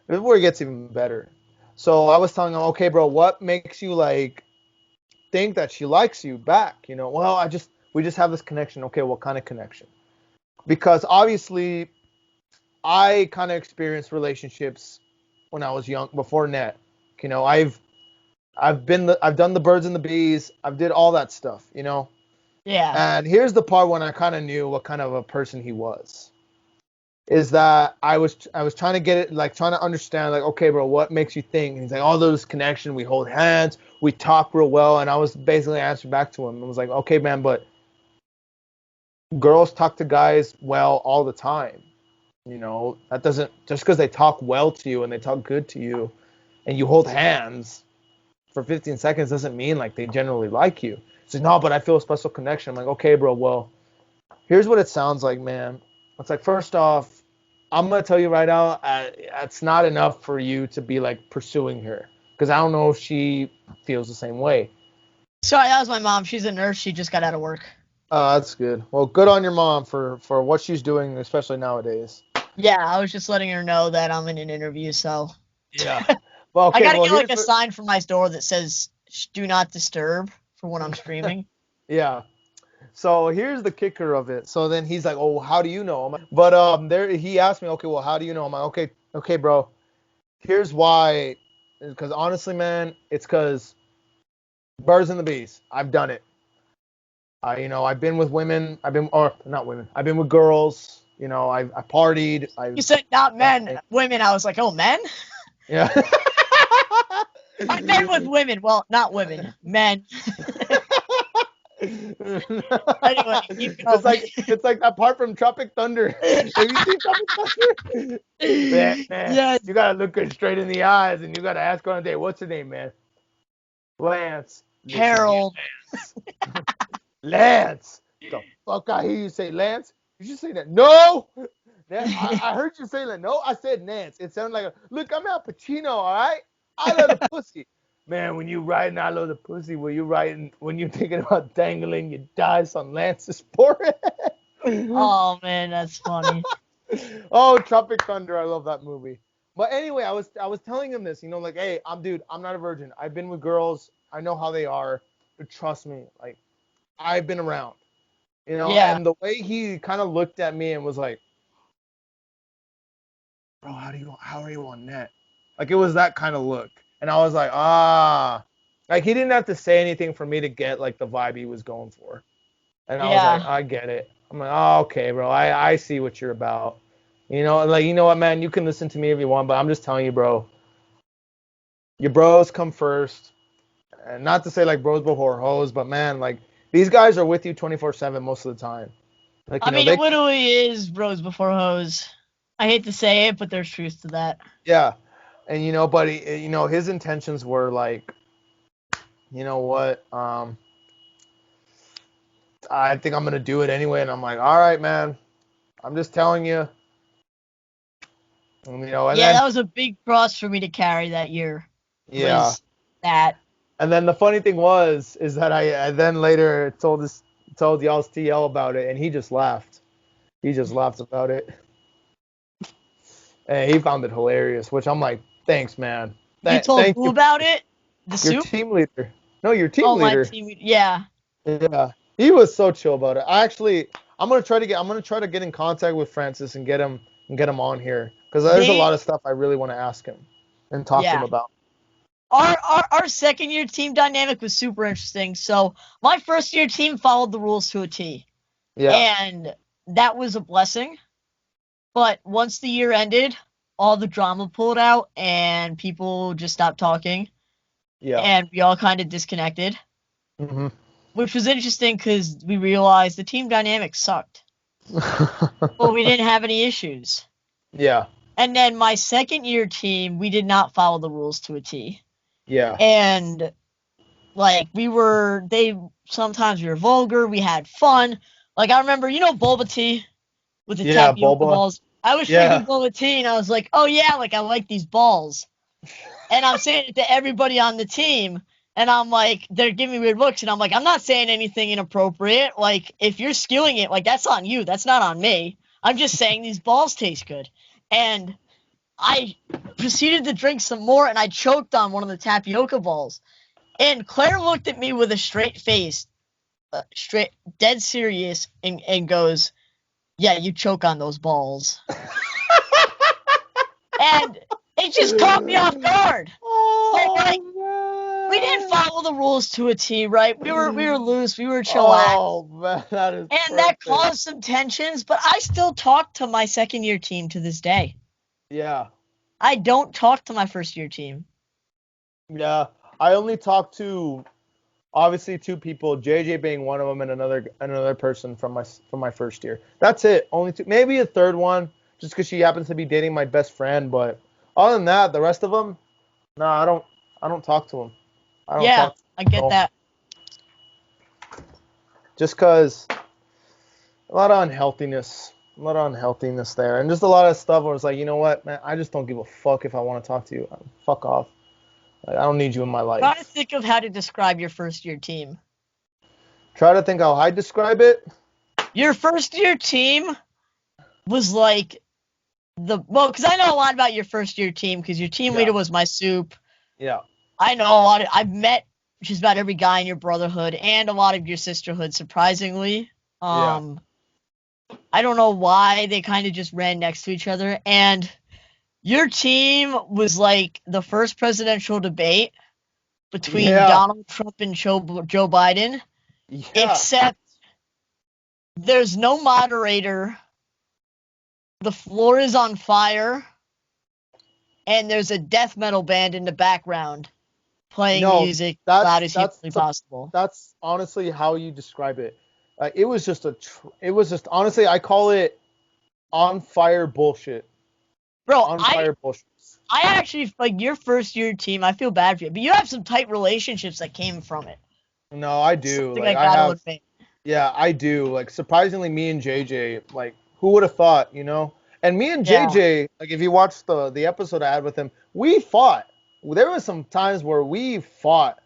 This is where it gets even better. So I was telling him, okay, bro, what makes you like think that she likes you back? Well, we just have this connection. Okay, what kind of connection? Because obviously I kind of experienced relationships when I was young before net. I've done the birds and the bees. I've did all that stuff. Yeah. And here's the part when I kind of knew what kind of a person he was. Is that I was trying to get it, like trying to understand, like, okay, bro, what makes you think? And he's like, all those connection, we hold hands, we talk real well. And I was basically answering back to him. I was like, okay, man, but girls talk to guys well all the time. That doesn't, just because they talk well to you and they talk good to you and you hold hands for 15 seconds doesn't mean like they generally like you. He's like, no, but I feel a special connection. I'm like, okay, bro, well, here's what it sounds like, man. It's like, first off, I'm gonna tell you right now, it's not enough for you to be like pursuing her, because I don't know if she feels the same way. Sorry, that was my mom. She's a nurse. She just got out of work. That's good. Well, good on your mom for what she's doing, especially nowadays. Yeah, I was just letting her know that I'm in an interview, so Yeah. Well, I okay. gotta Well, get like here's a the sign from my door that says "Do not disturb" for when I'm streaming. yeah. So here's the kicker of it. So then he's like, "Oh, how do you know?" But there he asked me, "Okay, well, how do you know?" I'm like, "Okay, okay, bro. Here's why. Because honestly, man, it's because birds and the bees. I've done it. I've been with women. Or not women. I've been with girls. I partied. You said not men, I women. I was like, oh, men? yeah. I've been with women. Well, not women, men. Anyway, keep It's going. like it's like that part from Tropic Thunder. Have you seen Tropic Thunder? Man, Yes, you gotta look her straight in the eyes and you gotta ask her on a date, what's her name, man? Lance. Listen here, Harold. Lance. Lance. The fuck I hear you say Lance? Did you say that? No. I heard you say that. No, I said Nance. It sounded like look, I'm Al Pacino, all right? I love the pussy. Man, when you writing I love the pussy, when you're thinking about dangling your dice on Lance's forehead? Oh man, that's funny. Oh, Tropic Thunder, I love that movie. But anyway, I was telling him this, like, hey, I'm not a virgin. I've been with girls. I know how they are. But trust me, like, I've been around. Yeah. And the way he kind of looked at me and was like, bro, how are you on net? Like it was that kind of look. And I was like, like he didn't have to say anything for me to get like the vibe he was going for. And I was like, Yeah. I get it. I'm like, oh, okay, bro. I see what you're about. Like, you know what, man, you can listen to me if you want, but I'm just telling you, bro, your bros come first. And not to say like bros before hoes, but man, like these guys are with you 24/7 most of the time. Like, I mean, it they literally is bros before hoes. I hate to say it, but there's truth to that. yeah. And but his intentions were like, you know what? I think I'm gonna do it anyway. And I'm like, all right, man. I'm just telling you. And Yeah, then that was a big cross for me to carry that year. yeah, Was that? and then the funny thing is that I then later told y'all's TL about it, and he just laughed. He just laughed about it, and he found it hilarious. Which I'm like, thanks, man. You told Thank who you, about it? The your soup? team leader. No, your team Oh, my leader. team. Yeah. Yeah, he was so chill about it. I'm gonna try to get in contact with Francis and get him on here because there's a They. lot of stuff I really want to ask him and talk to him Yeah. about. Our second year team dynamic was super interesting. So my first year team followed the rules to a T, Yeah, and that was a blessing. But once the year ended, all the drama pulled out, and people just stopped talking, yeah. and we all kind of disconnected, Hmm. which was interesting because we realized the team dynamic sucked, but we didn't have any issues. Yeah, And then my second year team, we did not follow the rules to a T, yeah, and like sometimes we were vulgar, we had fun. Like I remember, boba tea with the yeah. tapioca Boba. balls. I was Yeah. drinking boba tea and I was like, oh yeah, like I like these balls. And I'm saying it to everybody on the team. And I'm like, they're giving me weird looks. And I'm like, I'm not saying anything inappropriate. Like, if you're skewing it, like, that's on you. That's not on me. I'm just saying these balls taste good. And I proceeded to drink some more and I choked on one of the tapioca balls. And Claire looked at me with a straight face, straight, dead serious, and goes, "Yeah, you choke on those balls." And it just caught me off guard. Like, we didn't Oh follow the rules to a T, right? We were man. loose, we were chillax, Oh man, that is and that perfect. caused some tensions. But I still talk to my second year team to this day. Yeah, I don't talk to my first year team. yeah. I only talked to obviously two people, JJ being one of them, and another person from my first year. That's it. Only two, maybe a third one, just because she happens to be dating my best friend. But other than that, the rest of them, no, I don't talk to them. I don't Yeah, talk to I them. get No. that. Just because a lot of unhealthiness there, and just a lot of stuff where it's like, you know what, man, I just don't give a fuck if I want to talk to you. Fuck off. Like, I don't need you in my Try to life. think of how to describe your first year team. Try to think how I describe it. Your first year team was like because I know a lot about your first year team because your team Yeah, leader was my soup. yeah, I know a lot I've met just about every guy in your brotherhood and a lot of your sisterhood, surprisingly. yeah, Um, I don't know why they kind of just ran next to each other. And your team was like the first presidential debate between yeah, Donald Trump and Joe Biden, yeah. except there's no moderator, the floor is on fire, and there's a death metal band in the background playing No, music loud that's as that's humanly possible. that's honestly how you describe it. It was just it was just honestly, I call it on fire bullshit. Bro, On I fire bullshit. I actually like your first year team. I feel bad for you, but you have some tight relationships that came from it. No, I do. Something Like I I gotta have. admit. Yeah, I do. Like surprisingly, me and JJ, like who would have thought, you know? And me and Yeah, JJ, like if you watch the episode I had with him, we fought. There was some times where we fought,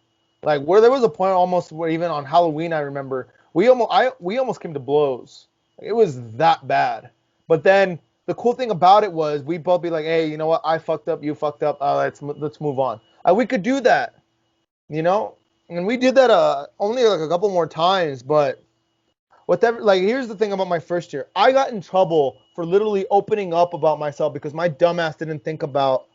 like where there was a point almost where even on Halloween, I remember we almost came to blows. It was that bad. But then the cool thing about it was we both be like, hey, you know what? I fucked up, you fucked up. Let's move on. We could do that, you know. And we did that only like a couple more times, but whatever, like here's the thing about my first year. I got in trouble for literally opening up about myself because my dumbass didn't think about,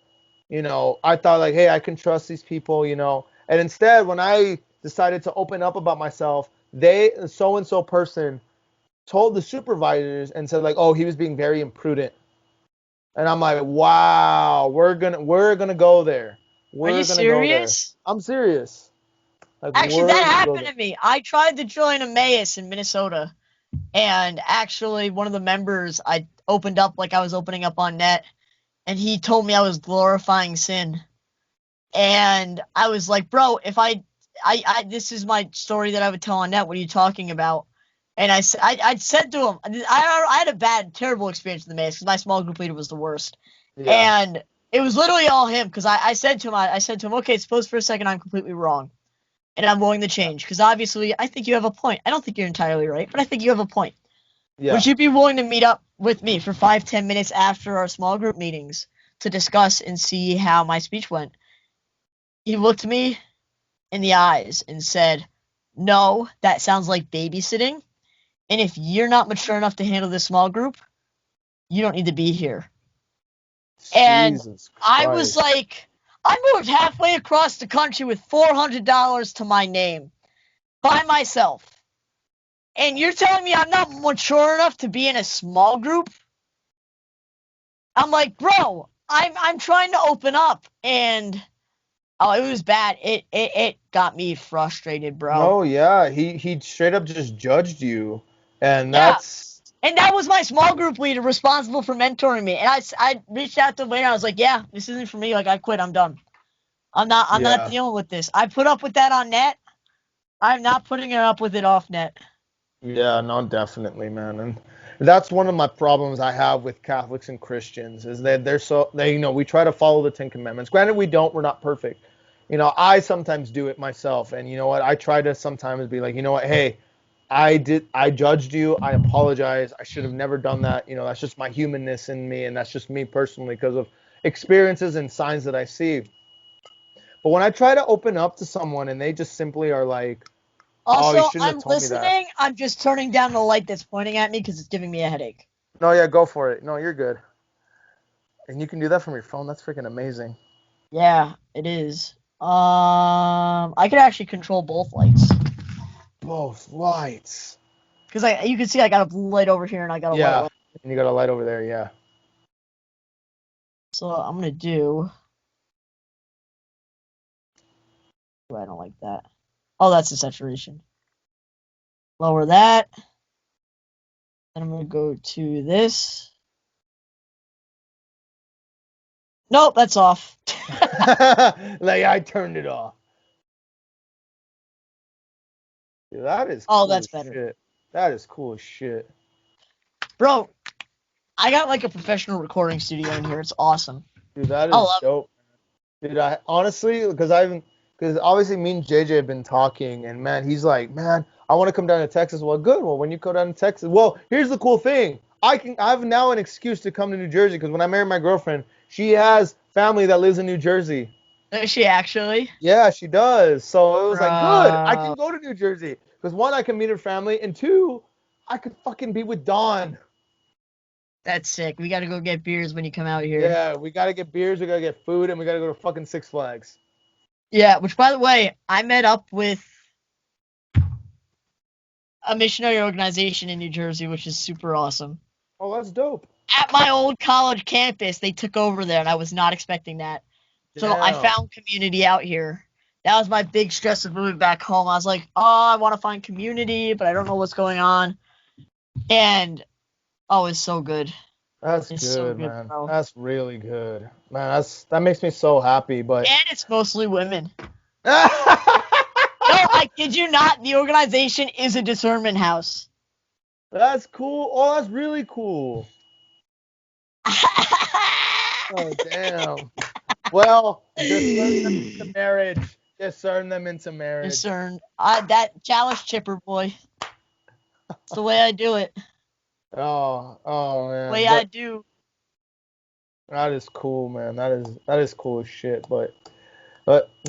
I thought like, hey, I can trust these people, and instead when I decided to open up about myself, they so and so person told the supervisors and said like, oh, he was being very imprudent. And I'm like, wow, we're gonna go there. are you We're gonna go there. serious? I'm serious. Like Actually, we're that gonna go happened there. to me. I tried to join Emmaus in Minnesota, and actually, one of the members I opened up like I was opening up on net, and he told me I was glorifying sin. And I was like, bro, if this is my story that I would tell on net. What are you talking about? And I said to him, I had a terrible experience with the maze because my small group leader was the worst. Yeah. And it was literally all him, because I said to him, okay, suppose for a second I'm completely wrong, and I'm willing to change, because obviously I think you have a point. I don't think you're entirely right, but I think you have a point. Would Yeah. you be willing to meet up with me for 5-10 minutes after our small group meetings to discuss and see how my speech went? He looked me in the eyes and said, no, that sounds like babysitting. And if you're not mature enough to handle this small group, you don't need to be here. And Jesus I was Christ. like, I moved halfway across the country with $400 to my name by myself. And you're telling me I'm not mature enough to be in a small group? I'm like, bro, I'm trying to open up, and oh, it was bad. It got me frustrated, bro. No, yeah, he straight up just judged you, and Yeah, that's and that was my small group leader responsible for mentoring me. And I reached out to Wayne. I was like, yeah, this isn't for me. Like, I quit. I'm done. I'm not yeah, dealing with this. I put up with that on net. I'm not putting it up with it off net. yeah, no, definitely, man, and that's one of my problems I have with Catholics and Christians is that we try to follow the Ten Commandments. Granted, we don't, we're not perfect. I sometimes do it myself, and you know what? I try to sometimes be like, you know what? Hey, I judged you. I apologize. I should have never done that. That's just my humanness in me, and that's just me personally because of experiences and signs that I see. But when I try to open up to someone and they just simply are like, "Oh, you Also, shouldn't have I'm told me that." listening. I'm just turning down the light that's pointing at me because it's giving me a headache. No, yeah, go for it. No, you're good. And you can do that from your phone. That's freaking amazing. Yeah, it is. I could actually control both lights Both lights. because you can see I got a blue light over here and I got a white Yeah. light. And you got a light over there. Yeah. So I'm gonna do. Oh, I don't like that. Oh, that's the saturation. Lower that. Then I'm gonna go to this. Nope, that's off. Like I turned it off. Dude, that is Oh, cool that's as better, shit. That is cool as shit. bro. I got like a professional recording studio in here. It's awesome. Dude, that I is love it. dope. Dude, I honestly, because obviously me and JJ have been talking, and man, he's like, man, I want to come down to Texas. Well, good. Well, when you go down to Texas, well, here's the cool thing. I have now an excuse to come to New Jersey because when I married my girlfriend, she has family that lives in New Jersey. Is she actually? Yeah, she does. So it was like, good. I Bro, can go to New Jersey because one, I can meet her family, and two, I could fucking be with Dawn. that's sick. We gotta go get beers when you come out here. Yeah, we gotta get beers, we gotta get food, and we gotta go to fucking Six Flags. Yeah, which by the way, I met up with a missionary organization in New Jersey, which is super awesome. Oh, that's dope. At my old college campus, they took over there, and I was not expecting that. So I Damn. found community out here. That was my big stress of moving back home. I was like, oh, I want to find community, but I don't know what's going on. And oh, it's so good. That's It's so good, good, man. bro. That's really good. Man, that makes me so happy, but And it's mostly women. that's No, I kid you not. The organization is a discernment house. cool. Oh, that's really cool. Oh, damn. Well, discern them into marriage. Discern them into marriage. Discern. That chalice chipper boy. It's the way I do it. Oh man. Way I But do. that is cool, man. That is cool as shit. But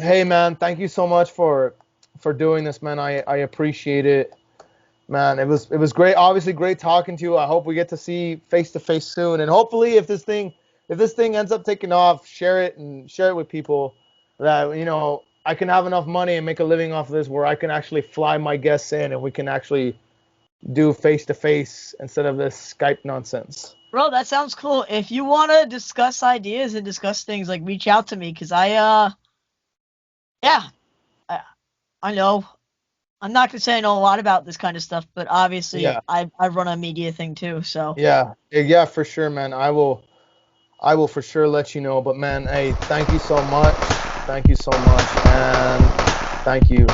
hey, man, thank you so much for doing this, man. I appreciate it, man. It was great. Obviously, great talking to you. I hope we get to see face to face soon, and hopefully, if this thing ends up taking off, share it with people that I can have enough money and make a living off of this, where I can actually fly my guests in and we can actually do face to face instead of this Skype nonsense. Bro, that sounds cool. If you want to discuss ideas and discuss things, like, reach out to me, because yeah, I, I know. I'm not going to say I know a lot about this kind of stuff, but obviously Yeah, I run a media thing too, so. yeah, for sure, man. I will for sure let you know. But man, hey, thank you so much. Thank you so much, and thank you.